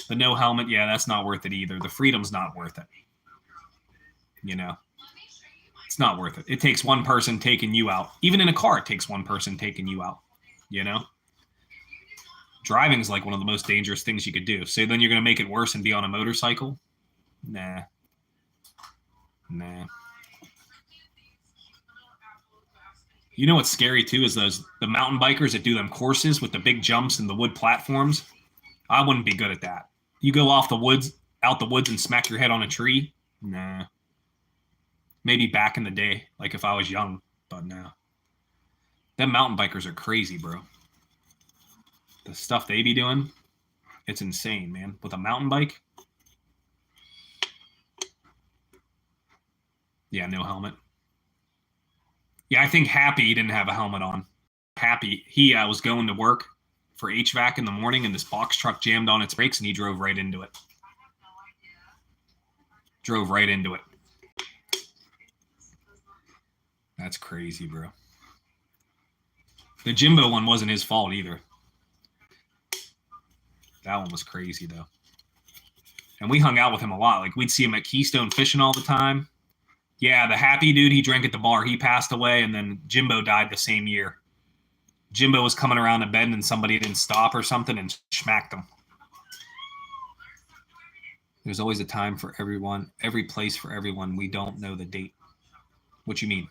The no helmet, yeah, that's not worth it either. The freedom's not worth it. You know, it's not worth it. It takes one person taking you out. Even in a car, it takes one person taking you out, you know? Driving is like one of the most dangerous things you could do. So then you're going to make it worse and be on a motorcycle? Nah. You know what's scary too is the mountain bikers that do them courses with the big jumps and the wood platforms. I wouldn't be good at that. You go out the woods and smack your head on a tree? Nah. Maybe back in the day, like if I was young, but no. Them mountain bikers are crazy, bro. The stuff they be doing, it's insane, man. With a mountain bike? Yeah, no helmet. Yeah, I think Happy didn't have a helmet on. Happy, he was going to work for HVAC in the morning, and this box truck jammed on its brakes, and he drove right into it. That's crazy, bro. The Jimbo one wasn't his fault either. That one was crazy, though. And we hung out with him a lot. Like, we'd see him at Keystone fishing all the time. Yeah, the Happy dude, he drank at the bar. He passed away, and then Jimbo died the same year. Jimbo was coming around a bend, and somebody didn't stop or something and smacked him. There's always a time for everyone, every place for everyone. We don't know the date. What you mean?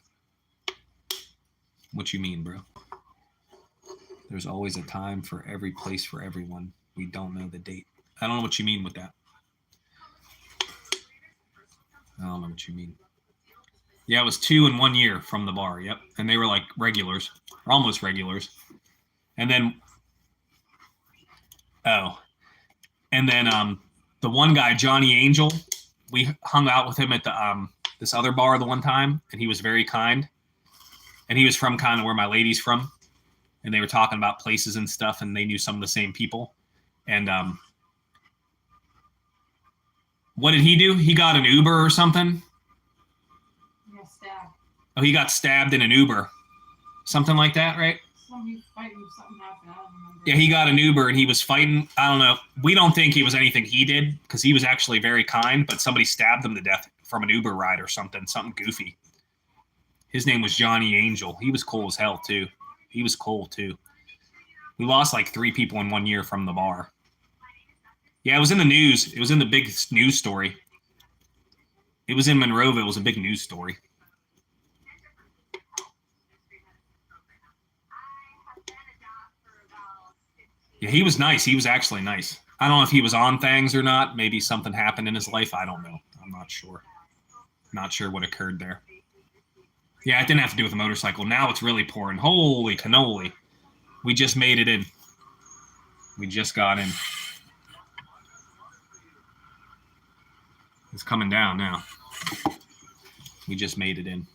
What you mean, bro? There's always a time for every place for everyone. We don't know the date. I don't know what you mean with that. I don't know what you mean. Yeah, it was 2 in 1 year from the bar. Yep. And they were like regulars, or almost regulars. And then The one guy, Johnny Angel, we hung out with him at the this other bar the one time, and he was very kind. And he was from kind of where my lady's from, and they were talking about places and stuff, and they knew some of the same people. And what did he do? He got an Uber or something? Yeah, stabbed. Oh, he got stabbed in an Uber. Something like that, right? Something fighting, something happened. I don't remember. Yeah, he got an Uber and he was fighting. I don't know. We don't think it was anything he did because he was actually very kind, but somebody stabbed him to death from an Uber ride or something goofy. His name was Johnny Angel. He was cool as hell, too. He was cool, too. We lost like 3 people in 1 year from the bar. Yeah, it was in the news. It was in the big news story. It was in Monroeville. It was a big news story. Yeah, he was nice. He was actually nice. I don't know if he was on things or not. Maybe something happened in his life. I don't know. I'm not sure. Not sure what occurred there. Yeah, it didn't have to do with the motorcycle. Now it's really pouring. Holy cannoli. We just made it in. We just got in. It's coming down now. We just made it in.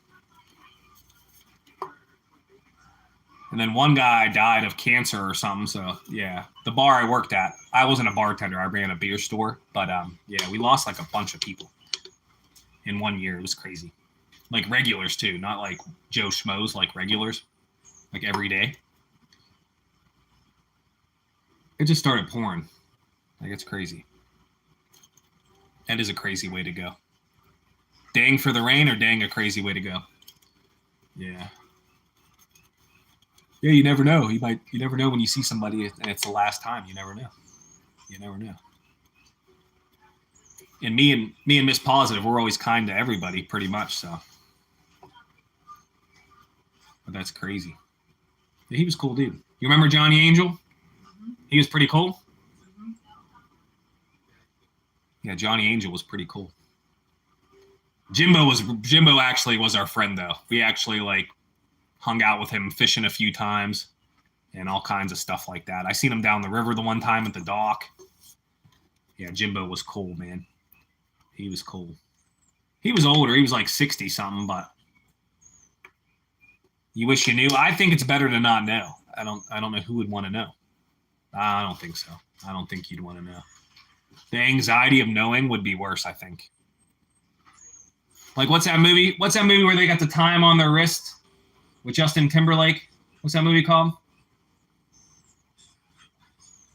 And then one guy died of cancer or something. So, yeah. The bar I worked at, I wasn't a bartender. I ran a beer store. But, yeah, we lost like a bunch of people in 1 year. It was crazy. Like regulars, too. Not like Joe Schmoes, like regulars. Like every day. It just started pouring. Like, it's crazy. That is a crazy way to go. Dang for the rain or dang a crazy way to go? Yeah. Yeah, you never know. You never know when you see somebody and it's the last time. You never know. You never know. And me and Miss Positive, we're always kind to everybody pretty much, so. But that's crazy. Yeah, he was cool, dude. You remember Johnny Angel? Mm-hmm. He was pretty cool? Mm-hmm. Yeah, Johnny Angel was pretty cool. Jimbo actually was our friend, though. We actually, like, hung out with him fishing a few times and all kinds of stuff like that. I seen him down the river the one time at the dock. Yeah, Jimbo was cool, man. He was cool. He was older. He was like 60-something, but you wish you knew. I think it's better to not know. I don't know who would want to know. I don't think so. I don't think you'd want to know. The anxiety of knowing would be worse, I think. Like, what's that movie? What's that movie where they got the time on their wrist with Justin Timberlake? What's that movie called?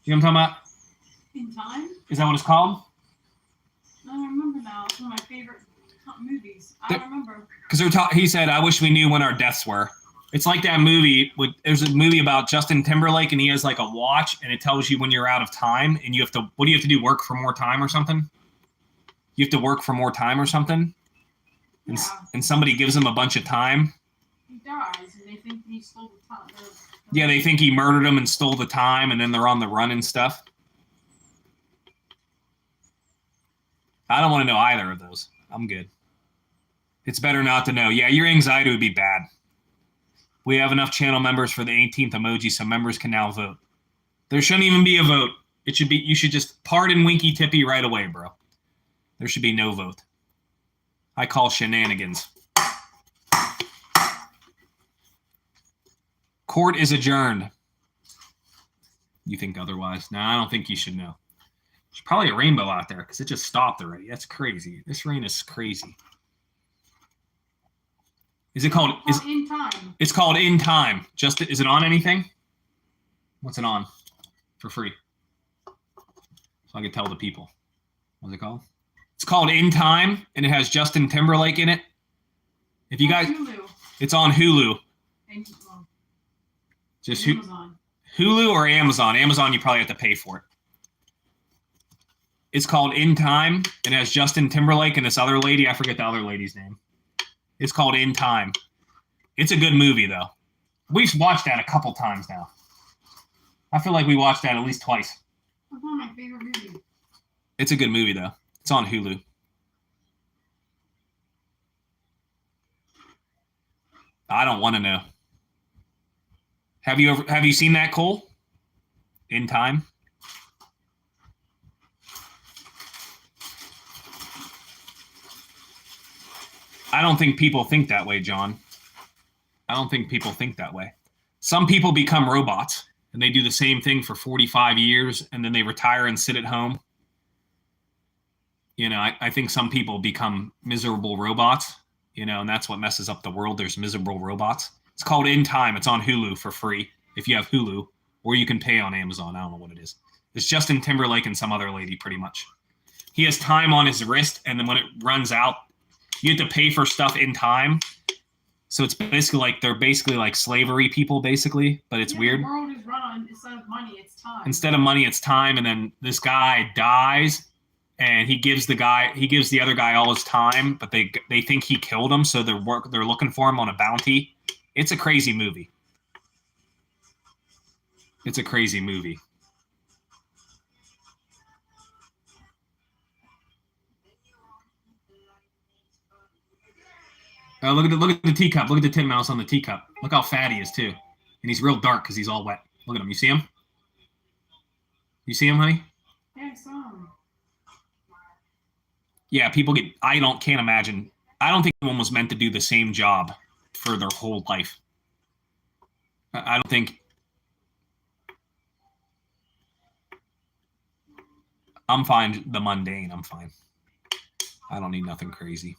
You know what I'm talking about? In Time? Is that what it's called? I don't remember now. It's one of my favorite movies. I don't remember. Because he said, I wish we knew when our deaths were. It's like that movie. There's a movie about Justin Timberlake, and he has like a watch, and it tells you when you're out of time, and you have to, what do you have to do, work for more time or something? You have to work for more time or something? And, Yeah. and somebody gives him a bunch of time. He dies, and they think he stole the time. Yeah, they think he murdered him and stole the time, and then they're on the run and stuff. I don't want to know either of those. I'm good. It's better not to know. Yeah, your anxiety would be bad. We have enough channel members for the 18th emoji, so members can now vote. There shouldn't even be a vote. It should be, you should just pardon Winky Tippy right away, bro. There should be no vote. I call shenanigans. Court is adjourned. You think otherwise? No, I don't think you should know. There's probably a rainbow out there because it just stopped already. That's crazy. This rain is crazy. Is it called? In Time. It's called In Time. Is it on anything? What's it on? For free. So I can tell the people. What's it called? It's called In Time, and it has Justin Timberlake in it. If you guys, Hulu. it's on Hulu. And, Just Amazon. Hulu or Amazon. Amazon, you probably have to pay for it. It's called In Time. It has Justin Timberlake and this other lady. I forget the other lady's name. It's called In Time. It's a good movie, though. We've watched that a couple times now. I feel like we watched that at least twice. That's one of my favorite movies. It's a good movie, though. It's on Hulu. I don't want to know. Have you seen that, Cole? In Time? I don't think people think that way, John. I don't think people think that way. Some people become robots and they do the same thing for 45 years and then they retire and sit at home. You know, I think some people become miserable robots, you know, and that's what messes up the world. There's miserable robots. It's called In Time. It's on Hulu for free if you have Hulu, or you can pay on Amazon. I don't know what it is. It's Justin Timberlake and some other lady, pretty much. He has time on his wrist, and then when it runs out, you have to pay for stuff in time. So it's basically like they're basically like slavery people, basically, but it's weird. The world is run instead of money, it's time. Instead of money, it's time, and then this guy dies, and he gives the other guy all his time, but they think he killed him, so they're looking for him on a bounty. It's a crazy movie. It's a crazy movie. Look at the teacup. Look at the Tin Mouse on the teacup. Look how fat he is too, and he's real dark because he's all wet. Look at him. You see him? You see him, honey? Yeah, I saw him. Yeah, people get. Can't imagine. I don't think anyone was meant to do the same job for their whole life. I don't think. I'm fine. The mundane. I'm fine. I don't need nothing crazy.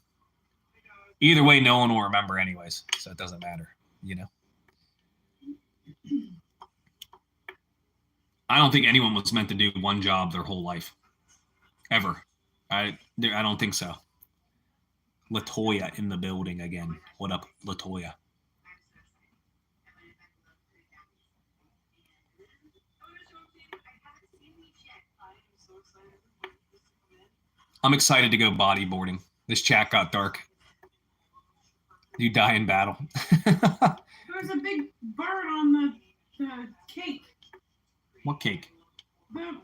Either way, no one will remember anyways, so it doesn't matter, you know? I don't think anyone was meant to do one job their whole life. Ever. I don't think so. Latoya in the building again. What up, Latoya? I'm excited to go bodyboarding. This chat got dark. You die in battle. There's a big bird on the cake. What cake? The,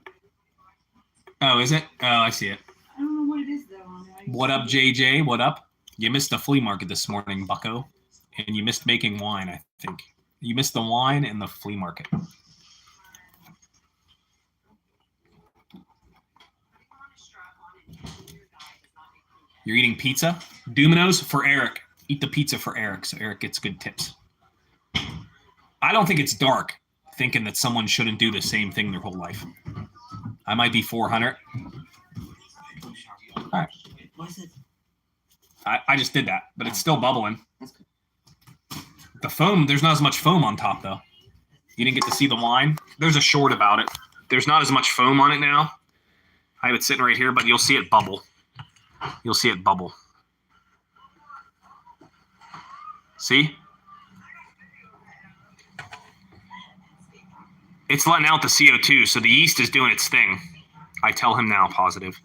Oh, is it? Oh, I see it. I don't know what it is though. What up, JJ? What up? You missed the flea market this morning, bucko. And you missed making wine, I think. You missed the wine and the flea market. You're eating pizza? Domino's for Eric. Eat the pizza for Eric so Eric gets good tips. I don't think it's dark thinking that someone shouldn't do the same thing their whole life. I might be 400. All right. What is it? I just did that, but it's still bubbling. The foam, there's not as much foam on top, though. You didn't get to see the wine? There's a short about it. There's not as much foam on it now. I have it sitting right here, but you'll see it bubble. You'll see it bubble. See? It's letting out the CO2, so the yeast is doing its thing. I tell him now, positive.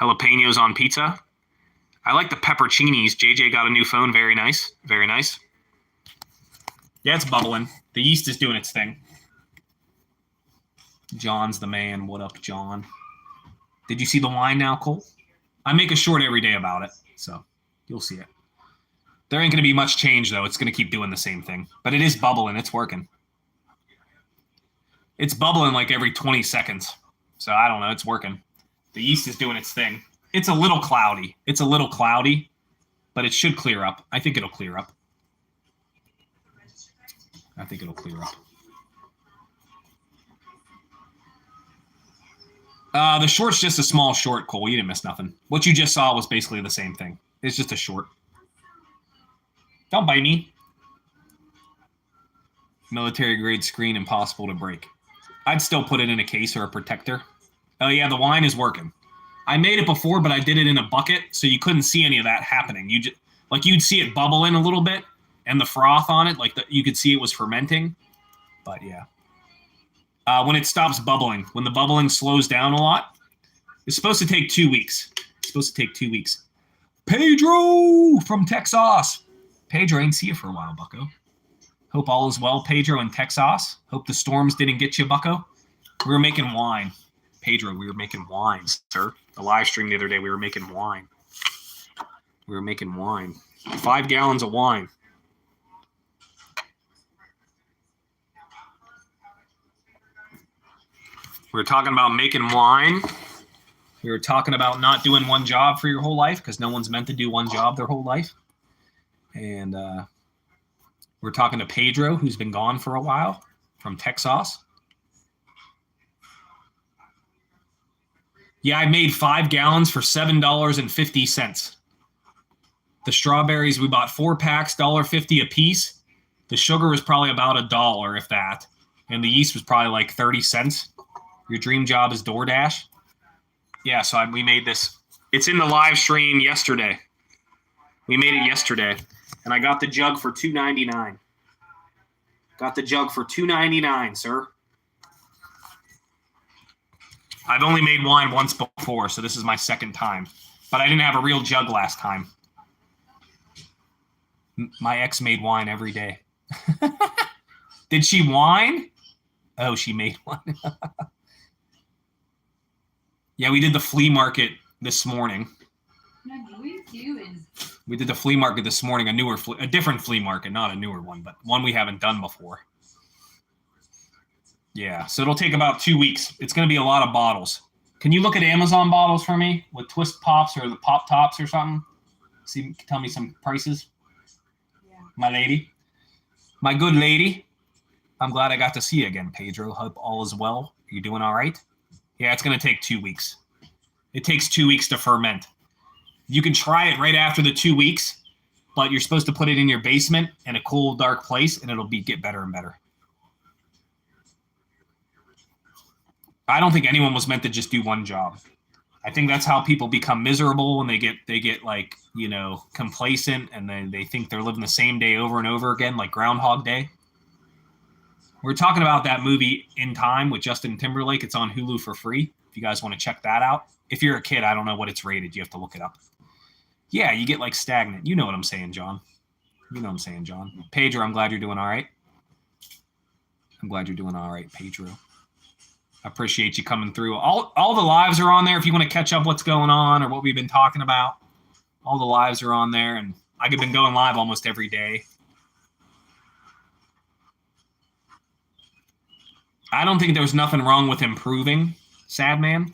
Jalapenos on pizza. I like the pepperoncinis. JJ got a new phone. Very nice. Very nice. Yeah, it's bubbling. The yeast is doing its thing. John's the man. What up, John? Did you see the wine now, Cole? I make a short every day about it, so you'll see it. There ain't going to be much change, though. It's going to keep doing the same thing. But it is bubbling. It's working. It's bubbling like every 20 seconds. So I don't know. It's working. The yeast is doing its thing. It's a little cloudy. It's a little cloudy, but it should clear up. I think it'll clear up. I think it'll clear up. The short's just a small short, Cole. You didn't miss nothing. What you just saw was basically the same thing. It's just a short. Don't bite me. Military grade screen, impossible to break. I'd still put it in a case or a protector. Oh yeah, the wine is working. I made it before, but I did it in a bucket, so you couldn't see any of that happening. You'd see it bubble in a little bit, and the froth on it, you could see it was fermenting. But yeah. When it stops bubbling, when the bubbling slows down a lot, it's supposed to take 2 weeks. It's supposed to take 2 weeks. Pedro from Texas. Pedro, I ain't see you for a while, bucko. Hope all is well, Pedro in Texas. Hope the storms didn't get you, bucko. We were making wine. Pedro, we were making wine, sir. The live stream the other day, we were making wine. We were making wine. 5 gallons of wine. We were talking about making wine. We were talking about not doing one job for your whole life because no one's meant to do one job their whole life. And we're talking to Pedro, who's been gone for a while from Texas. Yeah, I made 5 gallons for $7.50. The strawberries, we bought 4 packs, $1.50 a piece. The sugar was probably about $1, if that. And the yeast was probably like 30 cents. Your dream job is DoorDash. Yeah, so we made this. It's in the live stream yesterday. We made it yesterday. And I got the jug for $2.99. Got the jug for $2.99, sir. I've only made wine once before, so this is my second time. But I didn't have a real jug last time. My ex made wine every day. Did she whine? Oh, she made one. Yeah, we did the flea market this morning. We did the flea market this morning, a different flea market, not a newer one, but one we haven't done before. Yeah, so it'll take about 2 weeks. It's going to be a lot of bottles. Can you look at Amazon bottles for me with twist pops or the pop tops or something? Tell me some prices. Yeah. My lady. My good lady. I'm glad I got to see you again, Pedro. Hope all is well. Are you doing all right? Yeah, it's going to take 2 weeks. It takes 2 weeks to ferment. You can try it right after the 2 weeks, but you're supposed to put it in your basement in a cool, dark place, and it'll get better and better. I don't think anyone was meant to just do one job. I think that's how people become miserable when they get like, complacent, and then they think they're living the same day over and over again, like Groundhog Day. We're talking about that movie In Time with Justin Timberlake. It's on Hulu for free if you guys want to check that out. If you're a kid, I don't know what it's rated. You have to look it up. Yeah, you get like stagnant. You know what I'm saying, John. Pedro, I'm glad you're doing all right. I'm glad you're doing all right, Pedro. I appreciate you coming through. All the lives are on there if you want to catch up what's going on or what we've been talking about. All the lives are on there, and I've been going live almost every day. I don't think there's nothing wrong with improving, sad man.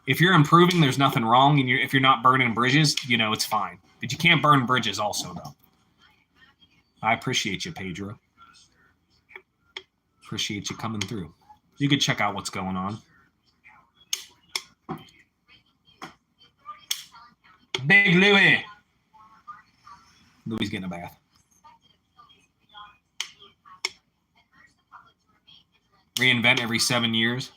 If you're improving, there's nothing wrong. And if you're not burning bridges, it's fine. But you can't burn bridges also, though. I appreciate you, Pedro. Appreciate you coming through. You could check out what's going on. Big Louie. Louie's getting a bath. Reinvent every 7 years.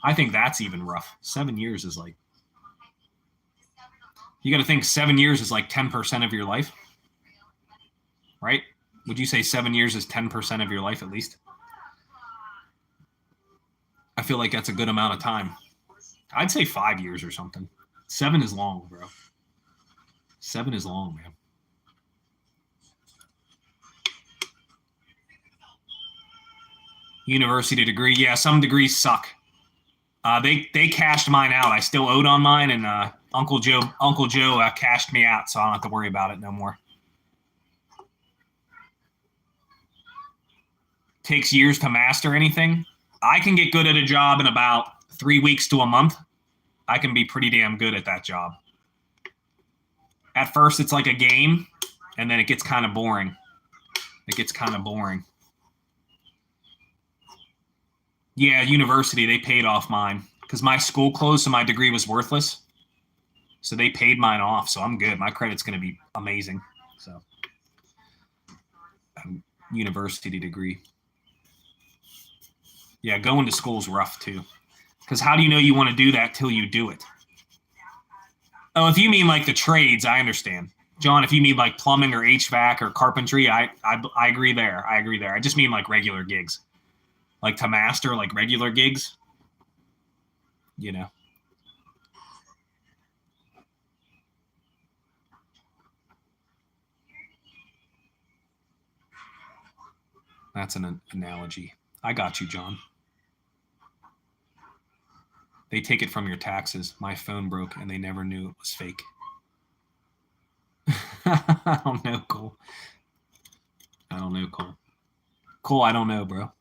I think that's even rough. 7 years is like, you got to think 7 years is like 10% of your life, right? Would you say 7 years is 10% of your life at least? I feel like that's a good amount of time. I'd say 5 years or something. 7 is long, bro. 7 is long, man. University degree. Yeah, some degrees suck. They cashed mine out. I still owed on mine, and Uncle Joe cashed me out, so I don't have to worry about it no more. Takes years to master anything. I can get good at a job in about 3 weeks to a month. I can be pretty damn good at that job. At first, it's like a game, and then it gets kind of boring. Yeah, university, they paid off mine because my school closed, so my degree was worthless. So they paid mine off, so I'm good. My credit's going to be amazing. So, university degree. Yeah, going to school's rough too. Because how do you know you want to do that till you do it? Oh, if you mean like the trades, I understand. John, if you mean like plumbing or HVAC or carpentry, I agree there. I just mean like regular gigs. Like to master like regular gigs. That's an analogy. I got you, John. They take it from your taxes. My phone broke and they never knew it was fake. I don't know, Cole. Cole, I don't know, bro.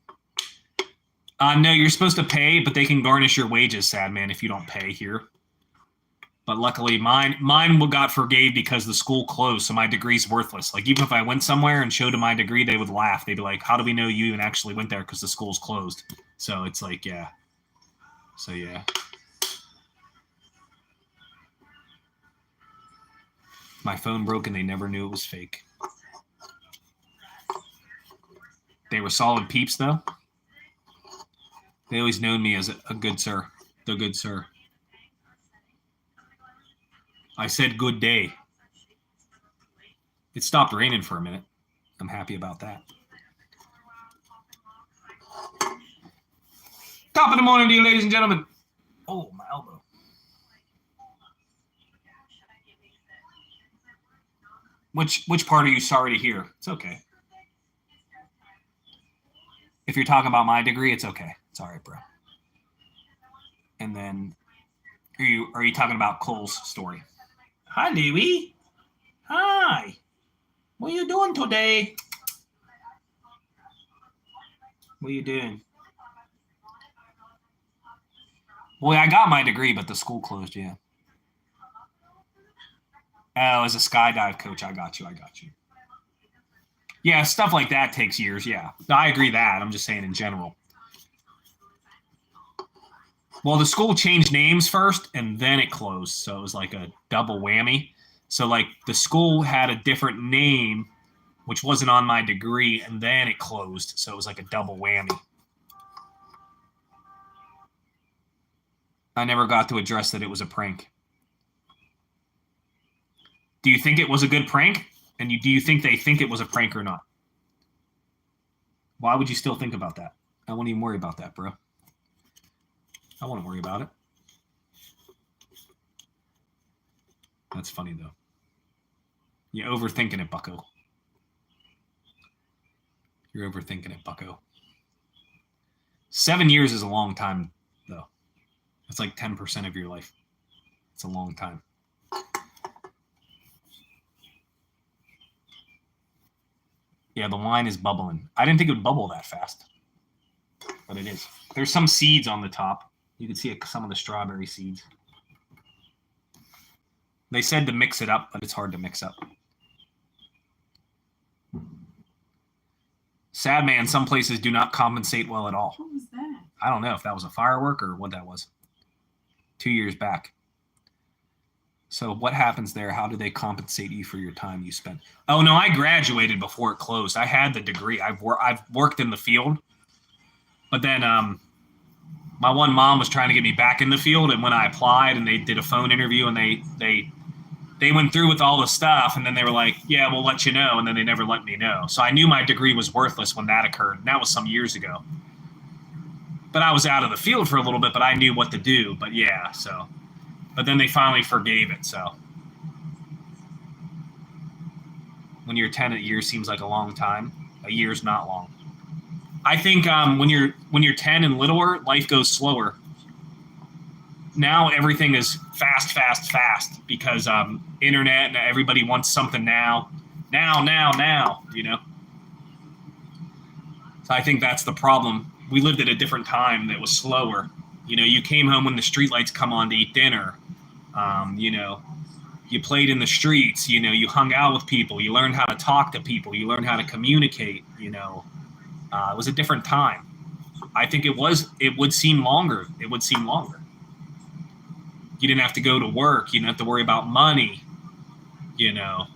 No, you're supposed to pay, but they can garnish your wages, sad man, if you don't pay here. But luckily, mine got forgave because the school closed, so my degree's worthless. Like, even if I went somewhere and showed them my degree, they would laugh. They'd be like, how do we know you even actually went there? Because the school's closed. So it's like, yeah. So, yeah. My phone broke and they never knew it was fake. They were solid peeps, though. They always known me as a good sir. The good sir. I said good day. It stopped raining for a minute. I'm happy about that. Top of the morning to you, ladies and gentlemen. Oh, my elbow. Which part are you sorry to hear? It's okay. If you're talking about my degree, it's okay. It's all right, bro. And then, are you talking about Cole's story? Hi, Louie. Hi. What are you doing today? What are you doing? Well, I got my degree, but the school closed, yeah. Oh, as a skydive coach, I got you. Yeah, stuff like that takes years, yeah. I agree that. I'm just saying in general. Well, the school changed names first, and then it closed, so it was like a double whammy. So, like, the school had a different name, which wasn't on my degree, and then it closed, so it was like a double whammy. I never got to address that it was a prank. Do you think it was a good prank? And do you think they think it was a prank or not? Why would you still think about that? I wouldn't even worry about that, bro. I wouldn't worry about it. That's funny, though. You're overthinking it, bucko. You're overthinking it, bucko. 7 years is a long time, though. It's like 10% of your life. It's a long time. Yeah, the wine is bubbling. I didn't think it would bubble that fast, but it is. There's some seeds on the top. You can see some of the strawberry seeds. They said to mix it up, but it's hard to mix up. Sad man, some places do not compensate well at all. What was that? I don't know if that was a firework or what that was. 2 years back. So what happens there? How do they compensate you for your time you spent? Oh, no, I graduated before it closed. I had the degree. I've worked in the field. But then my one mom was trying to get me back in the field, and when I applied and they did a phone interview and they went through with all the stuff, and then they were like, yeah, we'll let you know, and then they never let me know. So I knew my degree was worthless when that occurred, and that was some years ago. But I was out of the field for a little bit, but I knew what to do. But yeah, so... But then they finally forgave it, so. When you're 10, a year seems like a long time. A year's not long. I think when you're 10 and littler, life goes slower. Now everything is fast because internet and everybody wants something now, you know. So I think that's the problem. We lived at a different time that was slower. You know, you came home when the streetlights come on to eat dinner. You know, you played in the streets. You know, you hung out with people. You learned how to talk to people. You learned how to communicate. You know, it was a different time. I think it would seem longer. It would seem longer. You didn't have to go to work. You didn't have to worry about money. You know,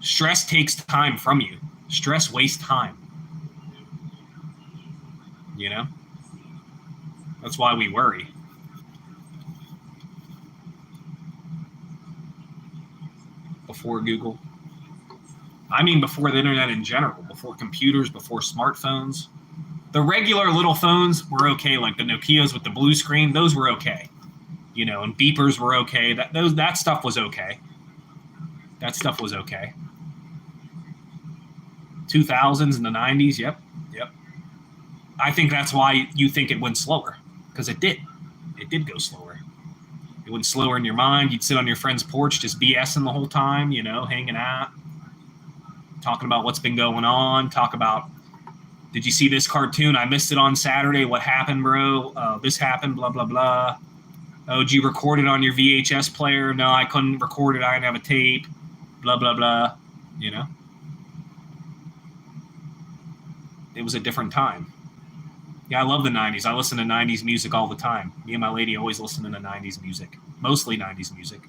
stress takes time from you. Stress wastes time. You know? That's why we worry. Before Google. I mean before the internet in general, before computers, before smartphones. The regular little phones were okay, like the Nokias with the blue screen, those were okay. You know, and beepers were okay. That stuff was okay. That stuff was okay. 2000s and the 90s, yep. I think that's why you think it went slower. Because it did. It did go slower. It went slower in your mind. You'd sit on your friend's porch just BSing the whole time, you know, hanging out, talking about what's been going on, talk about Did you see this cartoon? I missed it on Saturday. What happened, bro? This happened, blah, blah, blah. Oh, did you record it on your VHS player? No, I couldn't record it. I didn't have a tape. Blah, blah, blah. You know? It was a different time. Yeah, I love the 90s. I listen to 90s music all the time. Me and my lady always listen to 90s music. Mostly 90s music.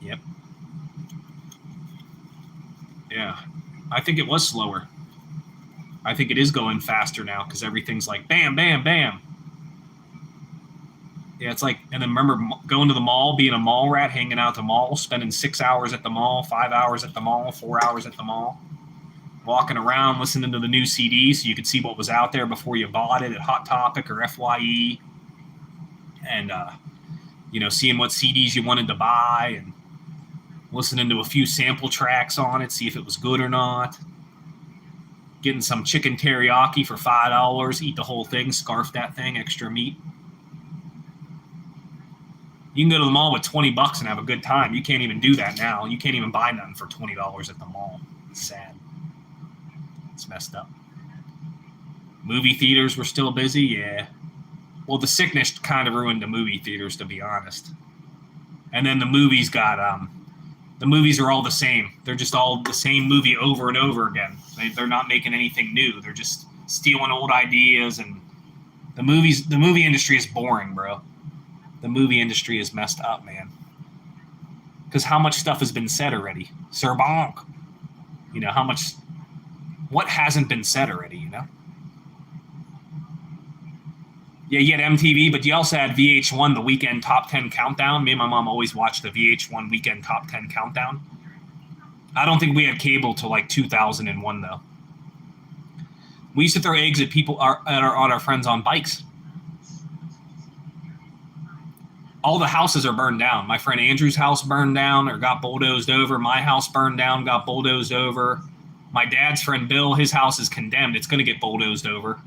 Yep. Yeah. I think it was slower. I think it is going faster now because everything's like bam, bam, bam. Yeah, it's like, and then remember going to the mall, being a mall rat, hanging out at the mall, spending 6 hours at the mall, 5 hours at the mall, 4 hours at the mall, walking around, listening to the new CDs so you could see what was out there before you bought it at Hot Topic or FYE. And, seeing what CDs you wanted to buy and listening to a few sample tracks on it, see if it was good or not. Getting some chicken teriyaki for $5, eat the whole thing, scarf that thing, extra meat. You can go to the mall with $20 and have a good time. You can't even do that now. You can't even buy nothing for $20 at the mall. It's sad. It's messed up. Movie theaters were still busy, yeah. Well, the sickness kind of ruined the movie theaters, to be honest. And then the movies the movies are all the same. They're just all the same movie over and over again. They're not making anything new. They're just stealing old ideas, and the movie industry is boring, bro. The movie industry is messed up, man. Because how much stuff has been said already? Sir Bonk. What hasn't been said already, you know? Yeah, you had MTV, but you also had VH1, the Weekend Top 10 Countdown. Me and my mom always watched the VH1 Weekend Top 10 Countdown. I don't think we had cable till like 2001, though. We used to throw eggs at people, on our friends on bikes. All the houses are burned down. My friend Andrew's house burned down or got bulldozed over. My house burned down, got bulldozed over. My dad's friend Bill, his house is condemned. It's going to get bulldozed over.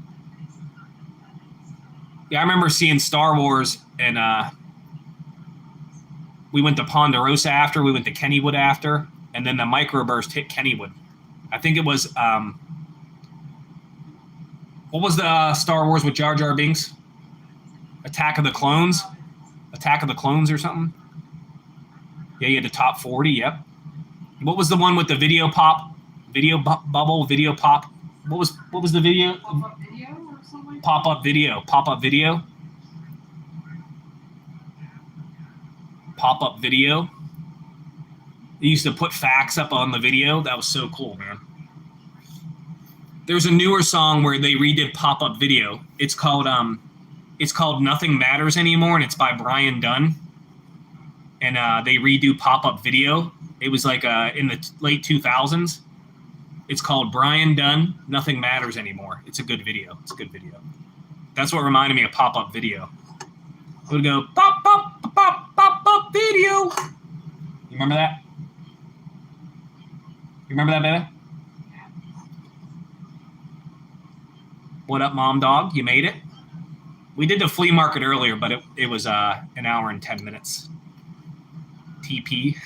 Yeah, I remember seeing Star Wars, and we went to Ponderosa after. We went to Kennywood after. And then the microburst hit Kennywood. I think it was, what was the Star Wars with Jar Jar Binks? Attack of the Clones? Attack of the Clones or something? Yeah, you had the top 40, yep. What was the one with the video pop? Video bubble, video pop? What was the video? Pop-up video or something? Pop-up video. Pop-up video. Pop-up video. They used to put facts up on the video. That was so cool, man. There's a newer song where they redid pop-up video. It's called Nothing Matters Anymore, and it's by Brian Dunn. And they redo pop-up video. It was like in the late 2000s. It's called Brian Dunn, Nothing Matters Anymore. It's a good video. It's a good video. That's what reminded me of pop-up video. It would go, pop, pop, pop, pop, pop, video. You remember that? You remember that, baby? What up, Mom Dog? You made it? We did the flea market earlier, but it was an hour and 10 minutes. TP.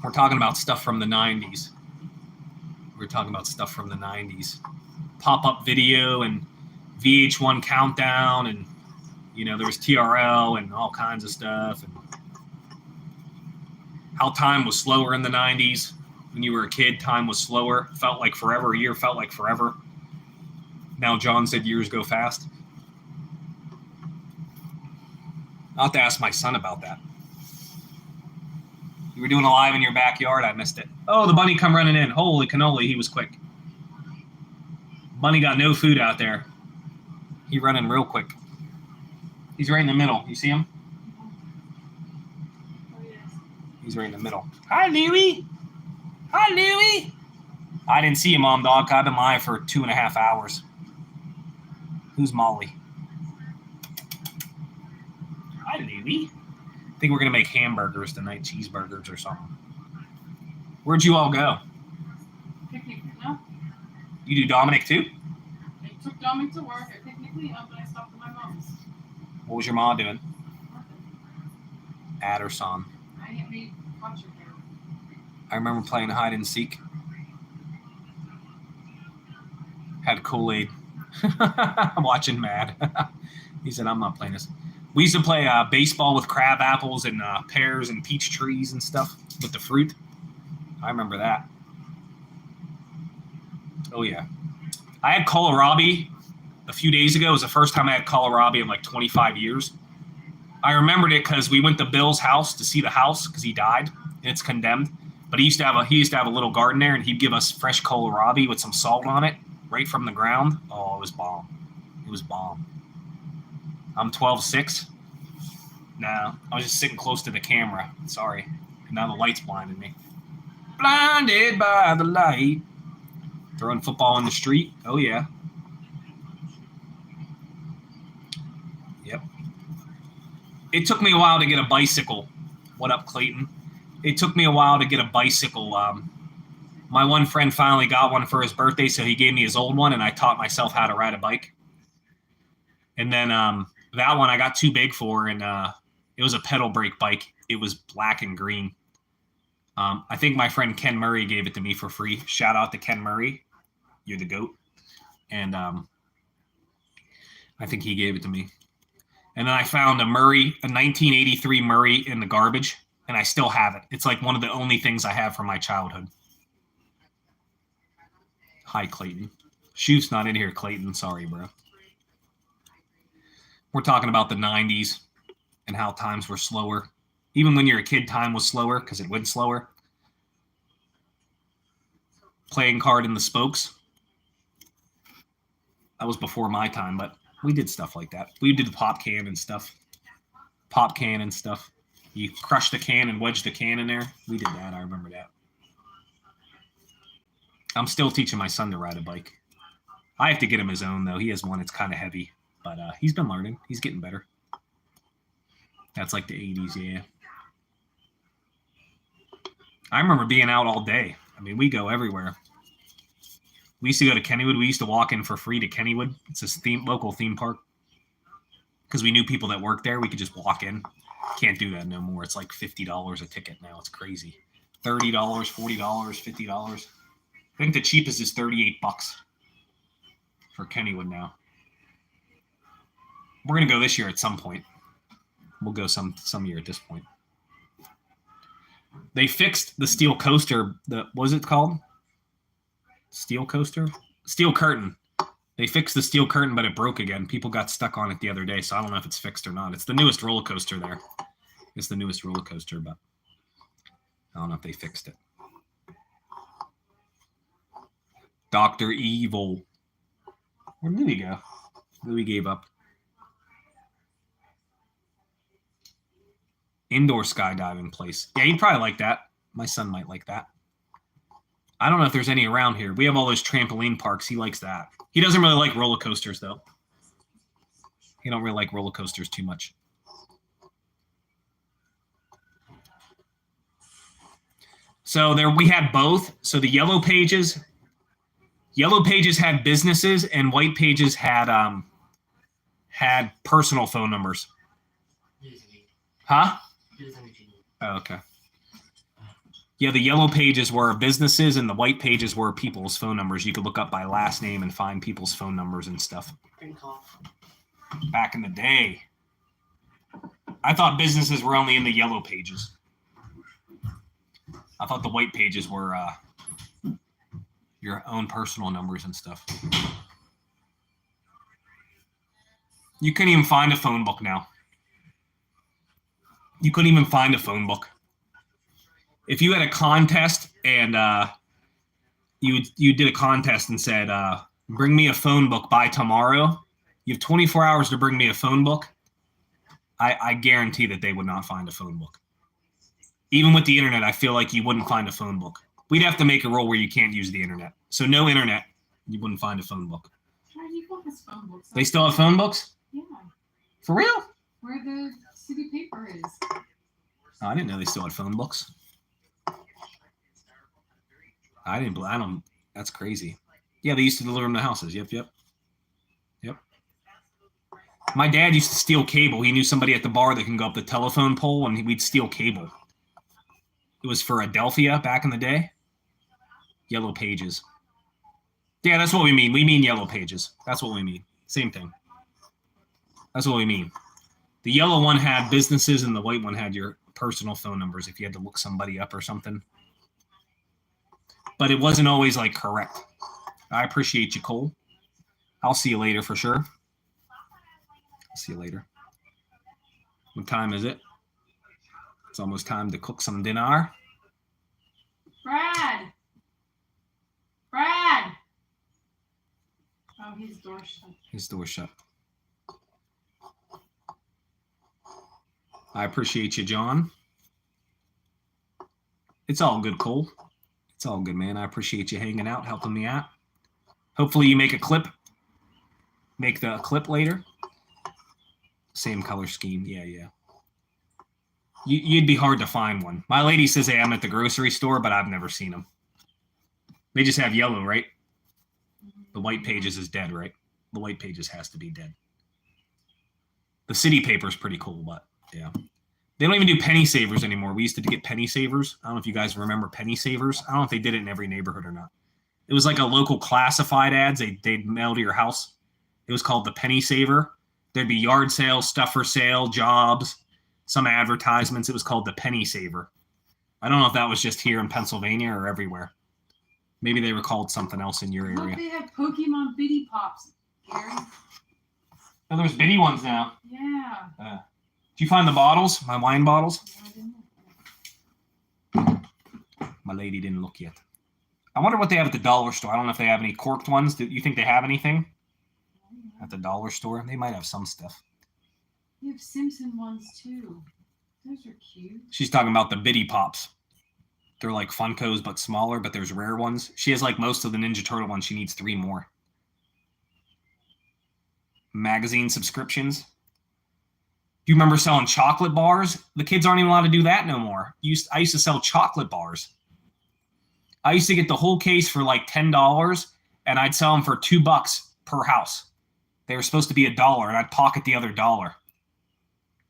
We're talking about stuff from the 90s. We're talking about stuff from the 90s. Pop-up video and VH1 Countdown, and there was TRL and all kinds of stuff. And how time was slower in the 90s. When you were a kid, time was slower. Felt like forever. A year felt like forever. Now John said years go fast. I'll have to ask my son about that. You were doing a live in your backyard. I missed it. Oh, the bunny come running in. Holy cannoli, he was quick. Bunny got no food out there. He running real quick. He's right in the middle. You see him? Oh, yes. He's right in the middle. Hi, Louie. Hi, Louie. I didn't see you, Mom Dog. I've been live for 2.5 hours. Who's Molly? Hi, Louie. I think we're going to make hamburgers tonight, cheeseburgers or something. Where'd you all go? Picnic, no? You do Dominic too? I took Dominic to work. I picked me up and I stopped at my mom's. What was your mom doing? Nothing. Adderson. I made bunch of hair. I remember playing hide and seek. Had Kool-Aid. I'm watching Mad. He said, I'm not playing this. We used to play baseball with crab apples and pears and peach trees and stuff with the fruit. I remember that. Oh, yeah. I had kohlrabi a few days ago. It was the first time I had kohlrabi in like 25 years. I remembered it because we went to Bill's house to see the house because he died and it's condemned. But he used to have a little garden there, and he'd give us fresh kohlrabi with some salt on it right from the ground. Oh, it was bomb. It was bomb. I'm 12'6". No, I was just sitting close to the camera. Sorry. And now the light's blinding me. Blinded by the light. Throwing football in the street. Oh, yeah. Yep. It took me a while to get a bicycle. What up, Clayton? It took me a while to get a bicycle. My one friend finally got one for his birthday, so he gave me his old one, and I taught myself how to ride a bike. And then that one I got too big for, and it was a pedal brake bike. It was black and green. I think my friend Ken Murray gave it to me for free. Shout out to Ken Murray. You're the GOAT. And I think he gave it to me. And then I found a 1983 Murray in the garbage, and I still have it. It's like one of the only things I have from my childhood. Hi, Clayton. Shoot's not in here, Clayton. Sorry, bro. We're talking about the 90s and how times were slower. Even when you're a kid, time was slower because it went slower. Playing card in the spokes. That was before my time, but we did stuff like that. We did the pop can and stuff. Pop can and stuff. You crush the can and wedge the can in there. We did that. I remember that. I'm still teaching my son to ride a bike. I have to get him his own, though. He has one. It's kind of heavy, but he's been learning. He's getting better. That's like the 80s, yeah. I remember being out all day. I mean, we go everywhere. We used to go to Kennywood. We used to walk in for free to Kennywood. It's a local theme park. Because we knew people that worked there. We could just walk in. Can't do that no more. It's like $50 a ticket now. It's crazy. $30, $40, $50. I think the cheapest is $38 for Kennywood now. We're going to go this year at some point. We'll go some year at this point. They fixed the steel coaster. What was it called? Steel coaster? Steel curtain. They fixed the steel curtain, but it broke again. People got stuck on it the other day, so I don't know if it's fixed or not. It's the newest roller coaster there. It's the newest roller coaster, but I don't know if they fixed it. Dr. Evil. Where did he go? Louis gave up. Indoor skydiving place. Yeah, he'd probably like that. My son might like that. I don't know if there's any around here. We have all those trampoline parks. He likes that. He doesn't really like roller coasters, though. He don't really like roller coasters too much. So there we had both. So the yellow pages had businesses, and white pages had personal phone numbers. Huh? Oh, okay. Yeah, the yellow pages were businesses, and the white pages were people's phone numbers. You could look up by last name and find people's phone numbers and stuff. Back in the day. I thought businesses were only in the yellow pages. I thought the white pages were your own personal numbers and stuff. You couldn't even find a phone book now. You couldn't even find a phone book. If you had a contest and you did a contest and said, bring me a phone book by tomorrow, you have 24 hours to bring me a phone book, I guarantee that they would not find a phone book. Even with the internet, I feel like you wouldn't find a phone book. We'd have to make a rule where you can't use the internet. So no internet, you wouldn't find a phone book. Phone books. They still have phone books? Yeah. For real? Where the city paper is. Oh, I didn't know they still had phone books. I don't. That's crazy. Yeah, they used to deliver them to houses. Yep. My dad used to steal cable. He knew somebody at the bar that can go up the telephone pole, and we'd steal cable. It was for Adelphia back in the day. Yellow pages. Yeah, that's what we mean. We mean yellow pages. That's what we mean. Same thing. That's what we mean. The yellow one had businesses and the white one had your personal phone numbers if you had to look somebody up or something. But it wasn't always like correct. I appreciate you, Cole. I'll see you later for sure. I'll see you later. What time is it? It's almost time to cook some dinner. Brad. Brad. Oh, his door shut. His door shut. I appreciate you, John. It's all good, Cole. It's all good, man. I appreciate you hanging out, helping me out. Hopefully you make a clip. Make the clip later. Same color scheme. Yeah. You'd be hard to find one. My lady says hey, I'm at the grocery store, but I've never seen them. They just have yellow, right? The white pages is dead, right? The white pages has to be dead. The city paper is pretty cool, but yeah. They don't even do penny savers anymore. We used to get penny savers. I don't know if you guys remember penny savers. I don't know if they did it in every neighborhood or not. It was like a local classified ads. They'd mail to your house. It was called the penny saver. There'd be yard sales, stuff for sale, jobs, some advertisements. It was called the penny saver. I don't know if that was just here in Pennsylvania or everywhere. Maybe they were called something else in your area. Look, they have Pokemon Bitty Pops, Gary. Oh, there's bitty ones now. Yeah. Did you find the bottles? My wine bottles? I didn't know. My lady didn't look yet. I wonder what they have at the dollar store. I don't know if they have any corked ones. Do you think they have anything at the dollar store? They might have some stuff. You have Simpson ones too. Those are cute. She's talking about the Bitty Pops. They're like Funkos, but smaller, but there's rare ones. She has like most of the Ninja Turtle ones. She needs 3 more. Magazine subscriptions. Do you remember selling chocolate bars? The kids aren't even allowed to do that no more. I used to sell chocolate bars. I used to get the whole case for like $10, and I'd sell them for $2 per house. They were supposed to be $1, and I'd pocket the other $1.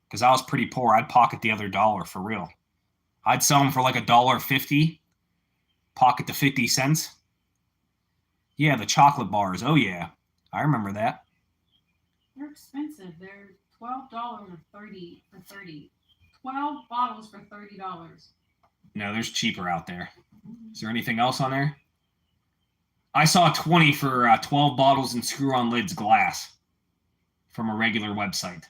Because I was pretty poor, I'd pocket the other $1 for real. I'd sell them for like $1.50, pocket the 50 cents. Yeah, the chocolate bars. Oh yeah, I remember that. They're expensive. They're $12 or 30 for 30. 12 bottles for $30. No, there's cheaper out there. Is there anything else on there? I saw 20 for 12 bottles and screw-on lids glass from a regular website.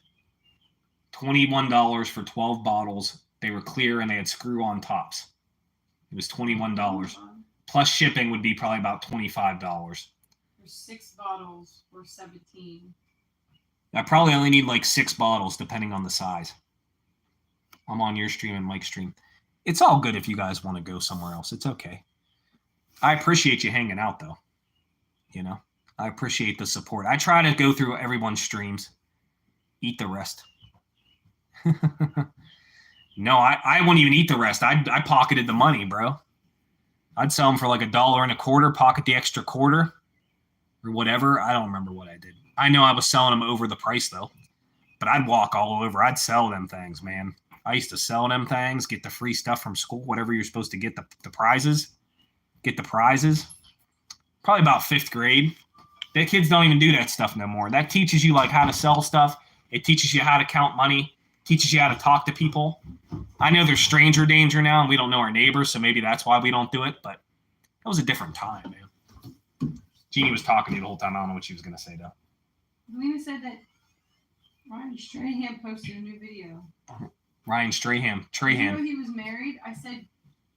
$21 for 12 bottles. They were clear and they had screw-on tops. It was $21. Plus shipping would be probably about $25. There's 6 bottles for $17. I probably only need like 6 bottles depending on the size. I'm on your stream and Mike's stream. It's all good if you guys want to go somewhere else. It's okay. I appreciate you hanging out though. You know, I appreciate the support. I try to go through everyone's streams. Eat the rest. No, I wouldn't even eat the rest. I pocketed the money, bro. I'd sell them for like $1.25, pocket the extra quarter or whatever. I don't remember what I did. I know I was selling them over the price though, but I'd walk all over. I'd sell them things, man. I used to sell them things, get the free stuff from school, whatever you're supposed to get, the prizes. Get the prizes. Probably about 5th grade. The kids don't even do that stuff no more. That teaches you like how to sell stuff. It teaches you how to count money. Teaches you how to talk to people. I know there's stranger danger now, and we don't know our neighbors, so maybe that's why we don't do it. But that was a different time, man. Jeannie was talking to me the whole time. I don't know what she was going to say, though. Lena said that Ryan Strahan posted a new video. Ryan Strahan. You know he was married? I said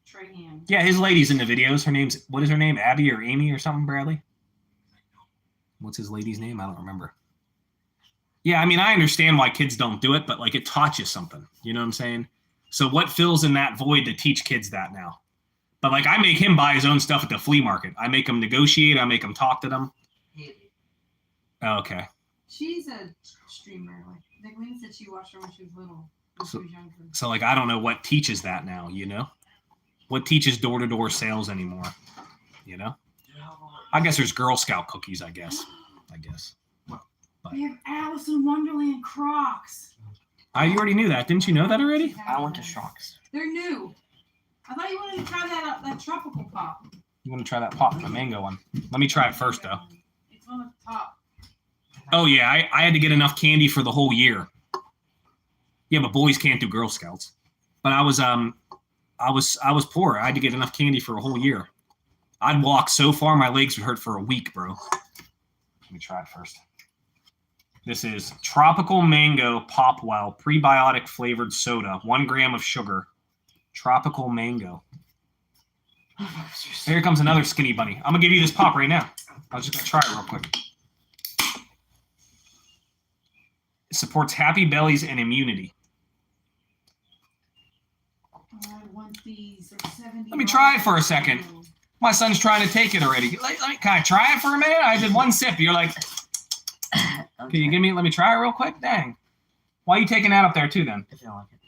Strahan. Yeah, his lady's in the videos. What is her name? Abby or Amy or something, Bradley? What's his lady's name? I don't remember. Yeah, I mean, I understand why kids don't do it, but like it taught you something. You know what I'm saying? So what fills in that void to teach kids that now? But like I make him buy his own stuff at the flea market. I make him negotiate. I make him talk to them. Oh, okay. She's a streamer. Like Lena said she watched her when she was little. When she was younger. So like I don't know what teaches that now, you know? What teaches door-to-door sales anymore? You know? I guess there's Girl Scout cookies, I guess. They have Alice in Wonderland Crocs. I already knew that. Didn't you know that already? I went to Shocks. They're new. I thought you wanted to try that tropical pop. You want to try that pop, the mango one? Let me try it first, though. It's on the top. Oh yeah, I had to get enough candy for the whole year. Yeah, but boys can't do Girl Scouts. But I was poor. I had to get enough candy for a whole year. I'd walk so far my legs would hurt for a week, bro. Let me try it first. This is Tropical Mango Pop Wow prebiotic flavored soda, 1 gram of sugar. Tropical Mango. Here comes another skinny bunny. I'm gonna give you this pop right now. I was just gonna try it real quick. It supports happy bellies and immunity. I want these. They're 70. Let me try it for a second. My son's trying to take it already. Can I try it for a minute? I did one sip. You're like, can you give me? Let me try it real quick. Dang. Why are you taking that up there too then? If you don't like it.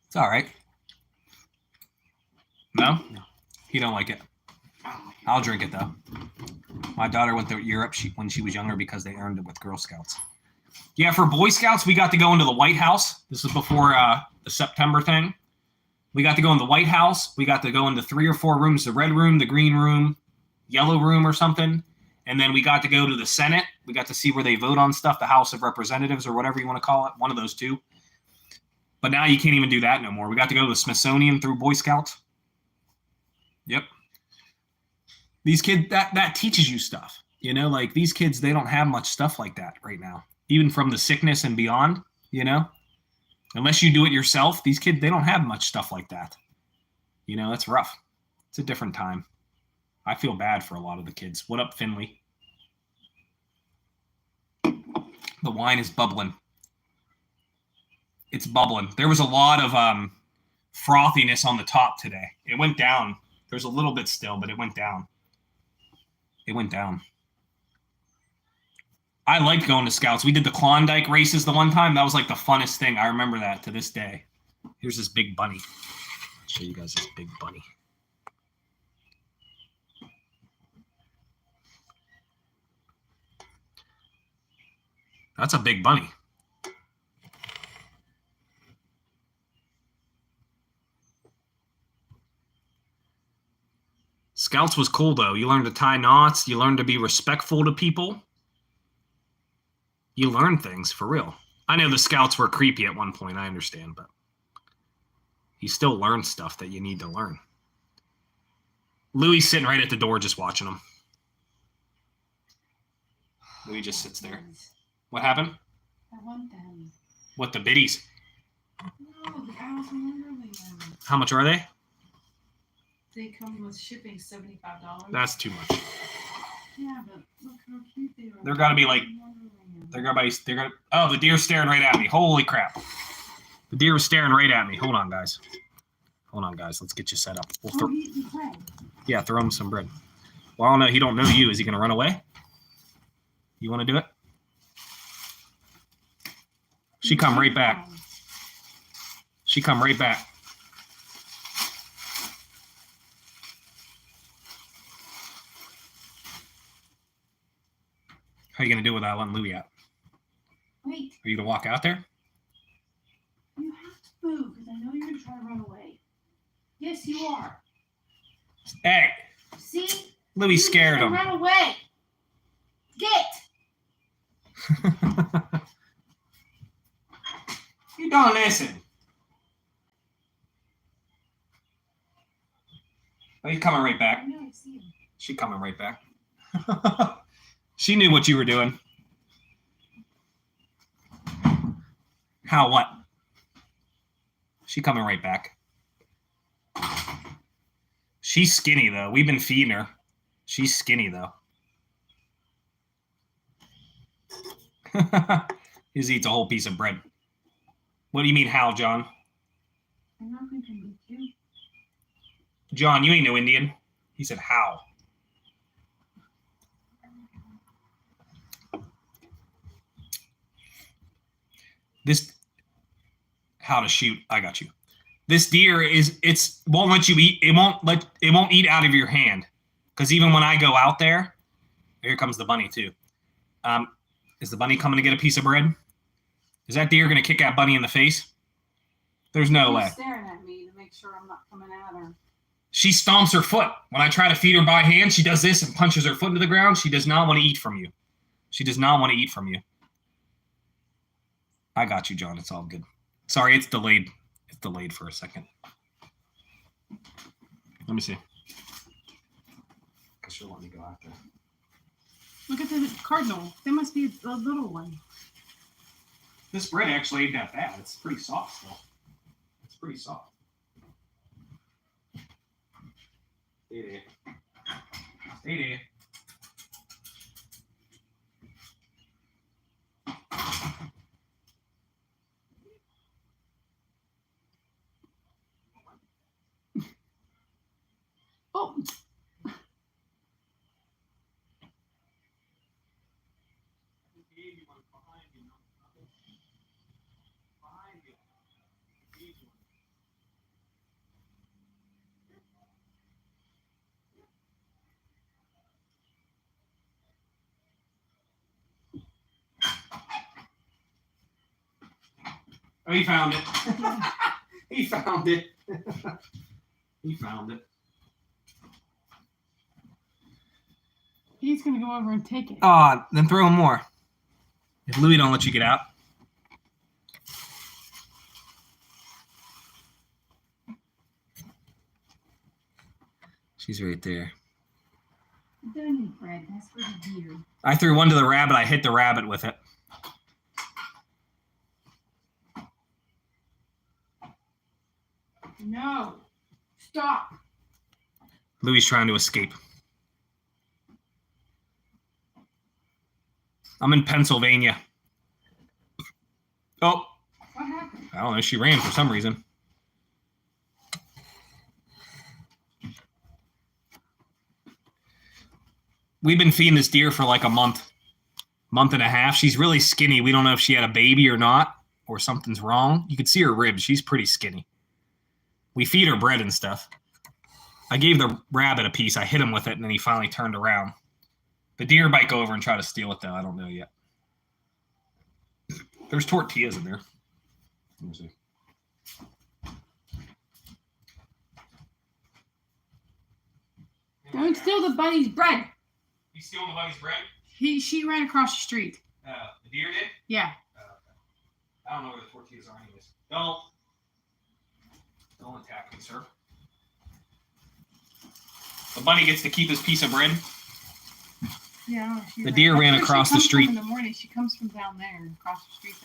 It's all right. No? No. He don't like it. I'll drink it though. My daughter went to Europe when she was younger because they earned it with Girl Scouts. Yeah, for Boy Scouts, we got to go into the White House. This was before the September thing. We got to go in the White House. We got to go into 3 or 4 rooms, the red room, the green room, yellow room or something. And then we got to go to the Senate. We got to see where they vote on stuff, the House of Representatives or whatever you want to call it, one of those two. But now you can't even do that no more. We got to go to the Smithsonian through Boy Scouts. Yep. These kids, that teaches you stuff. You know, like these kids, they don't have much stuff like that right now. Even from the sickness and beyond, you know. Unless you do it yourself, these kids, they don't have much stuff like that. You know, it's rough. It's a different time. I feel bad for a lot of the kids. What up, Finley? The wine is bubbling. It's bubbling. There was a lot of frothiness on the top today. It went down. There's a little bit still, but it went down. It went down. I liked going to Scouts. We did the Klondike races the one time. That was like the funnest thing. I remember that to this day. Here's this big bunny. I'll show you guys this big bunny. That's a big bunny. Scouts was cool, though. You learned to tie knots. You learned to be respectful to people. You learn things, for real. I know the Scouts were creepy at one point. I understand, but you still learn stuff that you need to learn. Louis sitting right at the door just watching them. Louis just sits there. What happened? I want them. What, the biddies? No, the Alice in Wonderland. How much are they? They come with shipping, $75. That's too much. Yeah, but look how cute they are. They're gotta be like, oh, the deer's staring right at me. Holy crap. The deer was staring right at me. Hold on, guys. Hold on, guys. Let's get you set up. We'll yeah, throw him some bread. Well, I don't know. He don't know you. Is he going to run away? You want to do it? She come right back. She come right back. How are you going to do without letting Louie out? Wait, Are you going to walk out there? you have to move because I know you're going to try to run away. Yes, you are. Hey, See? Louie You scared need to him. Run away. Get. You don't listen. Oh, he's coming right back. I know, I see him. She coming right back. She knew what you were doing. How what? She coming right back. She's skinny though. We've been feeding her. She's skinny though. He just eats a whole piece of bread. What do you mean how, John? I'm not going to beat you. John, you ain't no Indian. He said how. This how to shoot. I got you. This deer won't let you eat. It won't eat out of your hand. Because even when I go out there, here comes the bunny too. Is the bunny coming to get a piece of bread? Is that deer gonna kick that bunny in the face? There's no way. He's staring at me. make sure I'm not coming at her. She stomps her foot. When I try to feed her by hand, she does this and punches her foot into the ground. She does not want to eat from you. She does not want to eat from you. I got you, John. It's all good. Sorry, it's delayed. It's delayed for a second. Let me see. Because she'll let me go after. Look at the cardinal. They must be a little one. This bread actually ain't that bad. It's pretty soft still. It's pretty soft. Stay there. Stay there. Oh. Oh, he found it. He found it. He found it. He's gonna go over and take it. Then throw him more. If Louie don't let you get out. She's right there. Don't need bread. That's for the deer. I threw one to the rabbit. I hit the rabbit with it. No. Stop. Louie's trying to escape. I'm in Pennsylvania. Oh. What happened? I don't know. She ran for some reason. We've been feeding this deer for like a month and a half. She's really skinny. We don't know if she had a baby or not, or something's wrong. You can see her ribs. She's pretty skinny. We feed her bread and stuff. I gave the rabbit a piece. I hit him with it, and then he finally turned around. The deer might go over and try to steal it, though. I don't know yet. There's tortillas in there. Let me see. Don't steal the bunny's bread. You stealing the bunny's bread? She ran across the street. The deer did? Yeah. Okay. I don't know where the tortillas are anyways. Don't attack me, sir. The bunny gets to keep his piece of bread. Yeah. The deer ran across the street. In the morning, she comes from down there, across the street.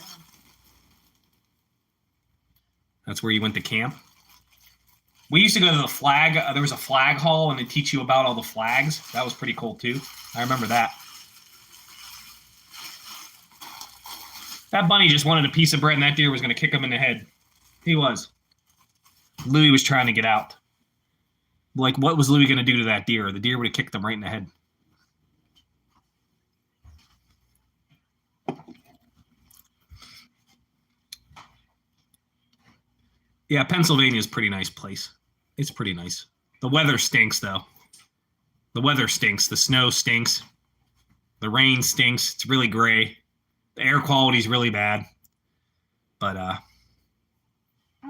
That's where you went to camp? We used to go to the flag. There was a flag hall, and they teach you about all the flags. That was pretty cool, too. I remember that. That bunny just wanted a piece of bread, and that deer was going to kick him in the head. He was. Louie was trying to get out. Like, what was Louie going to do to that deer? The deer would have kicked him right in the head. Yeah, Pennsylvania is a pretty nice place. It's pretty nice. The weather stinks, though. The weather stinks. The snow stinks. The rain stinks. It's really gray. The air quality is really bad. But,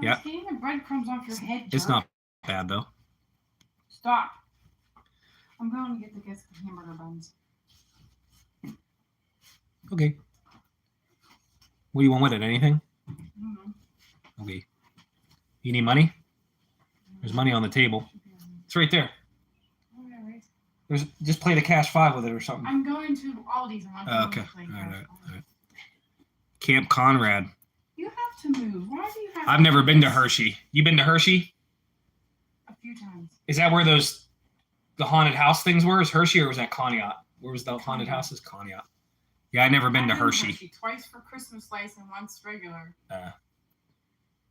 yeah. I'm getting the breadcrumbs off your head, It's jerk. not bad, though. Stop. I'm going to get the hamburger buns. Okay. What do you want with it? Anything? Mm-hmm. Okay. You need money? There's money on the table. It's right there. There's just play the cash 5 with it or something. I'm going to Aldi's and I'm Okay. to play All Cash right. 5. All right. Camp Conrad. You have to move. Why do you have I've to never do been to this? Hershey. You been to Hershey? A few times. Is that where the haunted house things were? Is Hershey or was that Conneaut? Where was the haunted houses? Conneaut. Yeah, I never been to I've Hershey. twice for Christmas lights and once regular.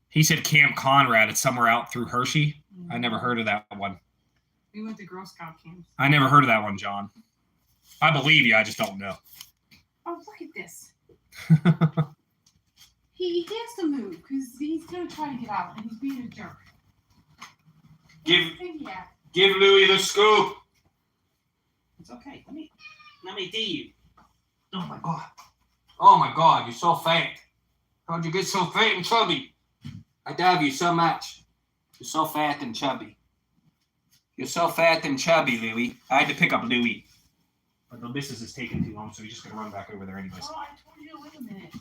He said Camp Conrad. It's somewhere out through Hershey. I never heard of that one. We went to Girl Scout camps. I never heard of that one, John. I believe you. I just don't know. Oh, look at this. He has to move because he's going to try to get out and he's being a jerk. Give Louie the scoop. It's okay. Let me do you. Oh my god. Oh my god, you're so fat. How'd you get so fat and chubby? I love you so much. You're so fat and chubby. You're so fat and chubby, Louie. I had to pick up Louie. But the missus is taking too long, so he's just going to run back over there anyways. Oh, I told you to wait a minute.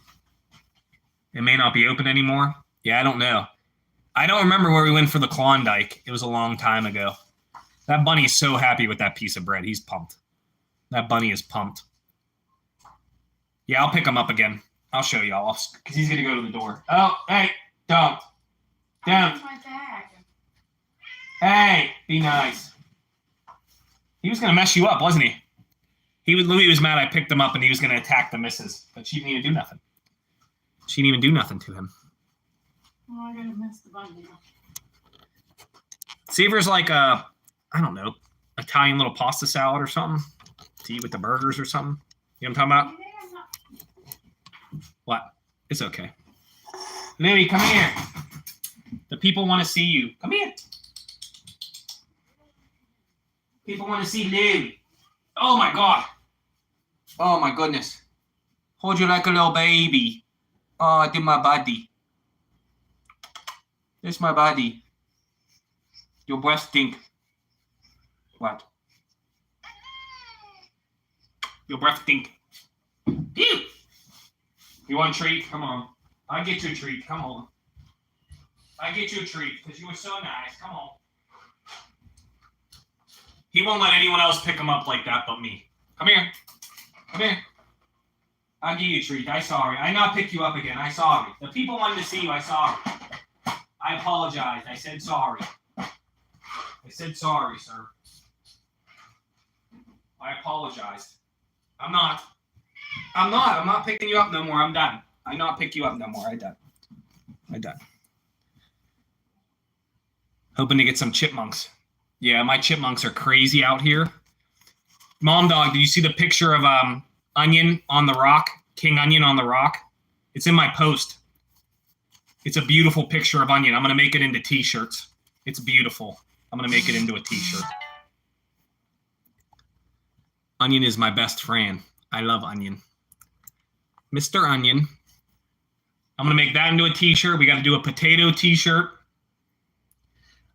It may not be open anymore. Yeah, I don't know. I don't remember where we went for the Klondike. It was a long time ago. That bunny is so happy with that piece of bread. He's pumped. That bunny is pumped. Yeah, I'll pick him up again. I'll show y'all because he's going to go to the door. Oh, hey, don't. Don't. My bag. Hey, be nice. He was going to mess you up, wasn't he? Louis was mad I picked him up and he was going to attack the missus, but she didn't even do nothing. She didn't even do nothing to him. Oh, I gotta miss the bunny. Seaver's like a, I don't know, Italian little pasta salad or something to eat with the burgers or something. You know what I'm talking about? What? It's okay. Louie, come here. The people want to see you. Come here. People want to see Louie. Oh my God. Oh my goodness. Hold you like a little baby. Oh, I did my body. This my body. Your breath stink. What? Your breath stink. Ew. You want a treat? Come on. I'll get you a treat. Come on. I'll get you a treat because you were so nice. Come on. He won't let anyone else pick him up like that but me. Come here. Come here. I'll give you a treat. I'm sorry. I not pick you up again. I'm sorry. The people wanted to see you. I'm sorry. I apologize. I said sorry. I said sorry, sir. I apologized. I'm not picking you up no more. I'm done. I not pick you up no more. I'm done. Hoping to get some chipmunks. Yeah, my chipmunks are crazy out here. Mom dog, did you see the picture of Onion on the rock? King Onion on the rock? It's in my post. It's a beautiful picture of Onion. I'm going to make it into t-shirts. It's beautiful. I'm going to make it into a t-shirt. Onion is my best friend. I love Onion. Mr. Onion. I'm going to make that into a t-shirt. We got to do a potato t-shirt.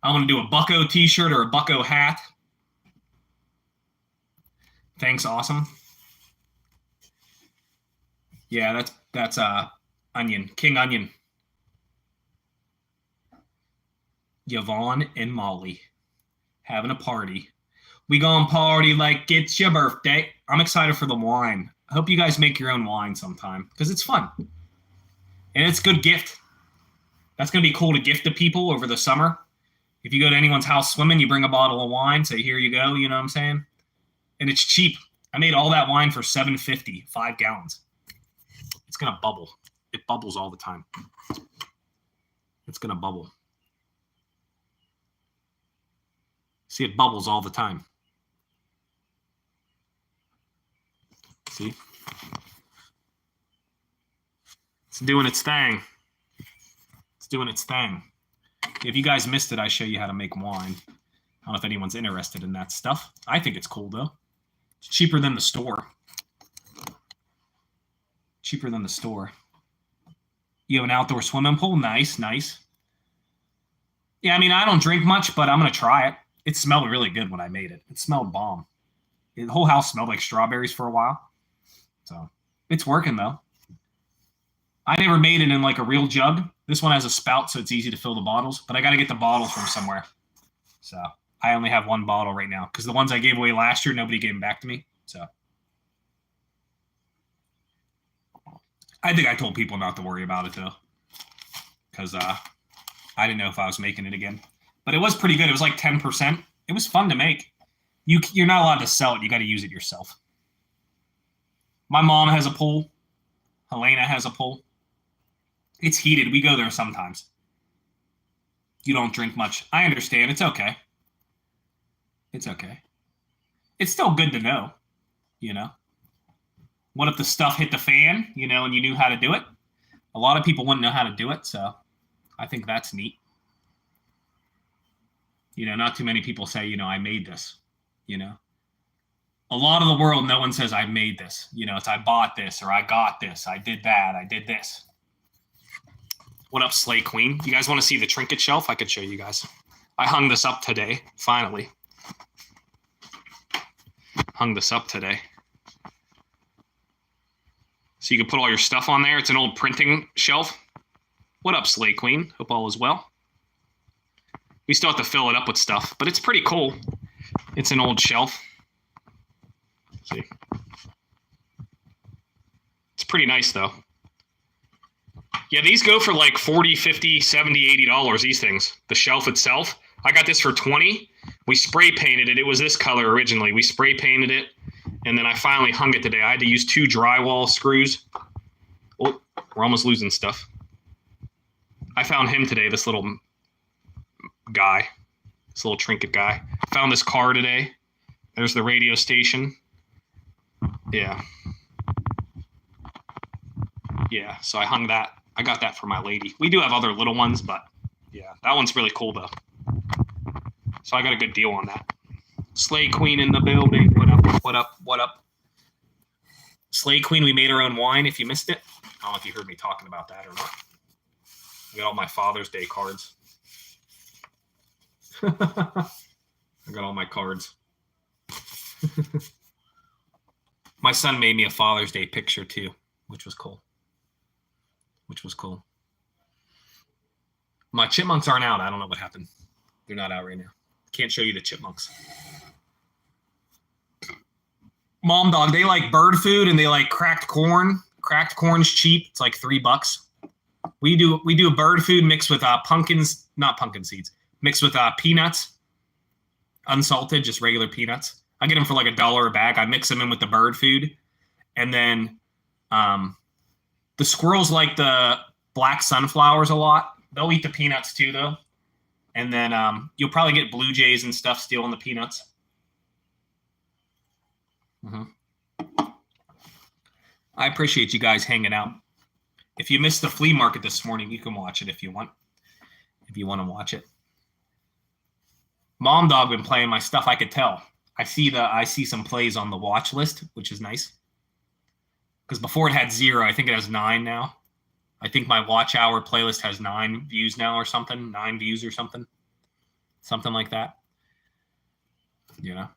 I'm going to do a Bucko t-shirt or a Bucko hat. Thanks, awesome. Yeah, that's Onion. King Onion. Yvonne and Molly having a party. We gonna party like it's your birthday. I'm excited for the wine. I hope you guys make your own wine sometime because it's fun. And it's a good gift. That's going to be cool to gift to people over the summer. If you go to anyone's house swimming, you bring a bottle of wine, say, here you go, you know what I'm saying? And it's cheap. I made all that wine for $7.50, 5 gallons. It's going to bubble. It bubbles all the time. It's going to bubble. See, it bubbles all the time. See? It's doing its thing. It's doing its thing. If you guys missed it, I show you how to make wine. I don't know if anyone's interested in that stuff. I think it's cool, though. It's cheaper than the store. Cheaper than the store. You have an outdoor swimming pool? Nice, nice. Yeah, I mean, I don't drink much, but I'm going to try it. It smelled really good when I made it. It smelled bomb. The whole house smelled like strawberries for a while. So, it's working, though. I never made it in like a real jug. This one has a spout, so it's easy to fill the bottles. But I got to get the bottles from somewhere. So, I only have one bottle right now. Because the ones I gave away last year, nobody gave them back to me. So, I think I told people not to worry about it, though. Because I didn't know if I was making it again. But it was pretty good. It was like 10%. It was fun to make. You're not allowed to sell it. You got to use it yourself. My mom has a pool. Helena has a pool. It's heated. We go there sometimes. You don't drink much. I understand. It's okay. It's okay. It's still good to know, you know. What if the stuff hit the fan, you know, and you knew how to do it? A lot of people wouldn't know how to do it, so I think that's neat. You know, not too many people say, you know, I made this, you know. A lot of the world, no one says I made this. You know, it's I bought this or I got this. I did that. I did this. What up, Slay Queen? You guys want to see the trinket shelf? I could show you guys. I hung this up today, finally. Hung this up today. So you can put all your stuff on there. It's an old printing shelf. What up, Slay Queen? Hope all is well. We still have to fill it up with stuff, but it's pretty cool. It's an old shelf. Let's see. It's pretty nice, though. Yeah, these go for like $40, $50, $70, $80, these things. The shelf itself. I got this for $20. We spray painted it. It was this color originally. We spray painted it, and then I finally hung it today. I had to use 2 drywall screws. Oh, we're almost losing stuff. I found him today, this little guy, this little trinket guy. Found this car today. There's the radio station. Yeah. Yeah, so I hung that. I got that for my lady. We do have other little ones, but yeah, that one's really cool though. So I got a good deal on that. Slay Queen in the building. What up? What up? What up? Slay Queen, we made our own wine if you missed it. I don't know if you heard me talking about that or not. I got all my Father's Day cards. I got all my cards. My son made me a Father's Day picture too, which was cool. My chipmunks aren't out. I don't know what happened. They're not out right now. Can't show you the chipmunks. Mom Dog, they like bird food and they like cracked corn. Cracked corn's cheap. It's like $3. We do bird food mixed with not pumpkin seeds, mixed with peanuts, unsalted, just regular peanuts. I get them for like $1 a bag. I mix them in with the bird food, and then the squirrels like the black sunflowers a lot. They'll eat the peanuts too, though. And then you'll probably get blue jays and stuff stealing the peanuts. I appreciate you guys hanging out. If you missed the flea market this morning, you can watch it if you want. If you want to watch it. Mom Dog been playing my stuff. I could tell. I see some plays on the watch list, which is nice. Because before it had 0, I think it has 9 now. I think my watch hour playlist has 9 views now or something. 9 views or something. Something like that. You know?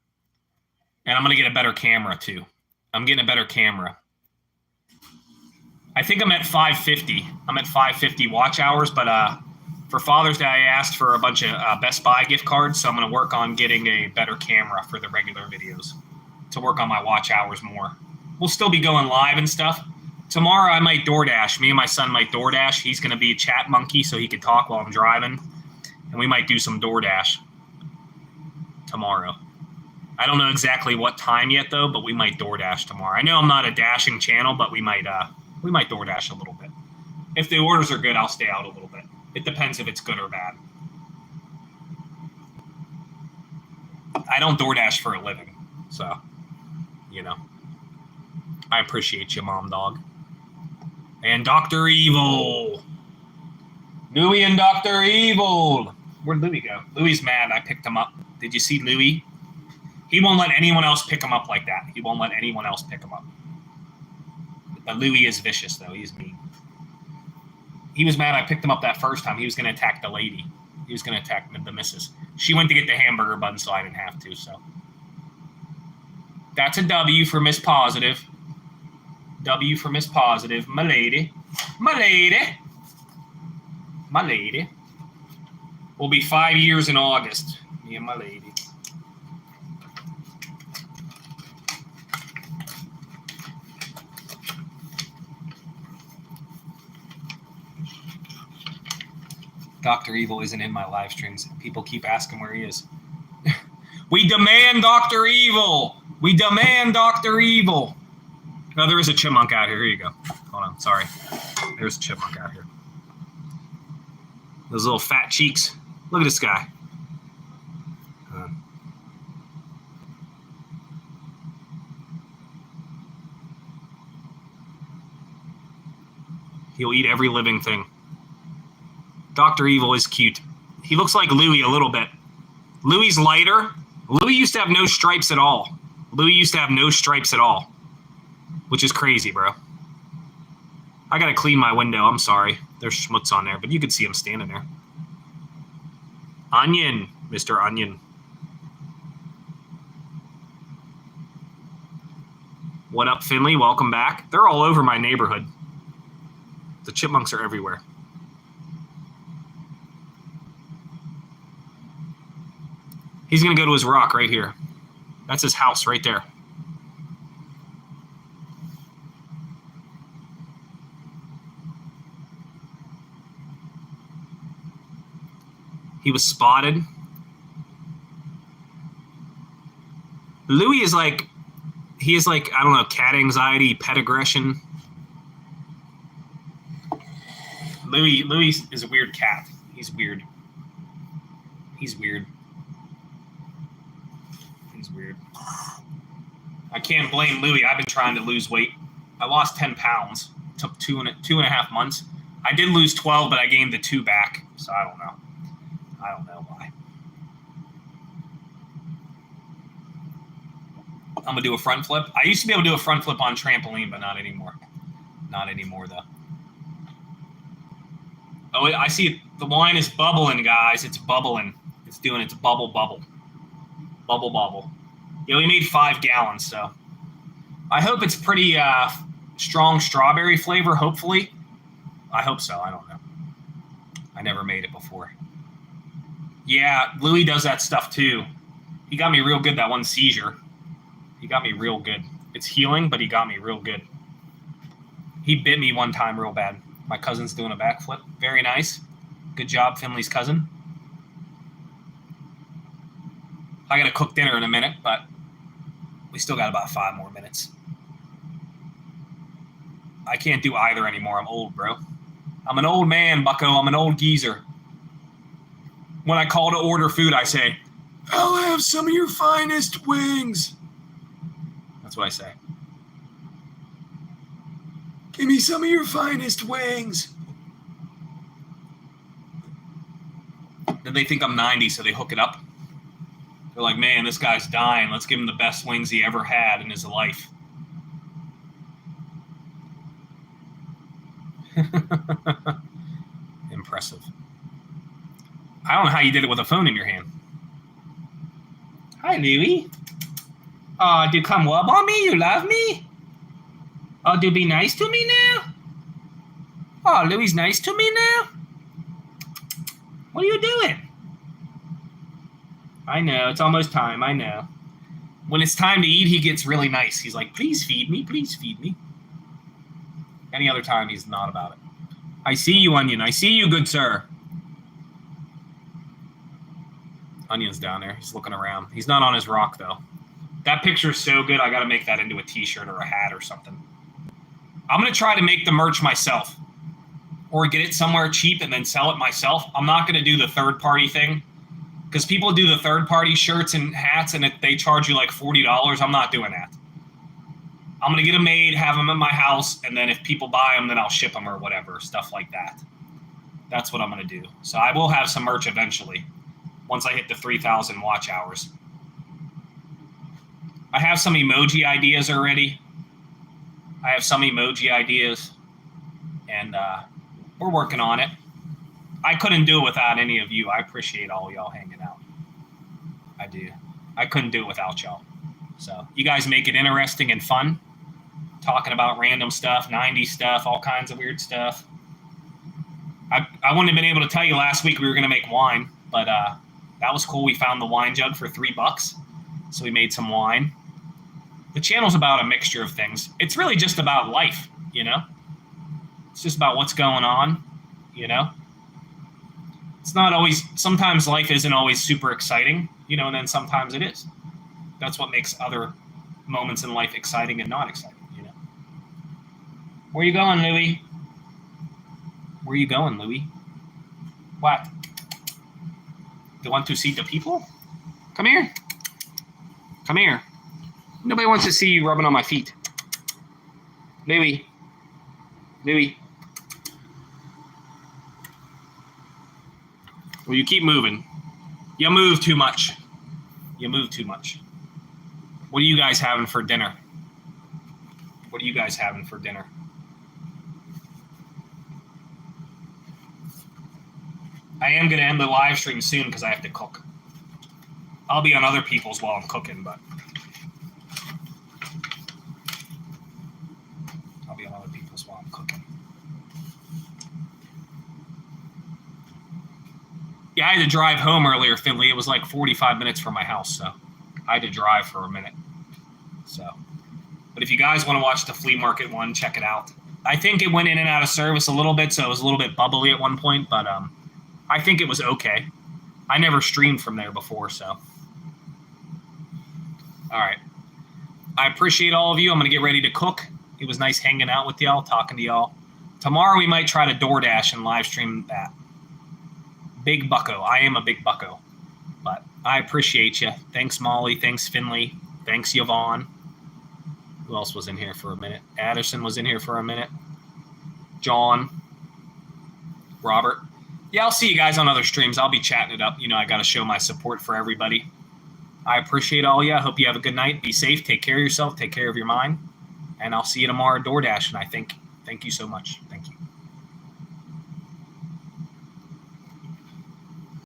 And I'm going to get a better camera too. I'm getting a better camera. I think I'm at 550. I'm at 550 watch hours, but for Father's Day, I asked for a bunch of Best Buy gift cards, so I'm going to work on getting a better camera for the regular videos to work on my watch hours more. We'll still be going live and stuff. Tomorrow, I might DoorDash. Me and my son might DoorDash. He's going to be a chat monkey, so he can talk while I'm driving, and we might do some DoorDash tomorrow. I don't know exactly what time yet, though, but we might DoorDash tomorrow. I know I'm not a dashing channel, but we might DoorDash a little bit. If the orders are good, I'll stay out a little bit. It depends if it's good or bad. I don't DoorDash for a living, so, you know. I appreciate you, Mom Dog. And Dr. Evil. Louie and Dr. Evil. Where'd Louie go? Louie's mad. I picked him up. Did you see Louie? He won't let anyone else pick him up like that. He won't let anyone else pick him up. But Louie is vicious, though. He's mean. He was mad I picked him up that first time. He was going to attack the lady. He was going to attack the missus. She went to get the hamburger bun, so I didn't have to. So that's a W for Miss Positive. W for Miss Positive. My lady. My lady. My lady. Will be 5 years in August. Me and my lady. Dr. Evil isn't in my live streams. People keep asking where he is. We demand Dr. Evil. We demand Dr. Evil. Oh, there is a chipmunk out here. Here you go. Hold on. Sorry. There's a chipmunk out here. Those little fat cheeks. Look at this guy. He'll eat every living thing. Dr. Evil is cute. He looks like Louie a little bit. Louie's lighter. Louie used to have no stripes at all. Louie used to have no stripes at all. Which is crazy, bro. I got to clean my window. I'm sorry. There's schmutz on there, but you can see him standing there. Onion, Mr. Onion. What up, Finley? Welcome back. They're all over my neighborhood. The chipmunks are everywhere. He's going to go to his rock right here. That's his house right there. He was spotted. Louis is like, he is like, I don't know, cat anxiety, pet aggression. Louis is a weird cat. He's weird. He's weird. He's weird. I can't blame Louis. I've been trying to lose weight. I lost 10 pounds. Took two and a half months. I did lose 12, but I gained the 2 back. So I don't know. I don't know why. I'm going to do a front flip. I used to be able to do a front flip on trampoline, but not anymore. Not anymore, though. Oh, I see it. The wine is bubbling, guys. It's bubbling. It's doing its bubble. Bubble. You only made 5 gallons, so. I hope it's pretty strong strawberry flavor, hopefully. I hope so. I don't know. I never made it before. Yeah, Louis does that stuff too. He got me real good that one seizure. He got me real good. It's healing, but he got me real good. He bit me one time real bad. My cousin's doing a backflip. Very nice. Good job, Finley's cousin. I got to cook dinner in a minute, but we still got about 5 more minutes. I can't do either anymore. I'm old, bro. I'm an old man, bucko. I'm an old geezer. When I call to order food, I say, I'll have some of your finest wings. That's what I say. Give me some of your finest wings. Then they think I'm 90, so they hook it up. They're like, man, this guy's dying. Let's give him the best wings he ever had in his life. Impressive. I don't know how you did it with a phone in your hand. Hi, Louie. Oh, do you come rub on me? You love me? Oh, do be nice to me now? Oh, Louie's nice to me now? What are you doing? I know, it's almost time, I know. When it's time to eat, he gets really nice. He's like, please feed me, please feed me. Any other time, he's not about it. I see you, Onion. I see you, good sir. Onion's down there. He's looking around. He's not on his rock, though. That picture's so good, I got to make that into a t-shirt or a hat or something. I'm going to try to make the merch myself or get it somewhere cheap and then sell it myself. I'm not going to do the third-party thing because people do the third-party shirts and hats and they charge you like $40. I'm not doing that. I'm going to get them made, have them in my house, and then if people buy them, then I'll ship them or whatever, stuff like that. That's what I'm going to do. So I will have some merch eventually once I hit the 3,000 watch hours. I have some emoji ideas already. And we're working on it. I couldn't do it without any of you. I appreciate all y'all hanging out. I do. I couldn't do it without y'all. So you guys make it interesting and fun. Talking about random stuff, 90s stuff, all kinds of weird stuff. I wouldn't have been able to tell you last week we were going to make wine, but that was cool. We found the wine jug for $3, so we made some wine. The channel's about a mixture of things. It's really just about life, you know? It's just about what's going on, you know? It's not always, sometimes life isn't always super exciting, you know, and then sometimes it is. That's what makes other moments in life exciting and not exciting, you know? Where you going, Louie? Where you going, Louie? What? You want to see the people? Come here. Come here. Nobody wants to see you rubbing on my feet. Louie. Louie. Well, you keep moving. You move too much. You move too much. What are you guys having for dinner? What are you guys having for dinner? I am going to end the live stream soon because I have to cook. I'll be on other people's while I'm cooking, but I'll be on other people's while I'm cooking. Yeah, I had to drive home earlier, Finley. It was like 45 minutes from my house, so I had to drive for a minute. So, but if you guys want to watch the flea market one, check it out. I think it went in and out of service a little bit, so it was a little bit bubbly at one point, but I think it was okay. I never streamed from there before, so. All right. I appreciate all of you. I'm going to get ready to cook. It was nice hanging out with y'all, talking to y'all. Tomorrow we might try to DoorDash and live stream that. Big bucko. I am a big bucko. But I appreciate you. Thanks, Molly. Thanks, Finley. Thanks, Yvonne. Who else was in here for a minute? Addison was in here for a minute. John. Robert. Yeah, I'll see you guys on other streams. I'll be chatting it up. You know, I got to show my support for everybody. I appreciate all of you. I hope you have a good night. Be safe. Take care of yourself. Take care of your mind. And I'll see you tomorrow at DoorDash. And thank you so much.